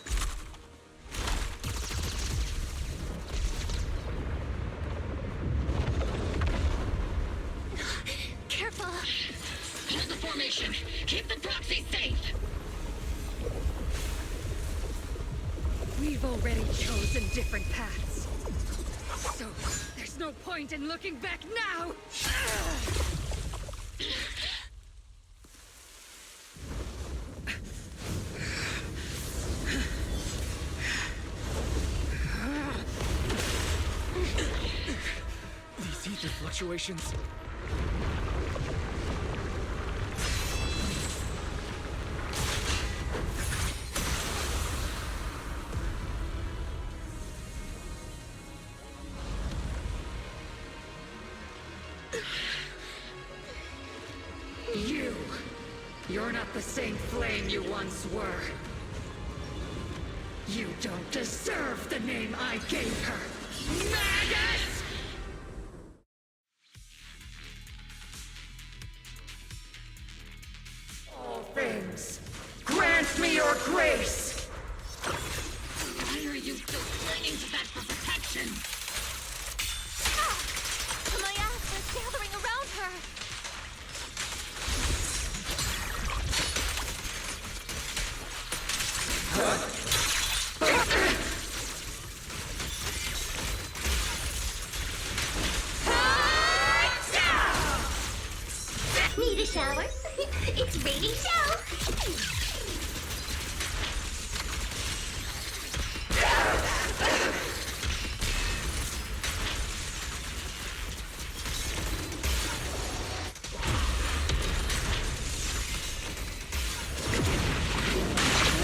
Careful! Hold the formation! Keep the proxy safe! We've already chosen different paths. So, there's no point in looking back now! These ether fluctuations... You're not the same flame you once were. You don't deserve the name I gave her. Magus! Grant me your grace! Why are you still clinging to that for protection? The miasma is gathering around her! Need a shower? It's raining show!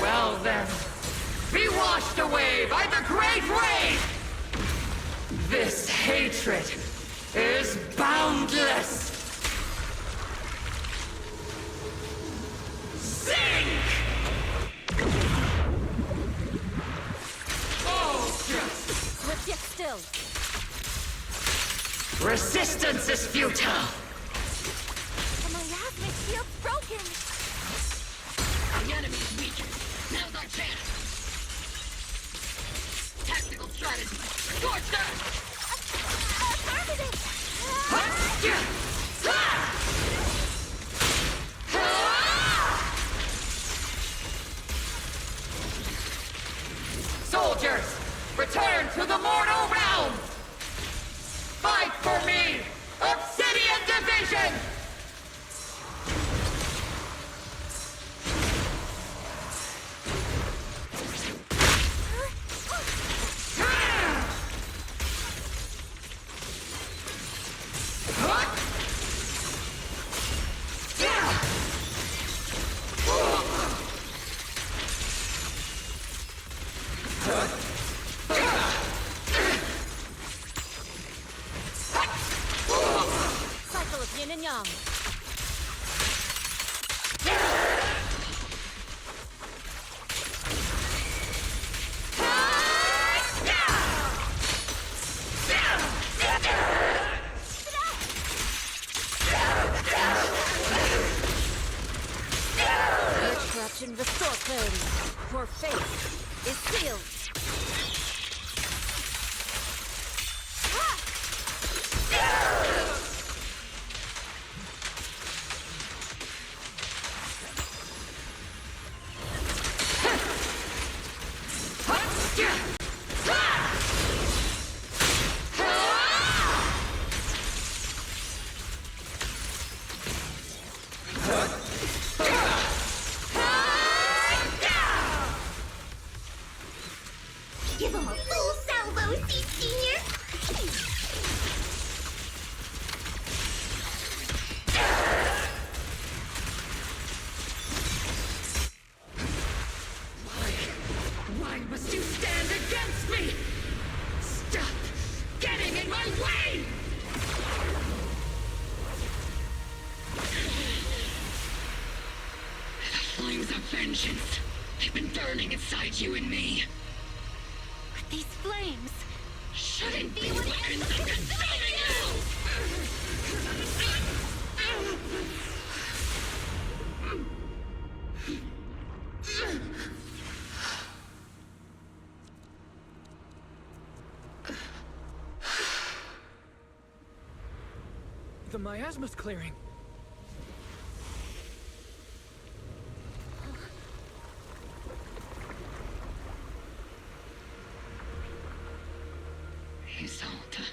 Well then, be washed away by the great wave! This hatred is boundless! Sink! Oh, just... Grip yet still. Resistance is futile! The miasmic shield's broken! The enemy's weakened. Now's our chance. Tactical strategy. Scorched earth! Affirmative! Soldiers, return to the mortal realm! Fight for me! Obsidian Division! Cycle of yin and yang. Urge corruption, restore clarity. Your fate is sealed. Give him a full salvo, Seed Senior! Why must you stand against me? Stop getting in my way! The flames of vengeance, they've been burning inside you and me. But these flames Shouldn't be what ends up consuming you! The miasma's clearing. Isolde.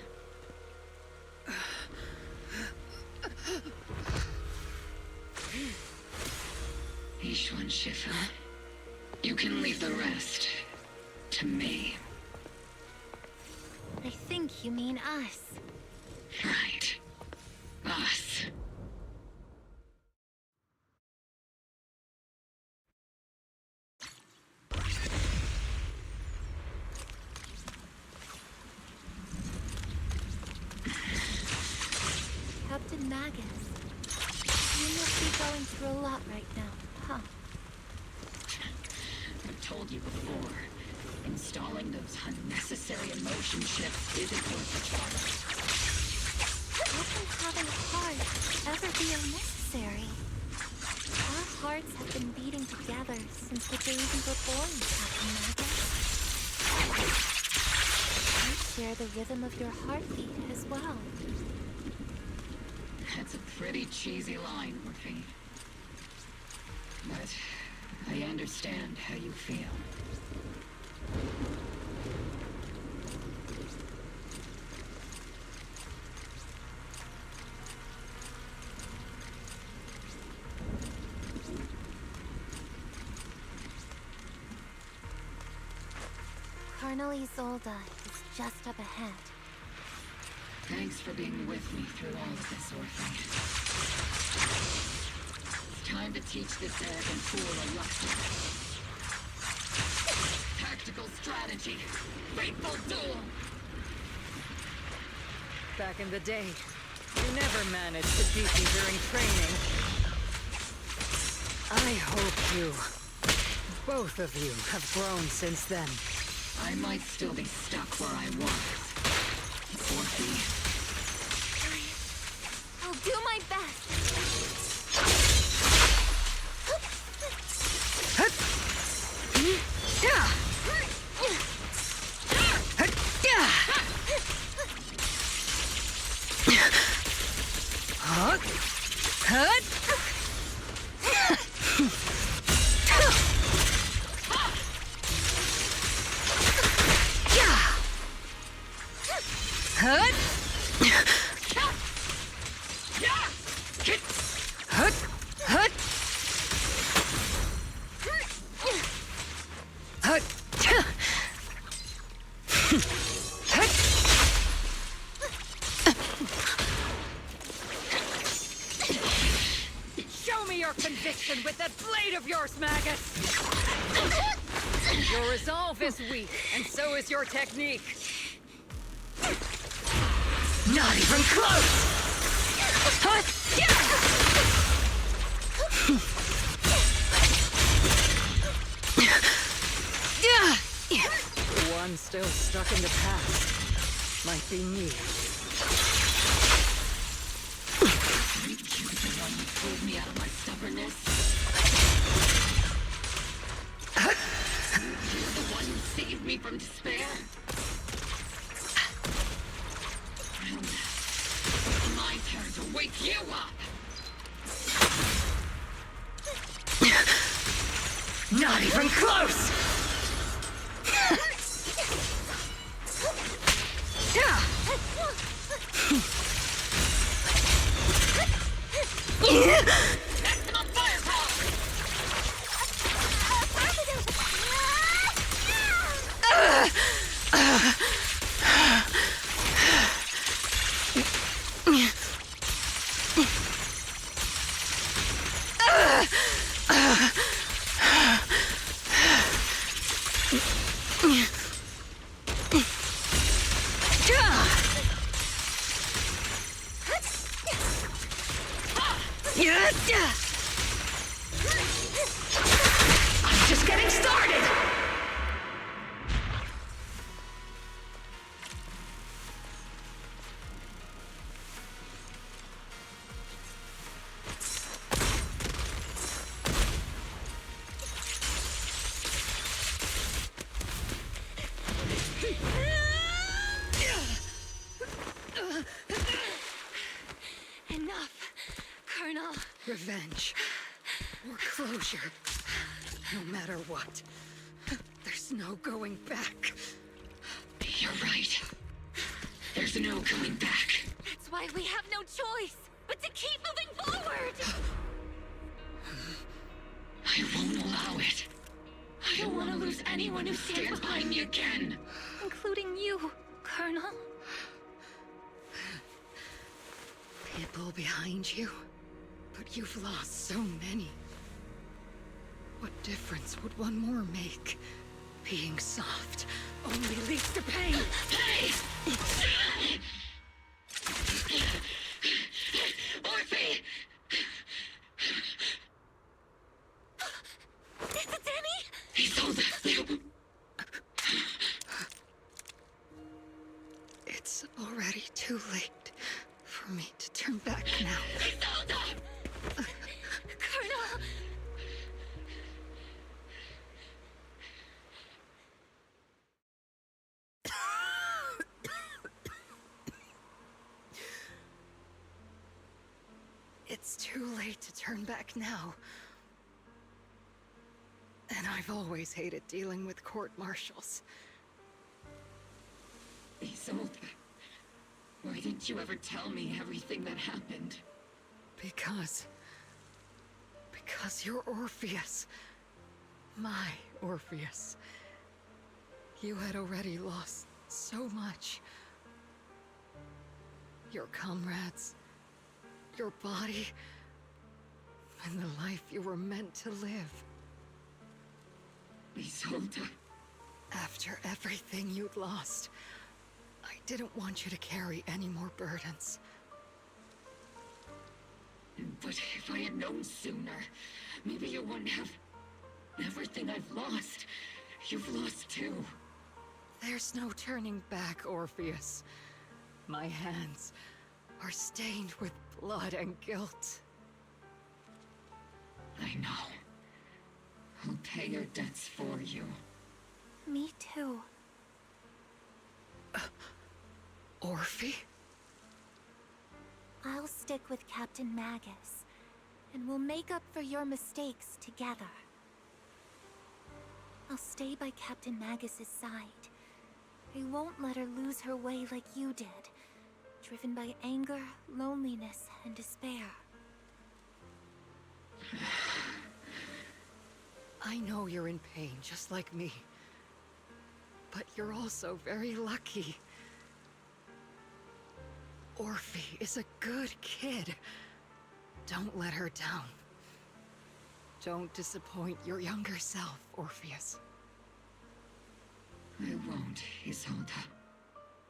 Ishwan Shifa. You can leave the rest to me. I think you mean us. Right. Us. Captain Magus, you must be going through a lot right now, huh? I've told you before. Installing those unnecessary emotion chips isn't worth the trouble. How can having a heart ever be unnecessary? Our hearts have been beating together since the day we were born, Captain Magus. I share the rhythm of your heartbeat as well. That's a pretty cheesy line, Morphe. But I understand how you feel. Colonel Isolde is just up ahead. Thanks for being with me through all of this, Orphe. It's time to teach this arrogant fool a lesson. Tactical strategy. Fateful duel. Back in the day, you never managed to beat me during training. I hope you, both of you, have grown since then. I might still be stuck where I was. Orphe. I'll do my best. Show me your conviction with that blade of yours, Magus! Your resolve is weak, and so is your technique. Not even close! The one still stuck in the past might be me. You were the one who pulled me out of my stubbornness. You're the one who saved me from despair. And it's my turn to wake you up. Not even close! Maximum firepower! I'm just getting started! Enough, Colonel. Revenge. Or closure. No matter what. There's no going back. You're right. There's no coming back. That's why we have no choice but to keep moving forward! I won't allow it. I don't want to lose anyone who stands behind me again. Including you, Colonel. People behind you. But you've lost so many. What difference would one more make? Being soft only leads to pain. Hey! Orphe! Is it Danny? Isolde! It's already too late for me to turn back now. Isolde! Colonel! right to turn back now. And I've always hated dealing with court-martials. Isolde, why didn't you ever tell me everything that happened? Because you're Orpheus. My Orpheus. You had already lost so much. Your comrades, your body, and the life you were meant to live. Isolde. After everything you'd lost, I didn't want you to carry any more burdens. But if I had known sooner, maybe you wouldn't have... Everything I've lost, you've lost too. There's no turning back, Orpheus. My hands are stained with blood and guilt. I know. I'll pay your debts for you. Me too. Orphe? I'll stick with Captain Magus, and we'll make up for your mistakes together. I'll stay by Captain Magus's side. I won't let her lose her way like you did, driven by anger, loneliness, and despair. I know you're in pain, just like me. But you're also very lucky. Orphe is a good kid. Don't let her down. Don't disappoint your younger self, Orpheus. I won't, Isolde.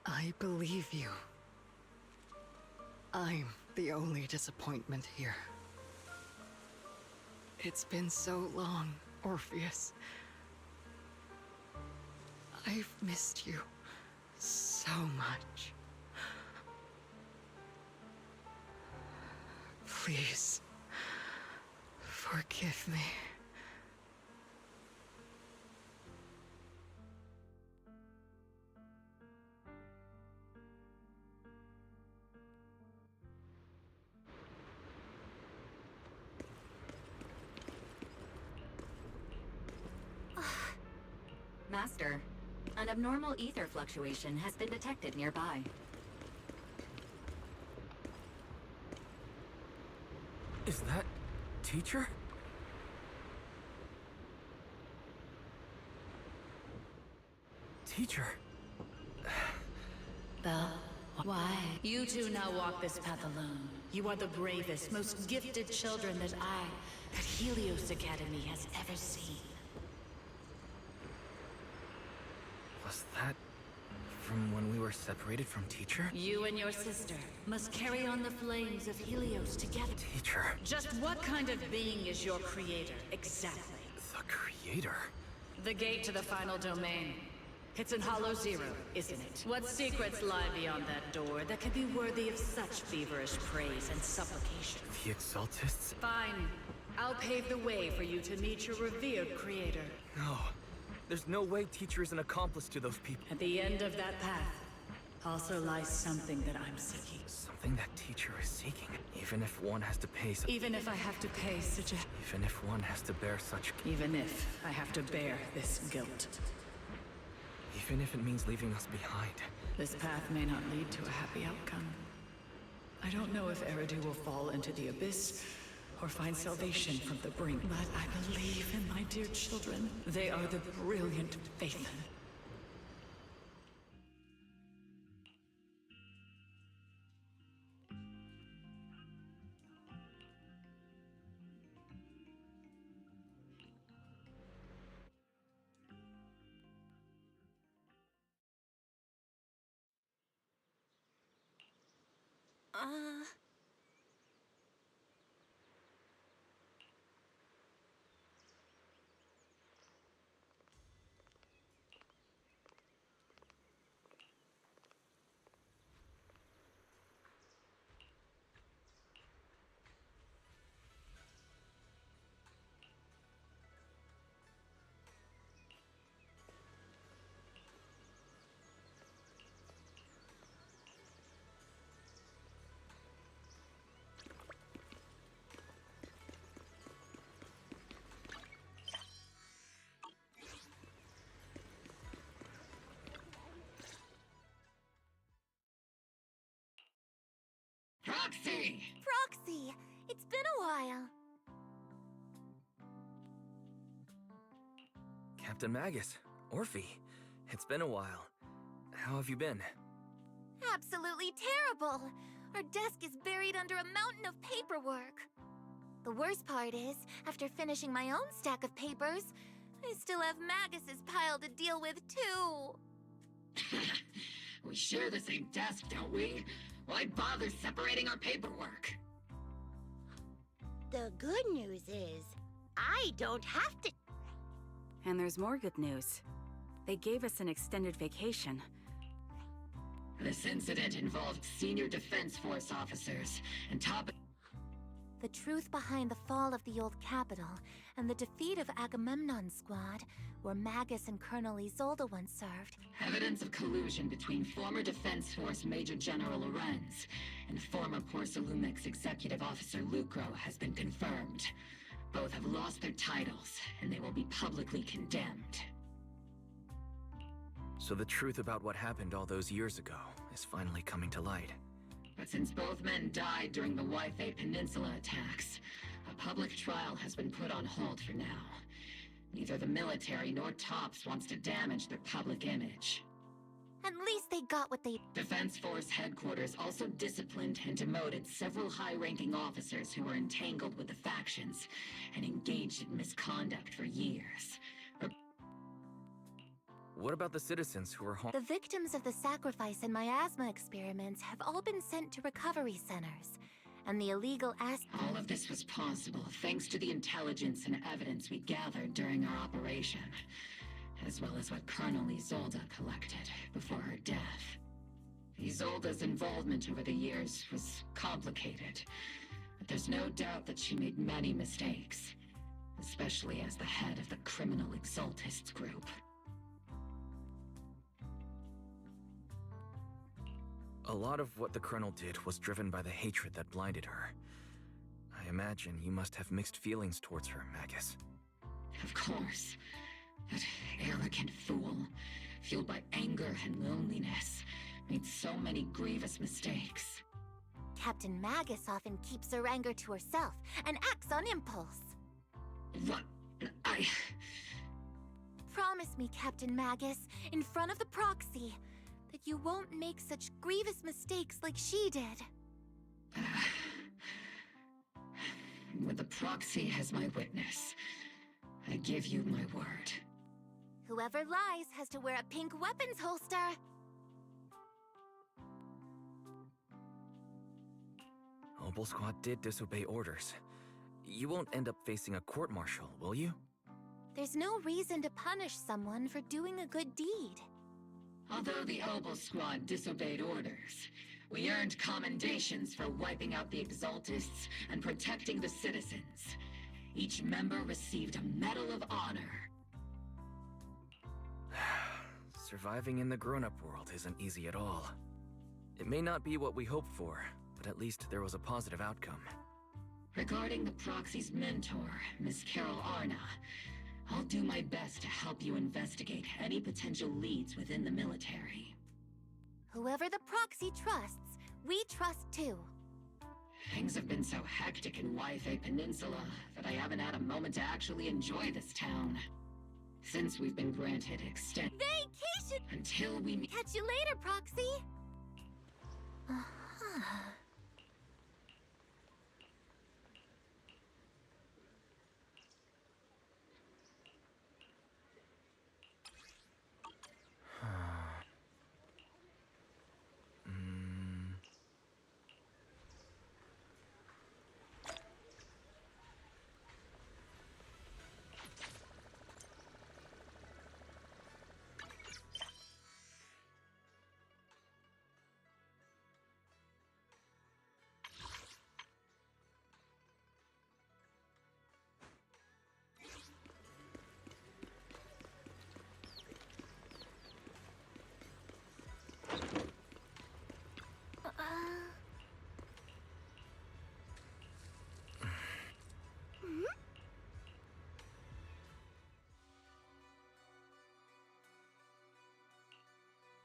I believe you. I'm the only disappointment here. It's been so long, Orpheus. I've missed you so much. Please, forgive me. Master, an abnormal ether fluctuation has been detected nearby. Is that... Teacher? Teacher? Belle, why? You two now walk this path alone. You are the bravest, most gifted children that Helios Academy has ever seen. Was that... from when we were separated from Teacher? You and your sister must carry on the flames of Helios together. Teacher? Just what kind of being is your creator, exactly? The Creator? The gate to the final domain. It's in Hollow Zero, isn't it? What secrets lie beyond that door that can be worthy of such feverish praise and supplication? The Exaltists? Fine. I'll pave the way for you to meet your revered creator. No. There's no way Teacher is an accomplice to those people. At the end of that path also lies something that I'm seeking. Something that Teacher is seeking. Even if one has to pay Even if I have to pay such a... Even if one has to bear such... Even if I have to bear this guilt. Even if it means leaving us behind. This path may not lead to a happy outcome. I don't know if Eridu will fall into the abyss or find salvation from the brink, but I believe in my dear children. They are the brilliant Phaethon. Captain Magus, Orphe. It's been a while. How have you been? Absolutely terrible! Our desk is buried under a mountain of paperwork. The worst part is, after finishing my own stack of papers, I still have Magus's pile to deal with too. We share the same desk, don't we? Why bother separating our paperwork? The good news is, I don't have to. And there's more good news. They gave us an extended vacation. This incident involved senior Defense Force officers and top... The truth behind the fall of the old capital and the defeat of Agamemnon's squad, where Magus and Colonel Isolde once served. Evidence of collusion between former Defense Force Major General Lorenz and former Porcelumex Executive Officer Lucro has been confirmed. Both have lost their titles, and they will be publicly condemned. So the truth about what happened all those years ago is finally coming to light. But since both men died during the Yfei Peninsula attacks, a public trial has been put on hold for now. Neither the military nor TOPS wants to damage their public image. At least they got what they... Defense Force headquarters also disciplined and demoted several high-ranking officers who were entangled with the factions and engaged in misconduct for years. What about the citizens who were The victims of the sacrifice and miasma experiments have all been sent to recovery centers, and the illegal All of this was possible thanks to the intelligence and evidence we gathered during our operation, as well as what Colonel Isolde collected before her death. Isolde's involvement over the years was complicated, but there's no doubt that she made many mistakes, especially as the head of the criminal Exaltists group. A lot of what the Colonel did was driven by the hatred that blinded her. I imagine you must have mixed feelings towards her, Magus. Of course. That arrogant fool, fueled by anger and loneliness, made so many grievous mistakes. Captain Magus often keeps her anger to herself and acts on impulse. What? Promise me, Captain Magus, in front of the proxy, that you won't make such grievous mistakes like she did. With the proxy as my witness, I give you my word. Whoever lies has to wear a pink weapons holster. Obel Squad did disobey orders. You won't end up facing a court-martial, will you? There's no reason to punish someone for doing a good deed. Although the Obel Squad disobeyed orders, we earned commendations for wiping out the Exaltists and protecting the citizens. Each member received a Medal of Honor. Surviving in the grown-up world isn't easy at all. It may not be what we hoped for, but at least there was a positive outcome. Regarding the proxy's mentor, Miss Carol Arna, I'll do my best to help you investigate any potential leads within the military. Whoever the proxy trusts, we trust too. Things have been so hectic in Yfei Peninsula that I haven't had a moment to actually enjoy this town. Since we've been granted Vacation! Until we meet. Catch you later, Proxy!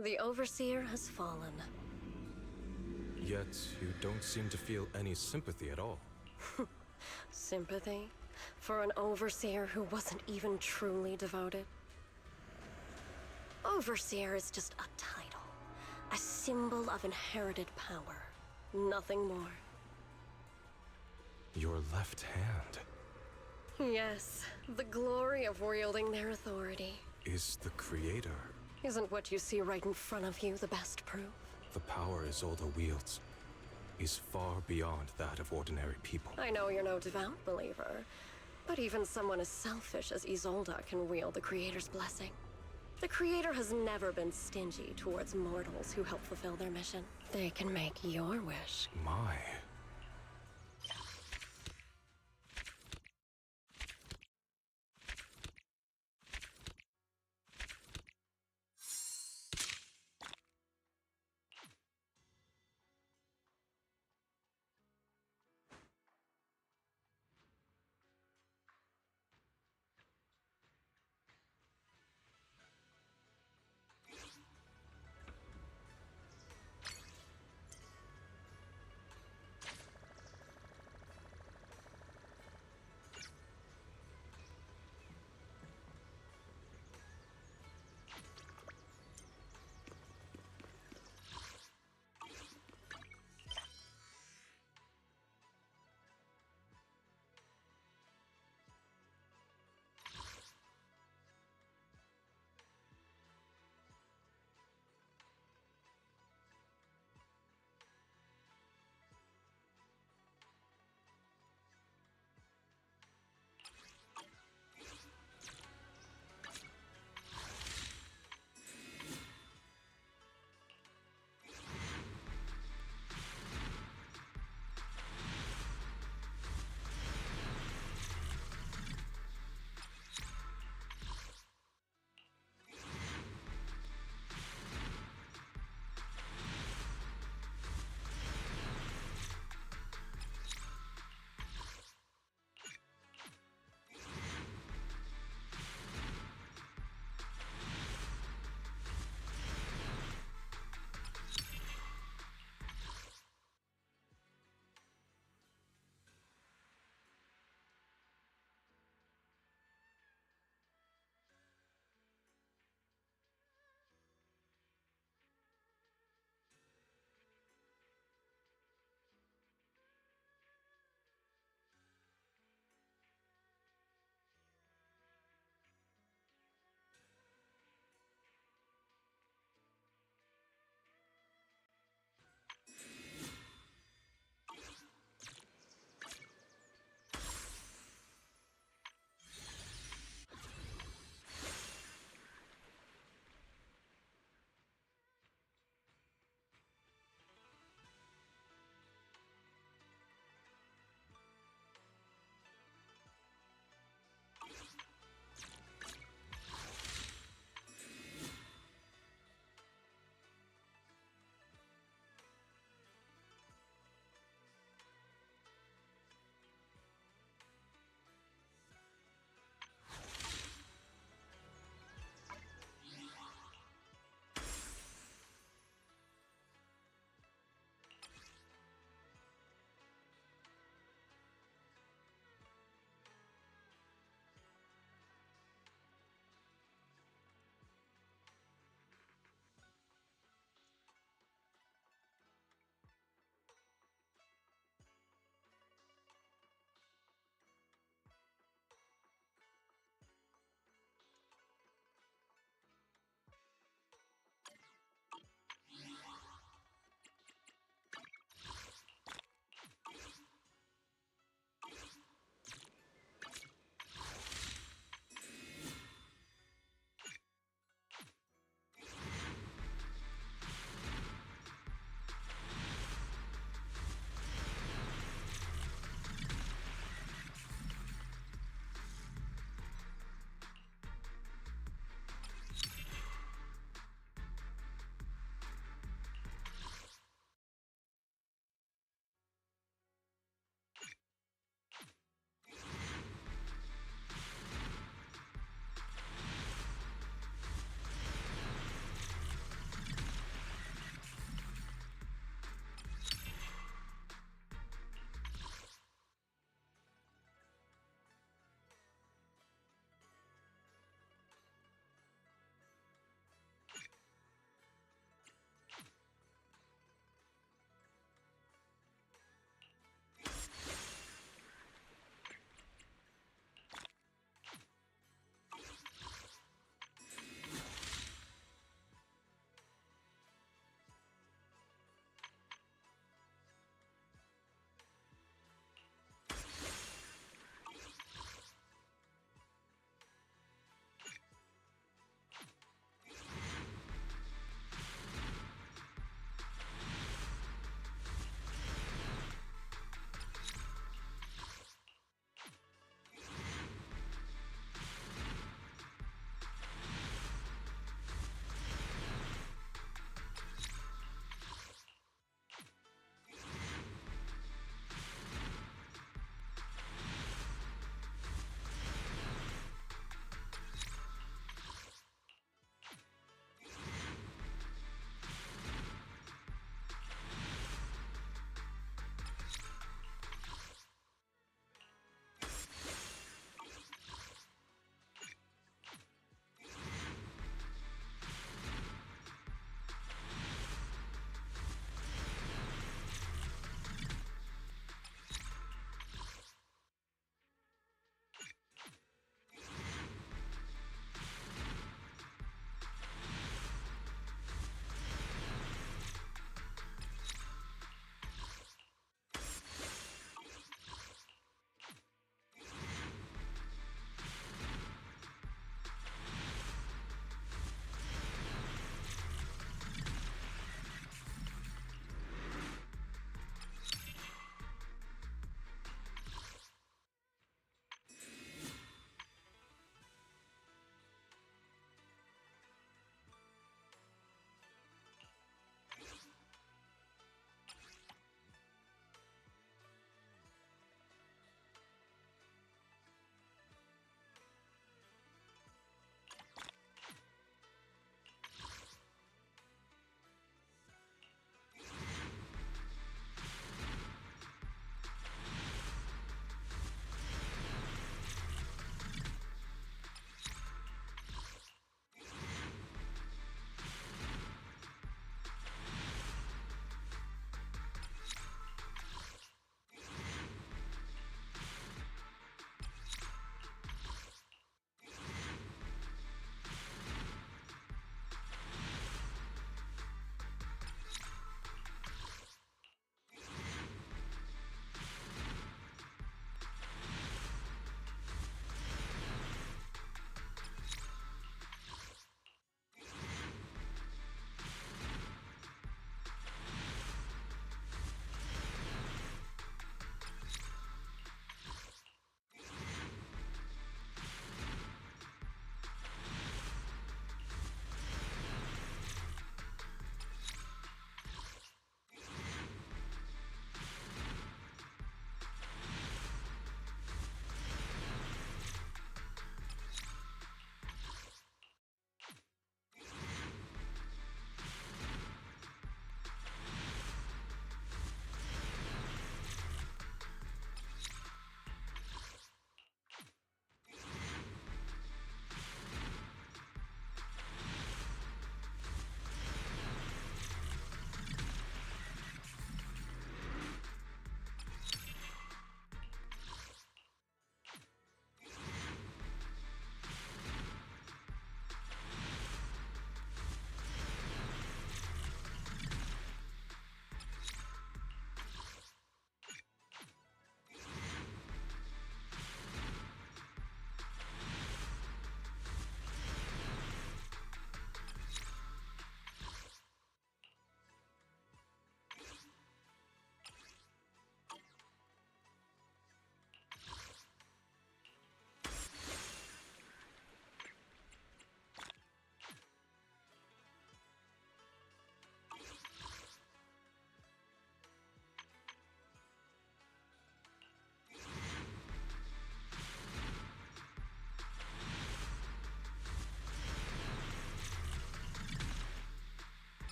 The Overseer has fallen. Yet, you don't seem to feel any sympathy at all. Sympathy? For an Overseer who wasn't even truly devoted? Overseer is just a title, a symbol of inherited power. Nothing more. Your left hand Yes, the glory of wielding their authority. is the creator. Isn't what you see right in front of you the best proof? The power Isolde wields is far beyond that of ordinary people. I know you're no devout believer, but even someone as selfish as Isolde can wield the Creator's blessing. The Creator has never been stingy towards mortals who help fulfill their mission. They can make your wish. My.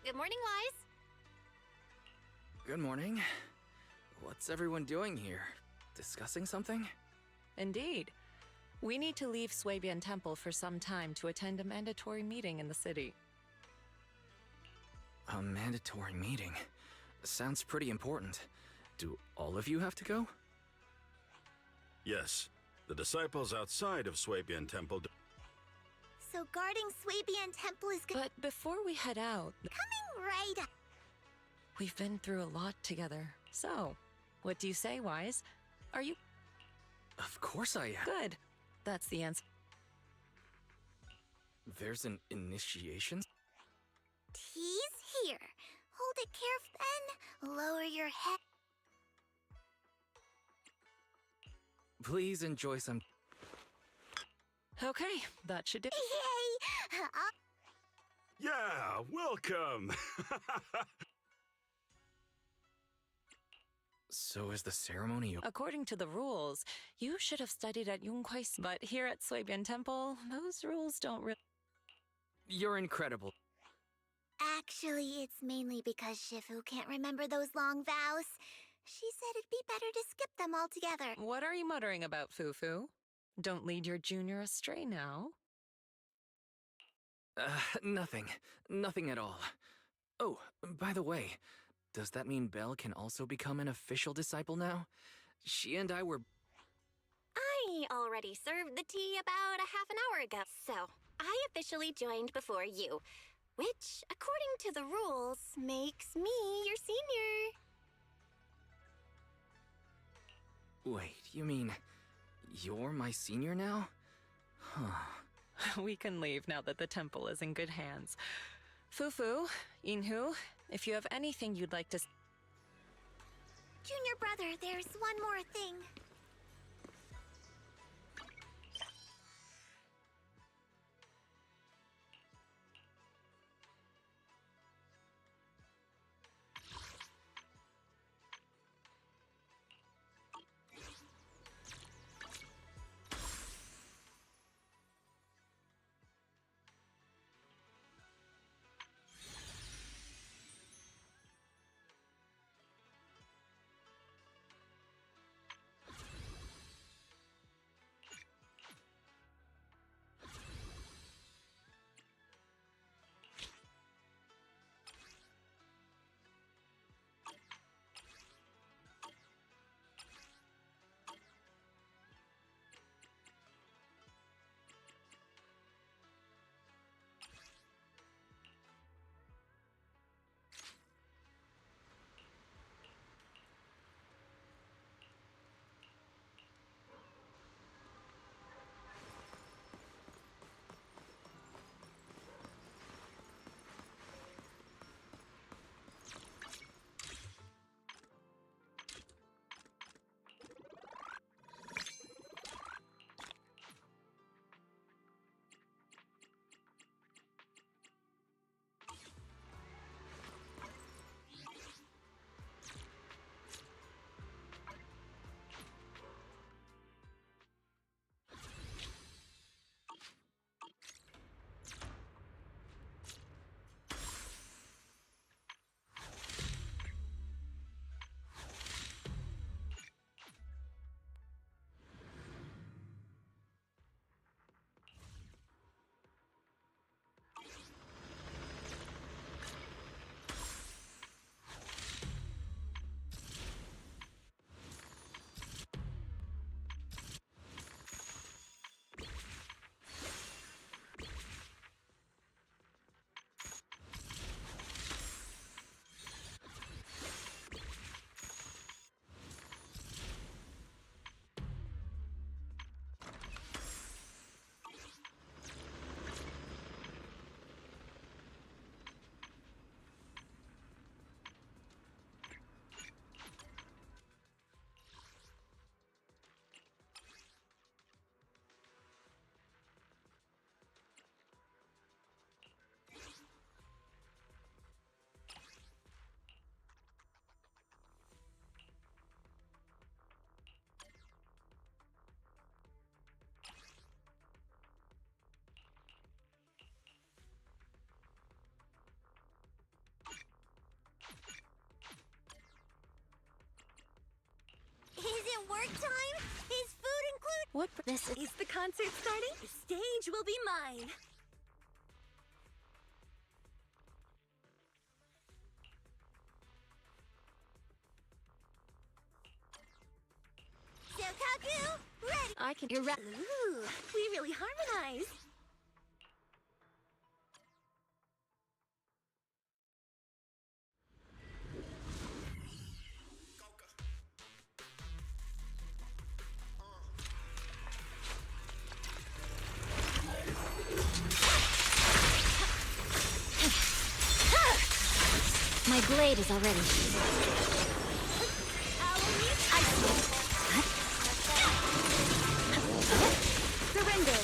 Good morning, Wise. Good morning. What's everyone doing here? Discussing something? Indeed. We need to leave Swabian Temple for some time to attend a mandatory meeting in the city. A mandatory meeting? Sounds pretty important. Do all of you have to go? Yes. The disciples outside of Swabian Temple. So guarding Swabian Temple is But before we head out, coming right up. We've been through a lot together. So, what do you say, Wise? Are you... Of course I am. Good. That's the answer. There's an initiation? He's here. Hold it careful, then lower your head. Please enjoy some... Okay, that should do. Yay! Yeah, welcome! So is the ceremony... According to the rules, you should have studied at Yunkwais, but here at Swabian Temple, those rules don't really... You're incredible. Actually, it's mainly because Shifu can't remember those long vows. She said it'd be better to skip them altogether. What are you muttering about, Fufu? Don't lead your junior astray now. Nothing. Nothing at all. Oh, by the way, does that mean Belle can also become an official disciple now? She and I were... I already served the tea about a half an hour ago, so I officially joined before you, which, according to the rules, makes me your senior. Wait, you mean... you're my senior now? Huh. We can leave now that the temple is in good hands. Fufu, Inhu, if you have anything you'd like to... Junior brother, there's one more thing. work time? Is food included? What? Is the concert starting? The stage will be mine. Sokaku, ready. I can. You're right. Ooh, we really harmonize. My blade is already. Surrender.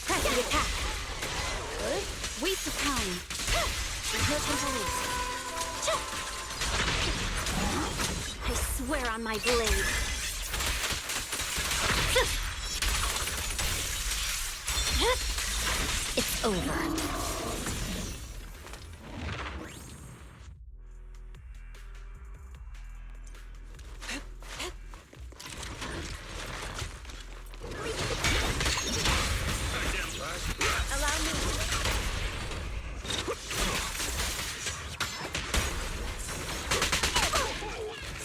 Press the attack. Waste of time. There's no time to lose. I swear on my blade. It's over. Allow me.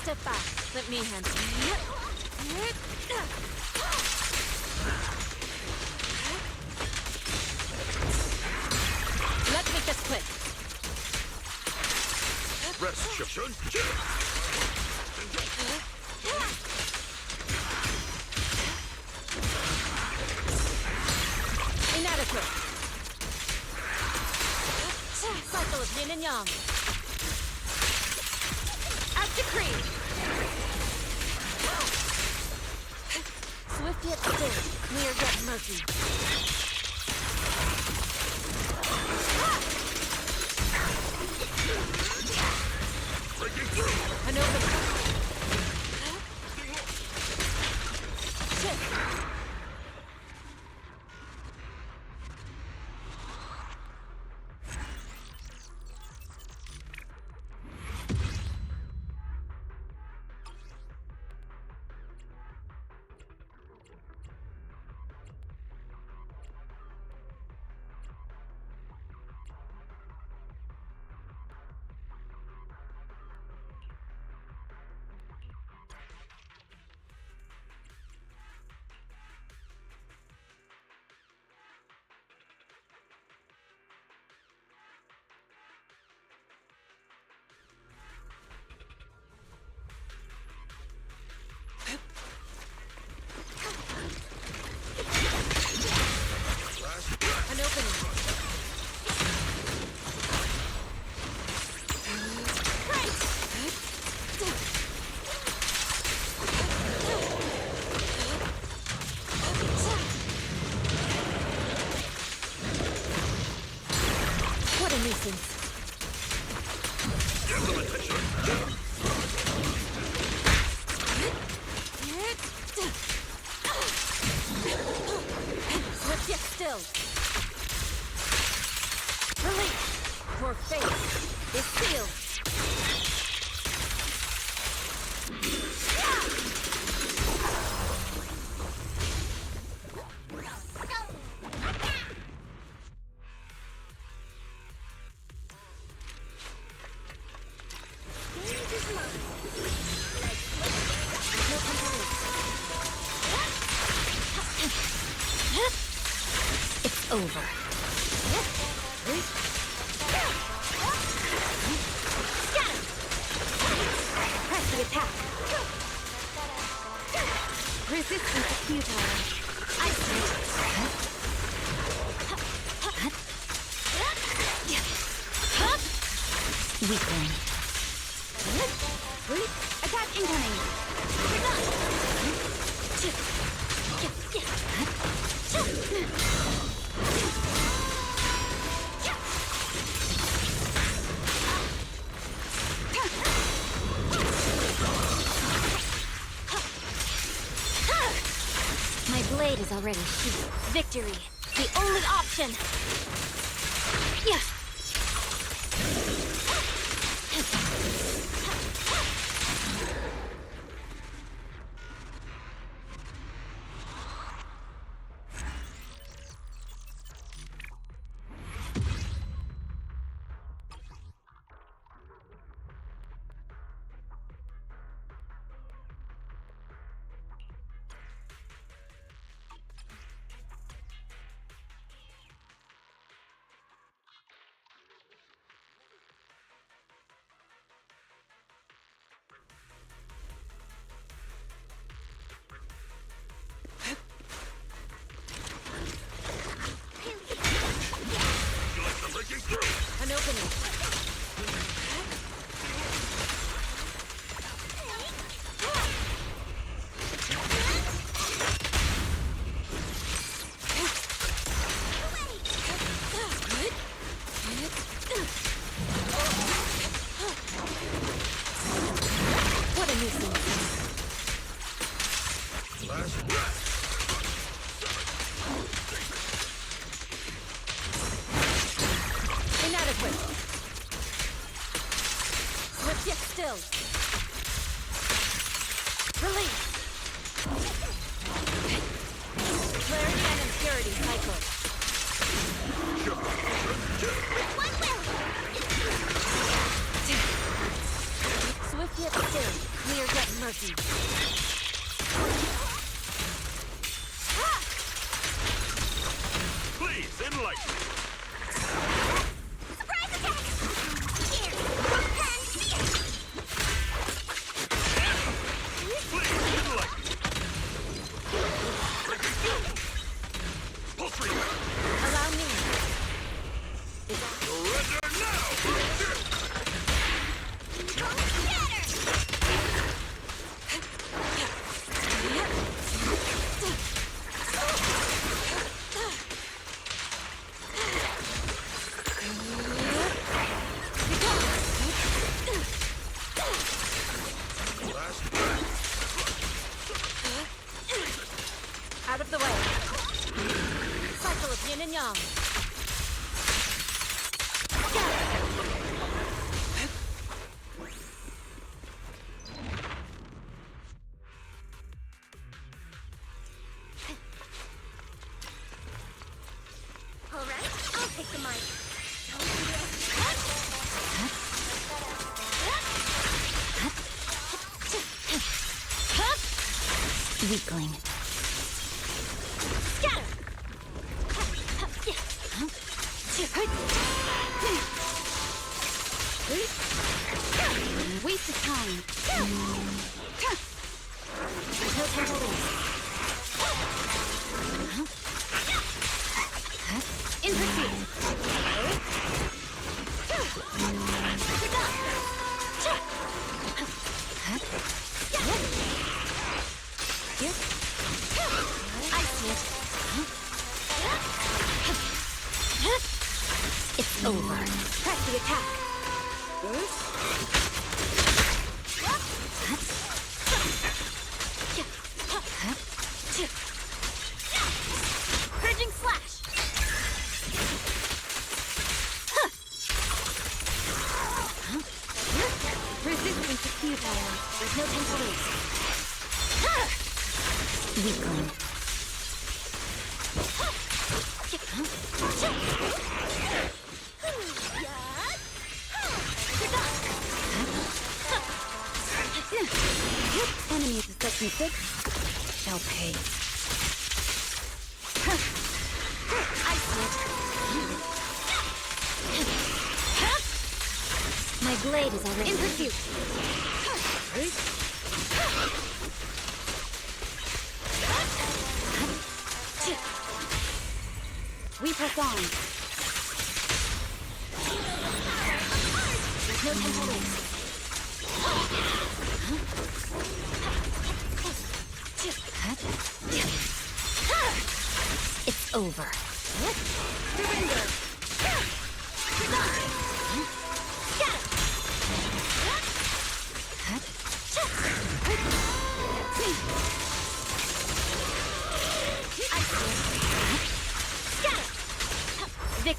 Step back. Let me handle it. Let's make this quick. Rest, Shun. Inadequate. Cycle of yin and yang. As decreed. Swift yet still, clear yet murky. Breaking through. An open. An opening. What a nuisance. Give them attention. Swift yet still. Release. Your fate is sealed. It's over. Press the attack. Resistance is futile. Isolate. Weakling. Attack incoming. We're done. blade is already sheathed. Victory, the only option! Yeah. An opening. What a nuisance. Last breath. Inadequate. Swift yet still. Release. Clarity and impurity cycle. Swift yet still. Clear yet murky. Please, enlighten me. Surprise attack! Here! And here! Please, enlighten me. Breaking through. Pulse reader. Allow me. Surrender now! Out of the way. Cycle of yin and yang. All right, I'll take the mic. Weakling. Scatter! Waste of time. There's no time to lose. In pursuit. I see it. It's over. Press the attack. Purging slash. Resistance to futile. There's no time to lose. Weakling. Enemies of such and six shall pay. I see it. My blade is already In pursuit. We press on. There's no time to lose. It's over. Surrender.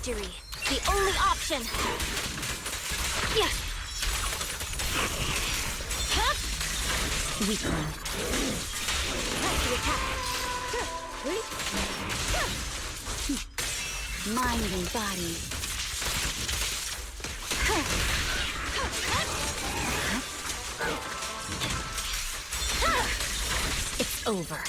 Victory, the only option. Yeah. Huh? Weakling. Press the attack. Mind and body. It's over.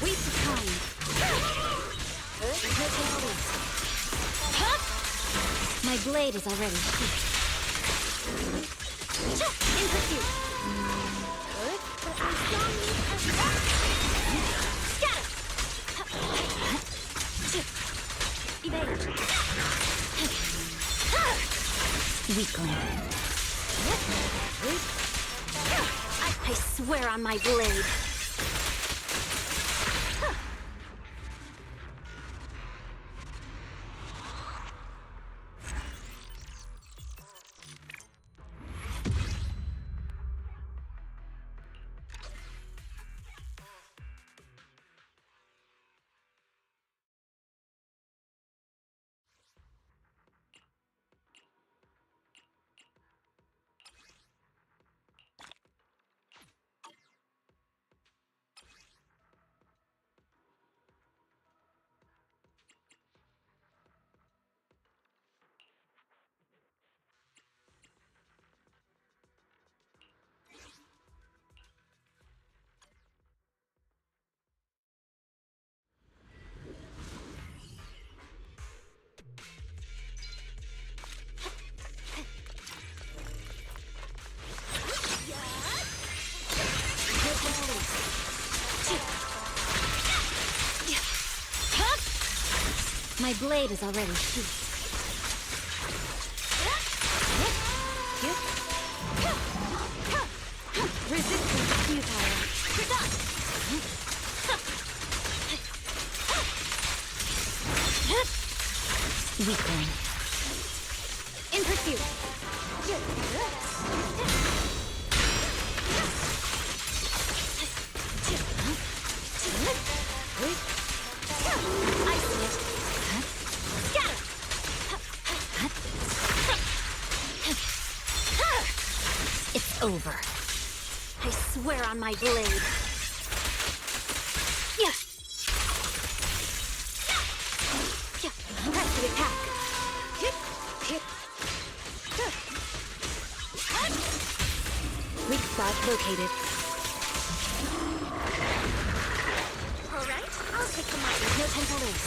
Waste of time. My blade is already sheathed. In pursuit. Scatter. Evade. Weakling. I swear on my blade. My blade is already sheathed. Resistance futile. Weakling. In pursuit. It's over. I swear on my blade. Yeah. Press the attack. Weak spot located. All right, I'll take the mic. No time to lose.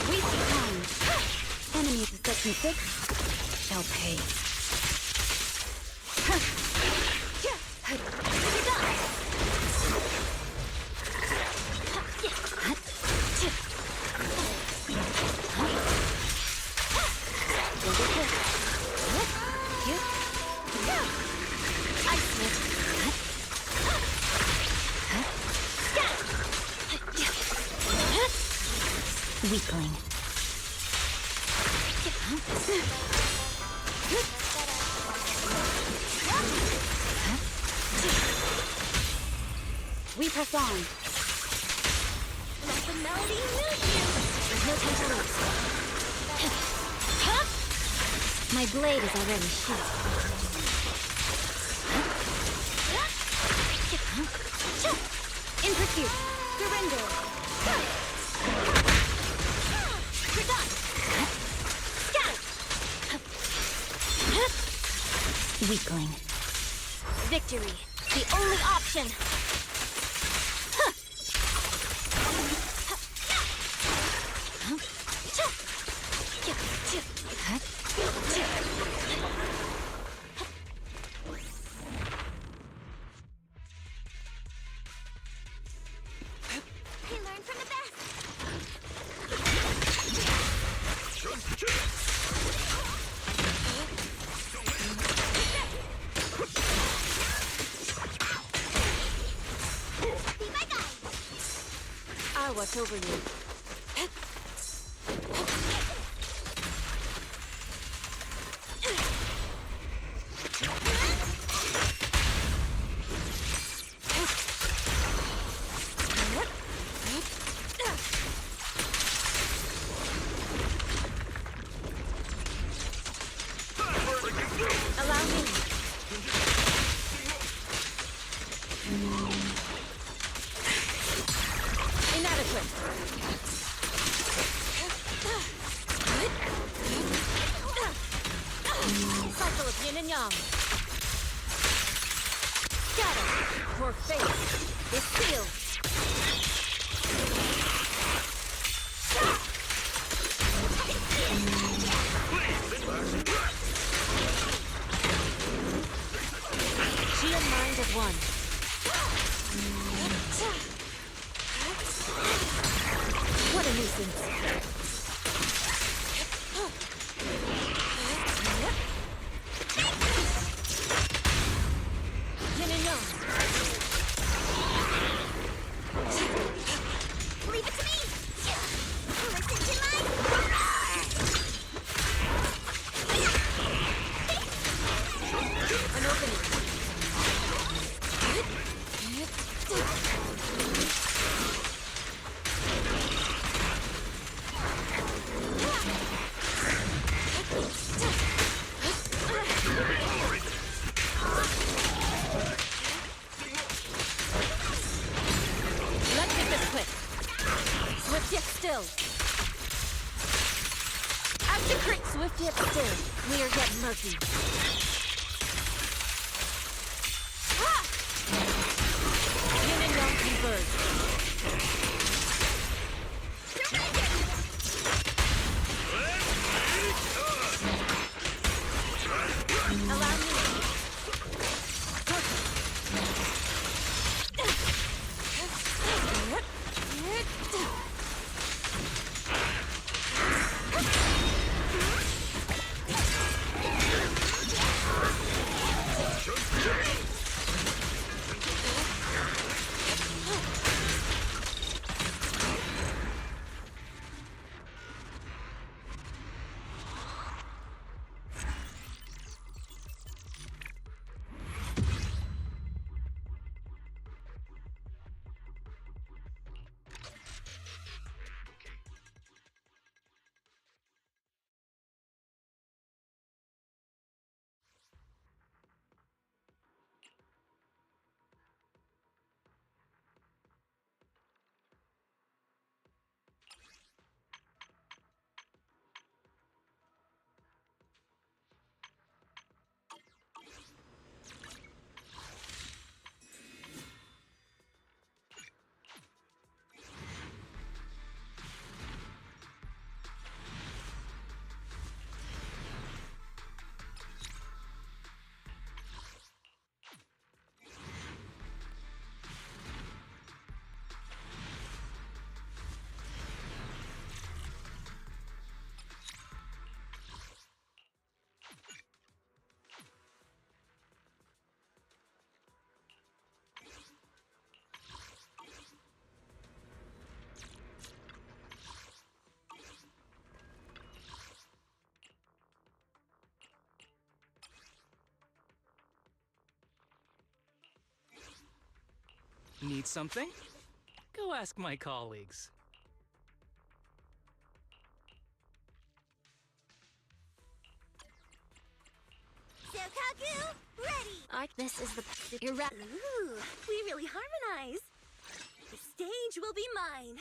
Wasting time. Enemies of section 6 shall pay. Weakling. We press on. Let the melody move you. There's no time to lose. My blade is already sheathed. In pursuit. Surrender. You're done. Scatter. Weakling. Victory, the only option. I learned from the best. I'll watch over you. Inadequate. Cycle of yin and yang. Scatter. Your fate is sealed. Chi and mind as one. What a nuisance. Yin and yang. Leave it to me! Listen to my... An opening. Let's make this quick. Swift yet still. After crit, swift yet still. Clear yet murky. Yin and yang converge. Allow me. Need something? Go ask my colleagues. Sokaku, ready! This is the... You're right. Ooh, we really harmonize. The stage will be mine.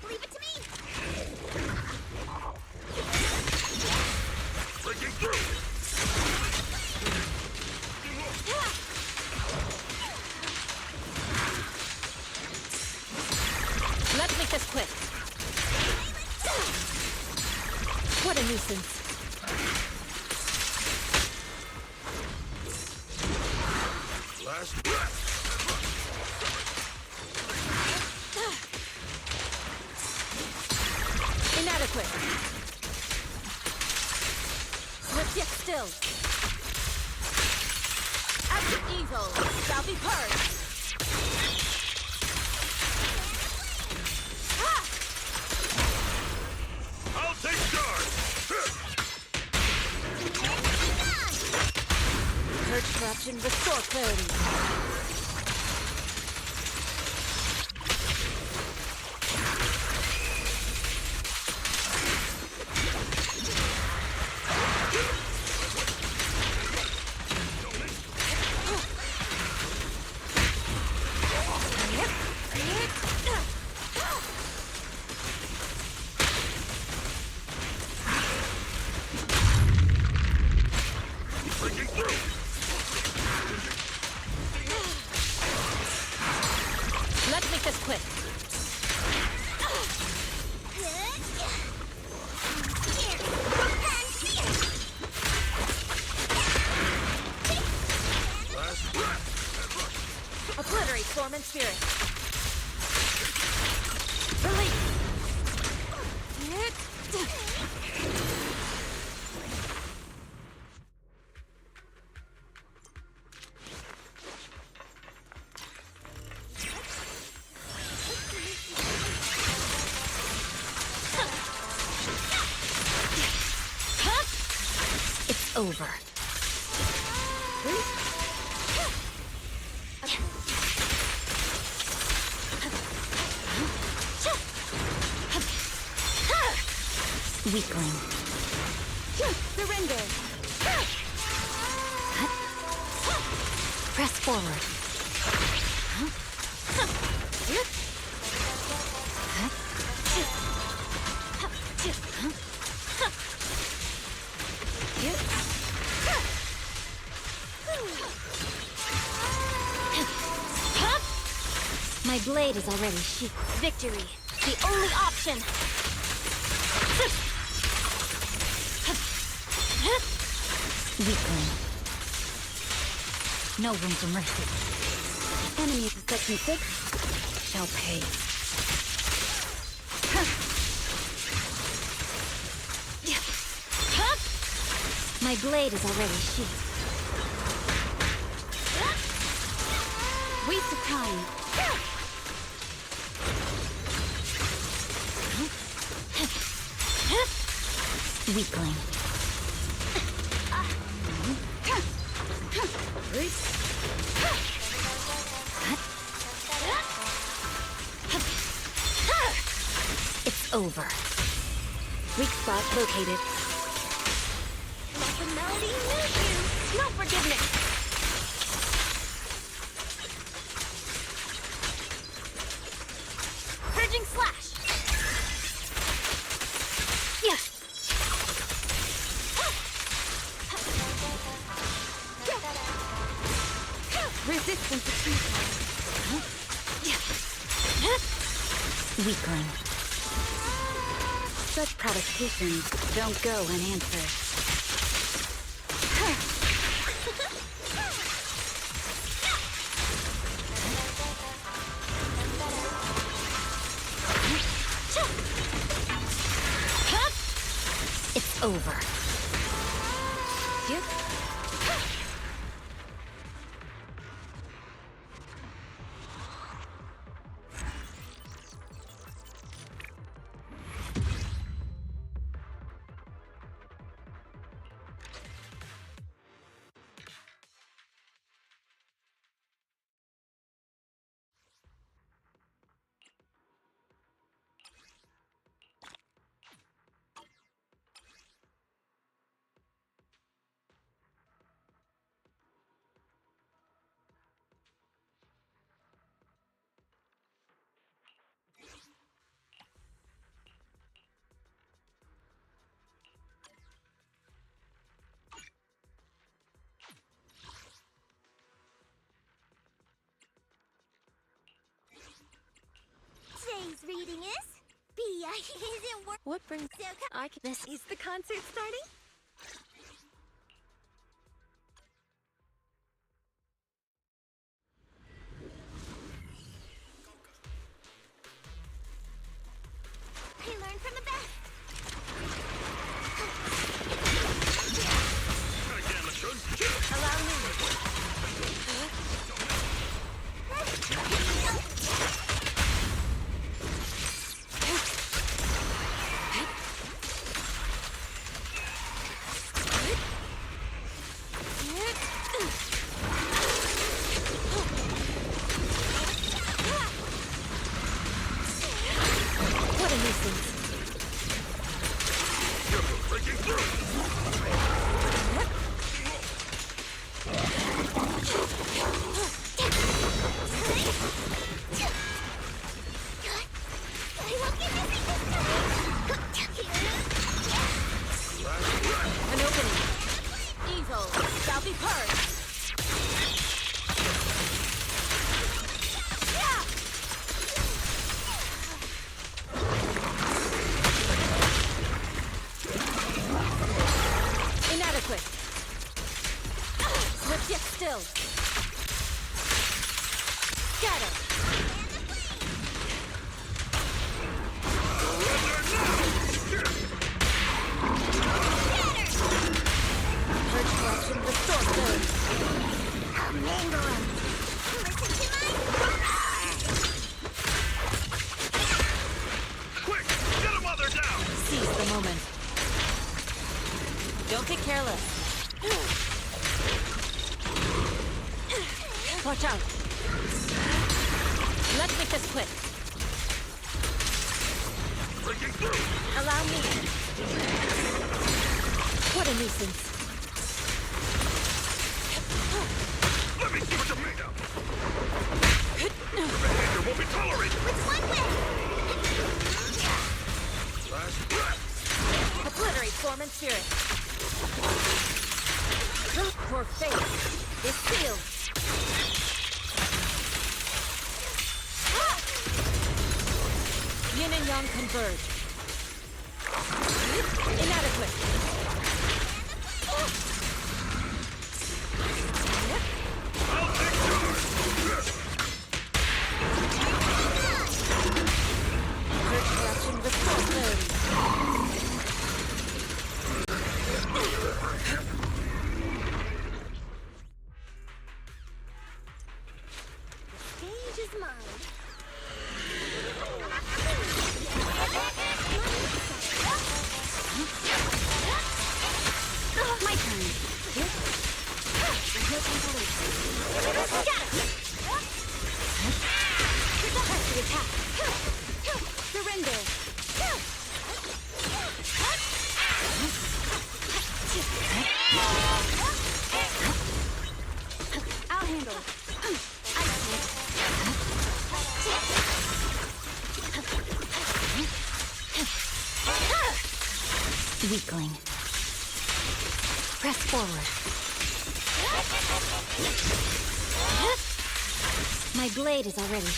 Leave it to me! Breaking through! Let's make this quick. What a nuisance. Last breath! Inadequate. Swift yet still. After evil shall be purged. I'll take charge! Purge corruption, restore clarity. over. Weakling. Surrender. Press forward. My blade is already sheathed. Victory, the only option. Weakling. No room for mercy. Enemies of Section 6 Shall pay. My blade is already sheathed. Waste of time. Weakling. It's over. Weak spot located. Let the melody move you. No forgiveness. Purging slash. Yeah. Resistance achieved. Weakling. Such provocations don't go unanswered. It's over. Today's reading is isn't work. What brings I can This is the concert starting? I learned from the best. Allow me. What a nuisance. Breaking An opening. Evil shall be purged. Inadequate. Swift yet still. Scatter. Purge corruption, restore third. Mangle him. Listen to my Quick! Get him while they're down! Seize the moment. Don't get careless. Watch out. Let's make this quick. Breaking through! Allow me. What a nuisance. Let me see what you're made of! Your behavior won't be tolerated! Which one will? Last breath! Obliterate form and spirit. Your fate is sealed. Yin and yang converge. Inadequate. I'll take charge! Search corruption, restore clarity. Stage is mine. My turn. Surrender. I'll handle it. Weakling. Press forward. My blade is already.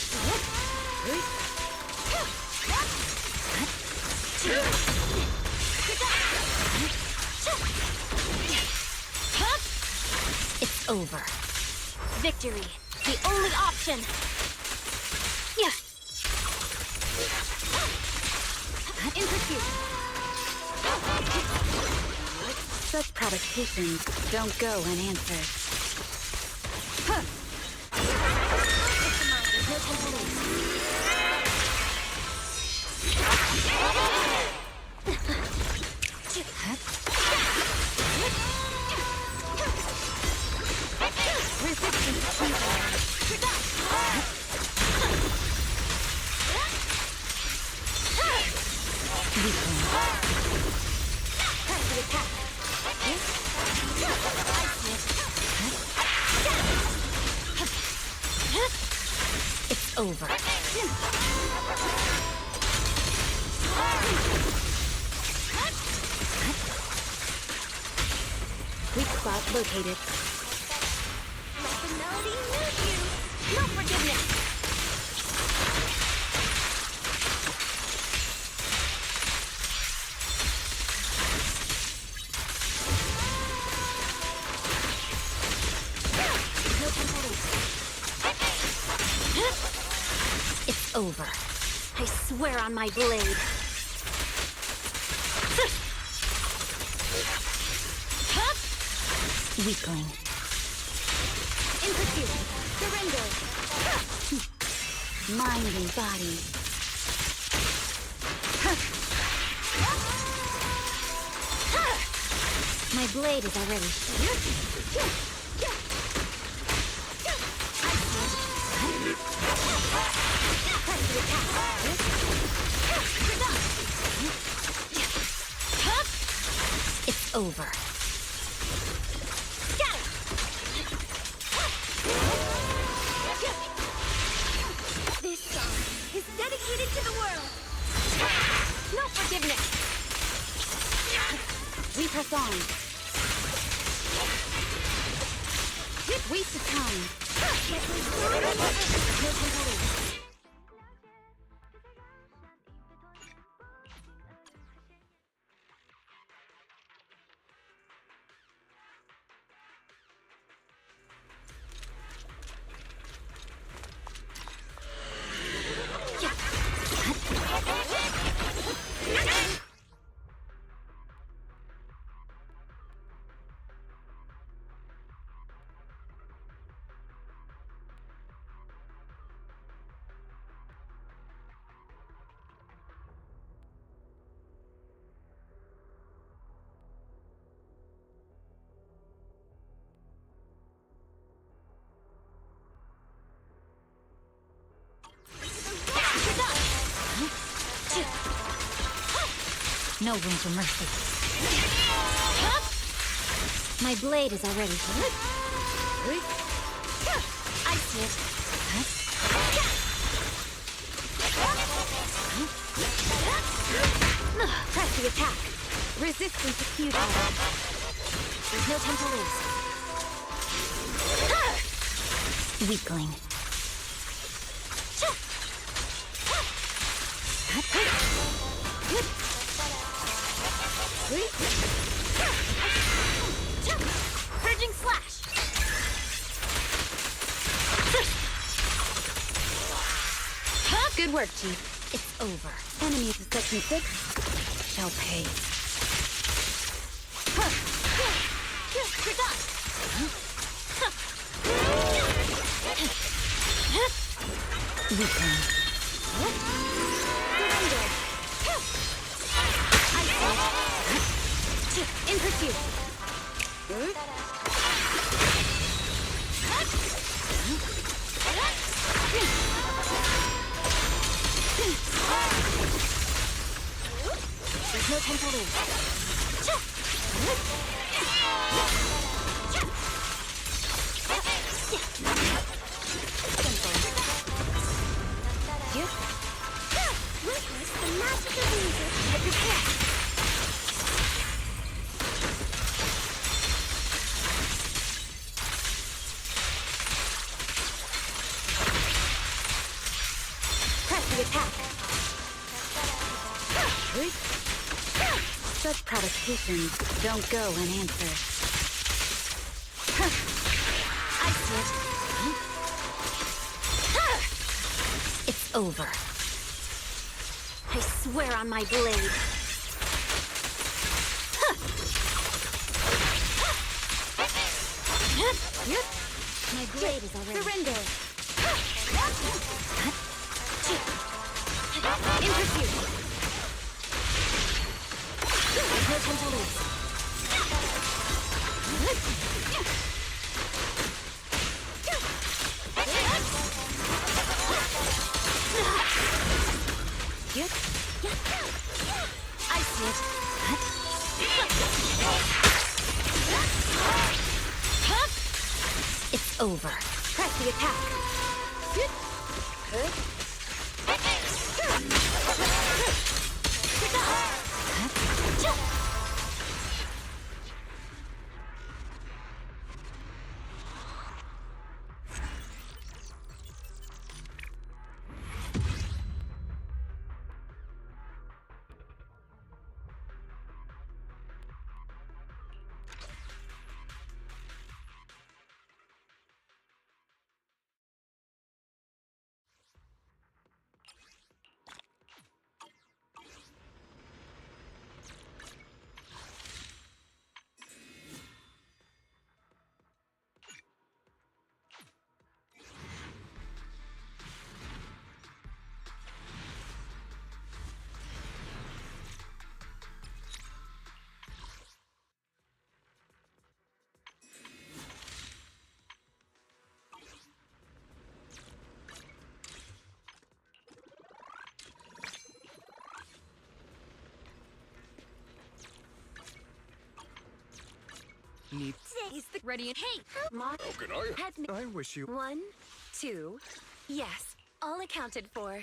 It's over. Victory, the only option. Yeah. In pursuit. Such provocations don't go unanswered. Huh. It's over. Weak spot located. Let the melody move you. No forgiveness. It's over. I swear on my blade. Weakling. In pursuit. Surrender. Mind and body. My blade is already. It's over. This song is dedicated to the world. No forgiveness. We press on. Waste of time. No control. No room for mercy. My blade is already here. I see it. Press the attack. Resistance is futile. There's no time to lose. Weakling. Purging slash! Good work, Chief. It's over. Enemies of Section 6 shall pay. You're done! Weakling. Surrender! In pursuit. There's no time to lose. Witness the magic of music at your back. Press the attack. Such provocations don't go unanswered. I see it. It's over. I swear on my blade. My blade is already Surrender. In pursuit. There's no time to lose. I see it. It's over. Press the attack. Need He's the ready and hey! How can I? I wish you. 1, 2. Yes, all accounted for.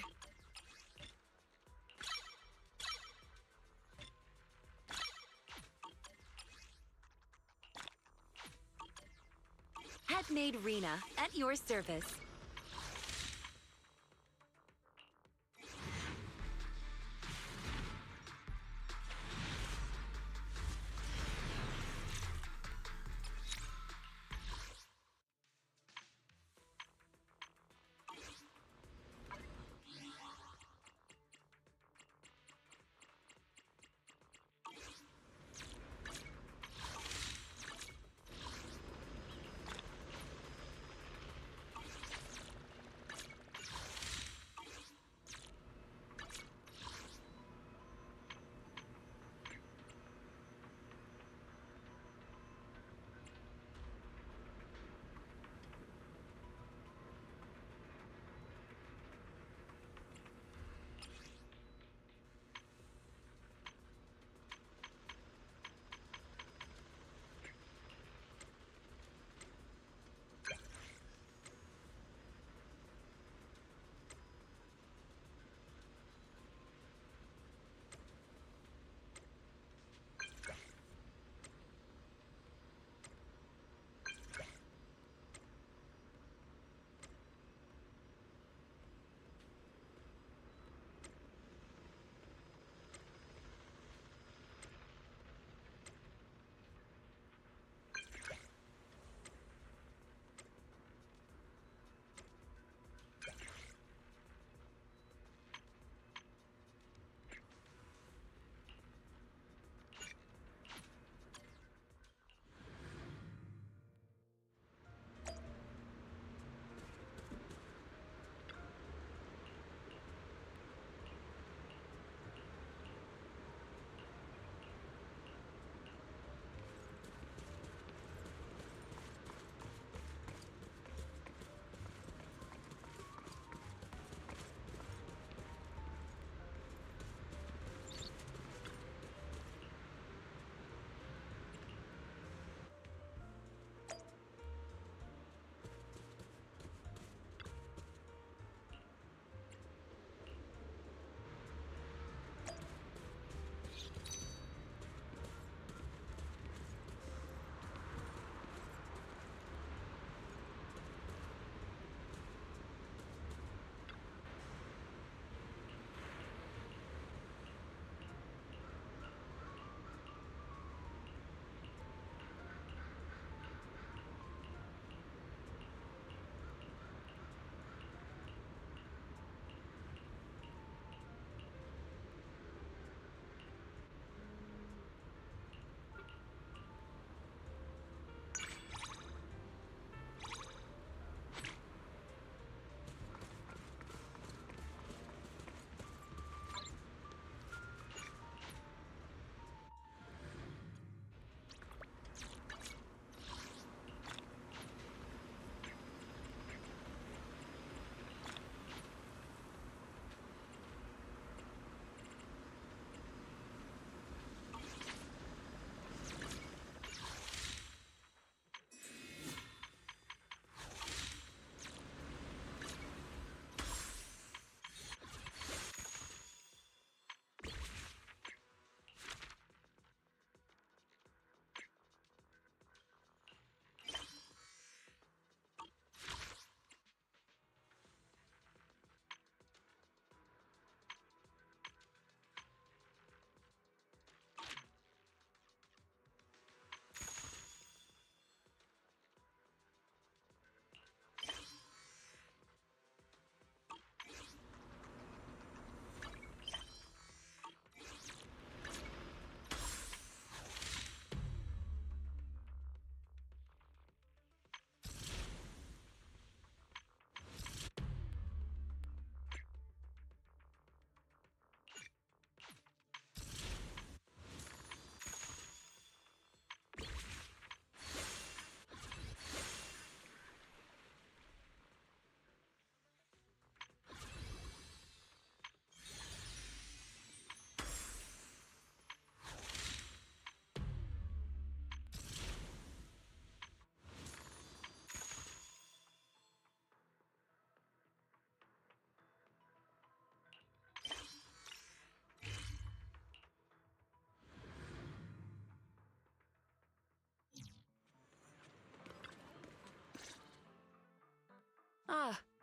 Handmaid Rena, at your service.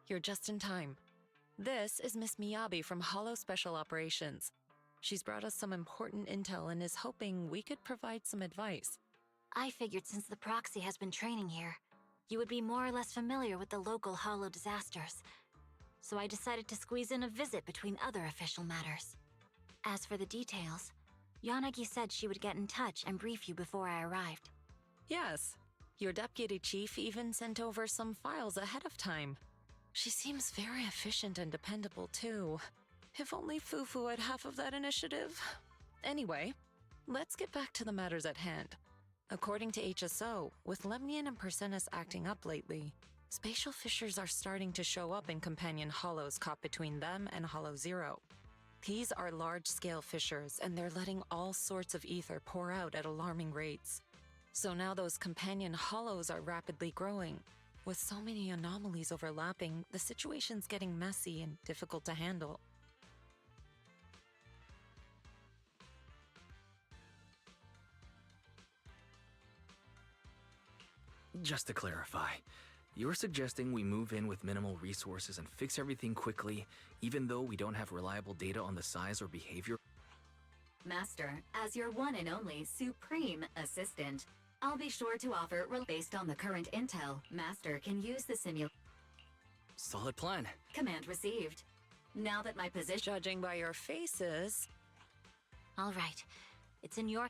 You're just in time. This is Miss Miyabi from Hollow Special Operations. She's brought us some important intel and is hoping we could provide some advice. I figured since the proxy has been training here, you would be more or less familiar with the local Hollow disasters. So I decided to squeeze in a visit between other official matters. As for the details, Yanagi said she would get in touch and brief you before I arrived. Yes, your deputy chief even sent over some files ahead of time. She seems very efficient and dependable too. If only Fufu had half of that initiative. Anyway, let's get back to the matters at hand. According to HSO, with Lemnian and Persenis acting up lately, spatial fissures are starting to show up in companion hollows caught between them and Hollow Zero. These are large-scale fissures, and they're letting all sorts of ether pour out at alarming rates. So now those companion hollows are rapidly growing. With so many anomalies overlapping, the situation's getting messy and difficult to handle. Just to clarify, you're suggesting we move in with minimal resources and fix everything quickly, even though we don't have reliable data on the size or behavior? Master, as your one and only supreme assistant, I'll be sure to offer based on the current intel. Master can use the Solid plan. Command received. Now that my position... Judging by your faces... All right, it's in your...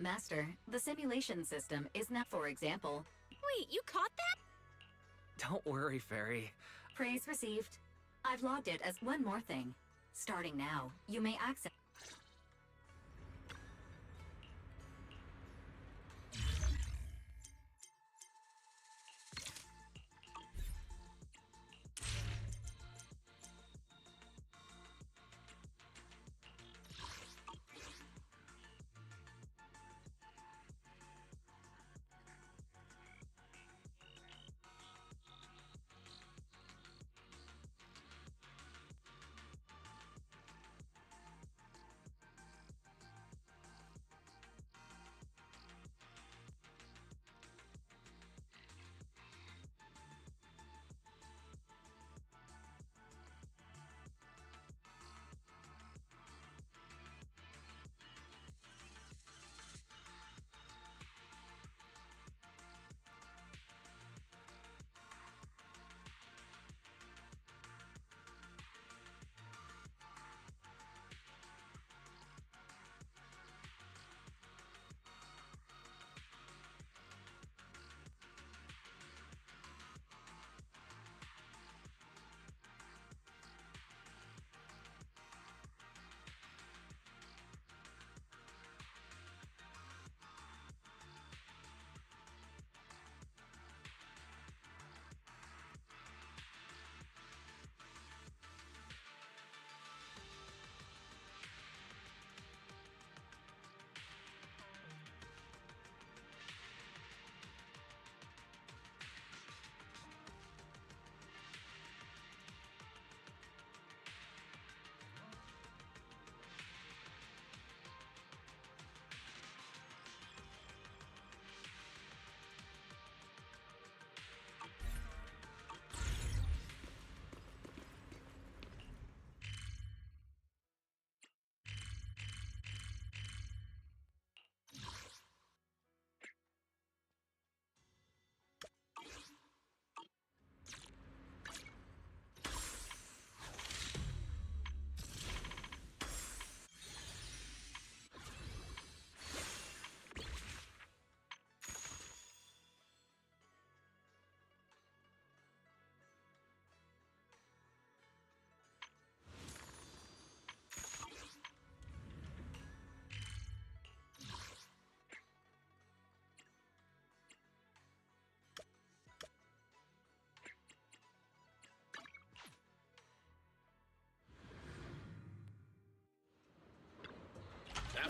Master, the simulation system is not, for example... Wait, you caught that? Don't worry, Fairy. Praise received. I've logged it as one more thing. Starting now, you may access...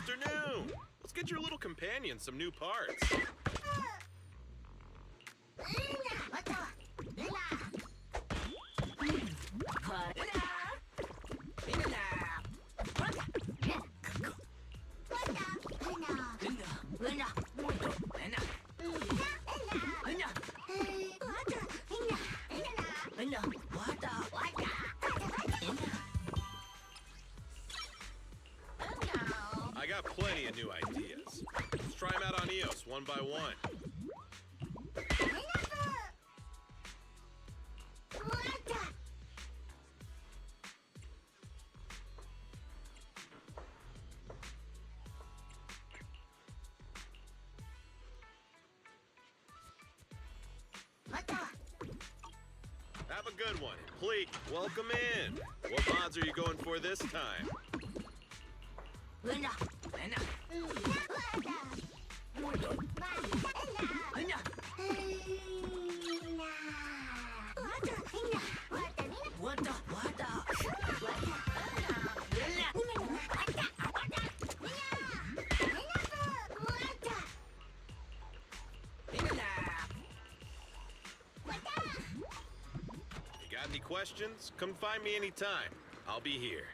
Afternoon! Let's get your little companion some new parts. new ideas. Let's try them out on Eos, one by one. Have a good one. Please, welcome in. What mods are you going for this time? You got any questions? Come find me anytime. I'll be here.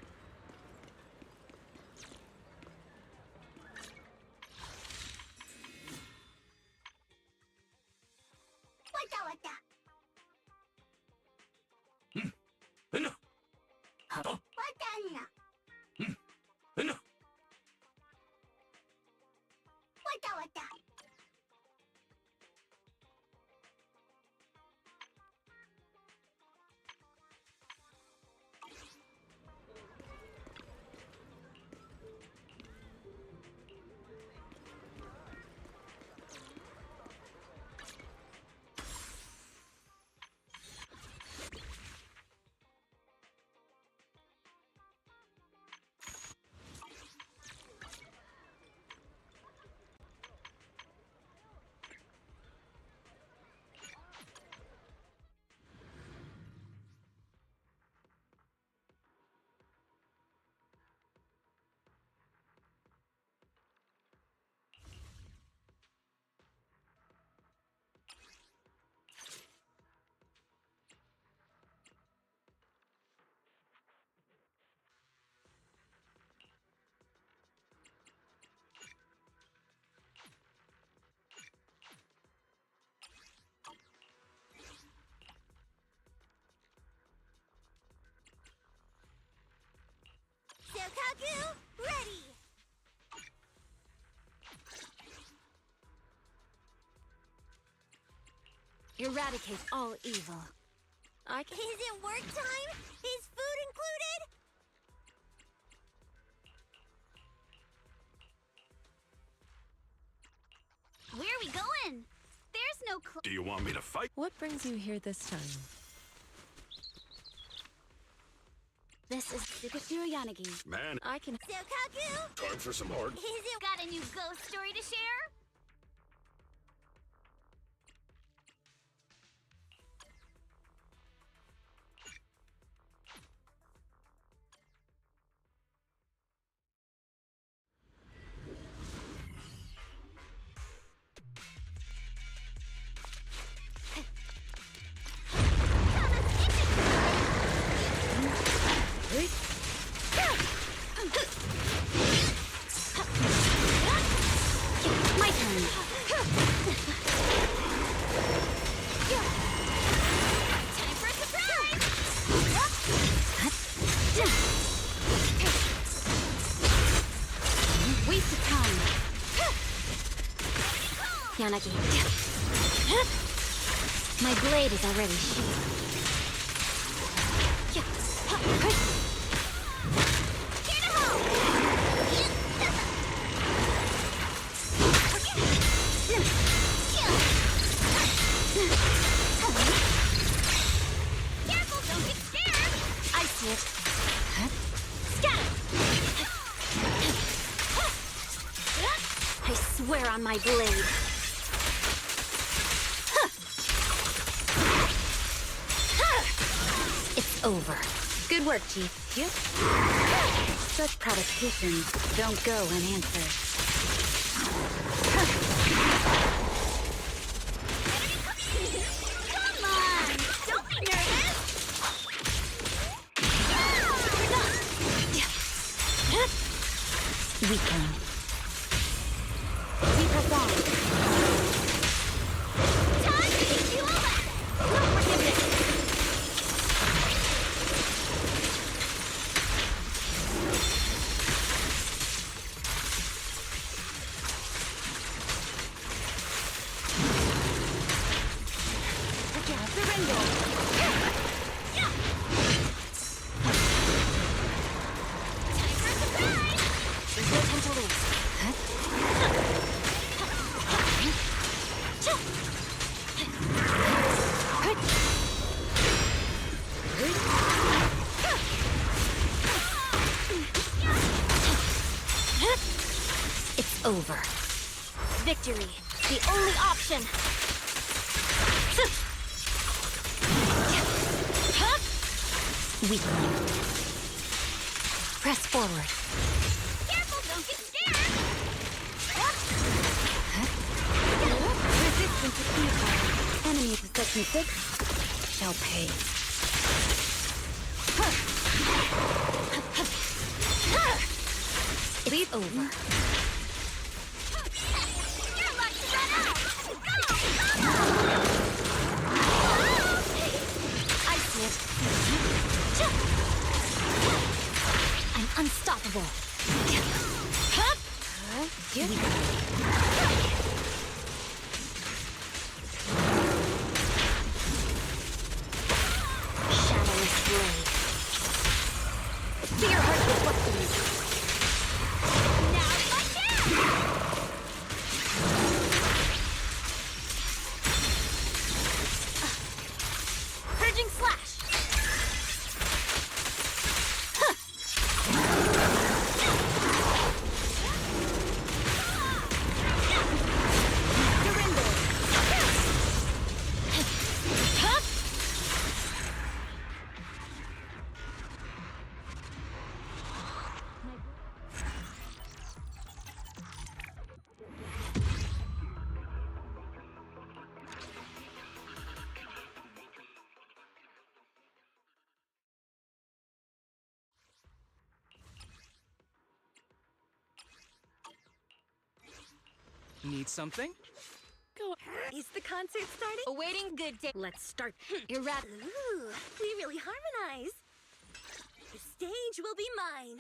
Sokaku, ready! Eradicate all evil. I can. Is it work time? Is food included? Where are we going? There's no Do you want me to fight? What brings you here this time? This is Tsukashiro Yanagi. Man, I can. Sokaku? time for some hard. Is it Got a new ghost story to share? My turn. Time for a surprise! Waste of time. Yanagi. My blade is already sheathed. Careful, don't get scared! I see it. I swear on my blade. It's over. Good work, Chief. Yep. Such provocations don't go unanswered. Come on! Don't be nervous! Weakling. We perform. Time to keep you alive! No forgiveness! over. Victory, the only option. Weakling. Press forward. Careful, don't get scared! Resistance to fear. Enemy of Section 6 shall pay. Lead over. Your luck's run out! Go! Come on! I see it. I'm unstoppable. Shadowless blade. Fear heart with weapons. Now's my chance! Purging slash. Need something? Go. Is the concert starting? Awaiting good day. Let's start. Erratic. Ooh, we really harmonize. The stage will be mine.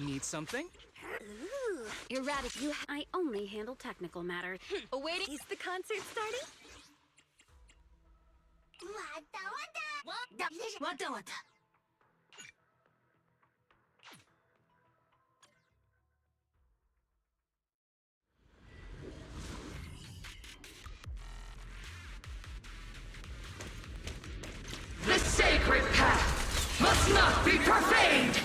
Need something? Ooh. Erratic. I only handle technical matters. Awaiting. Is the concert starting? The sacred path must not be profaned!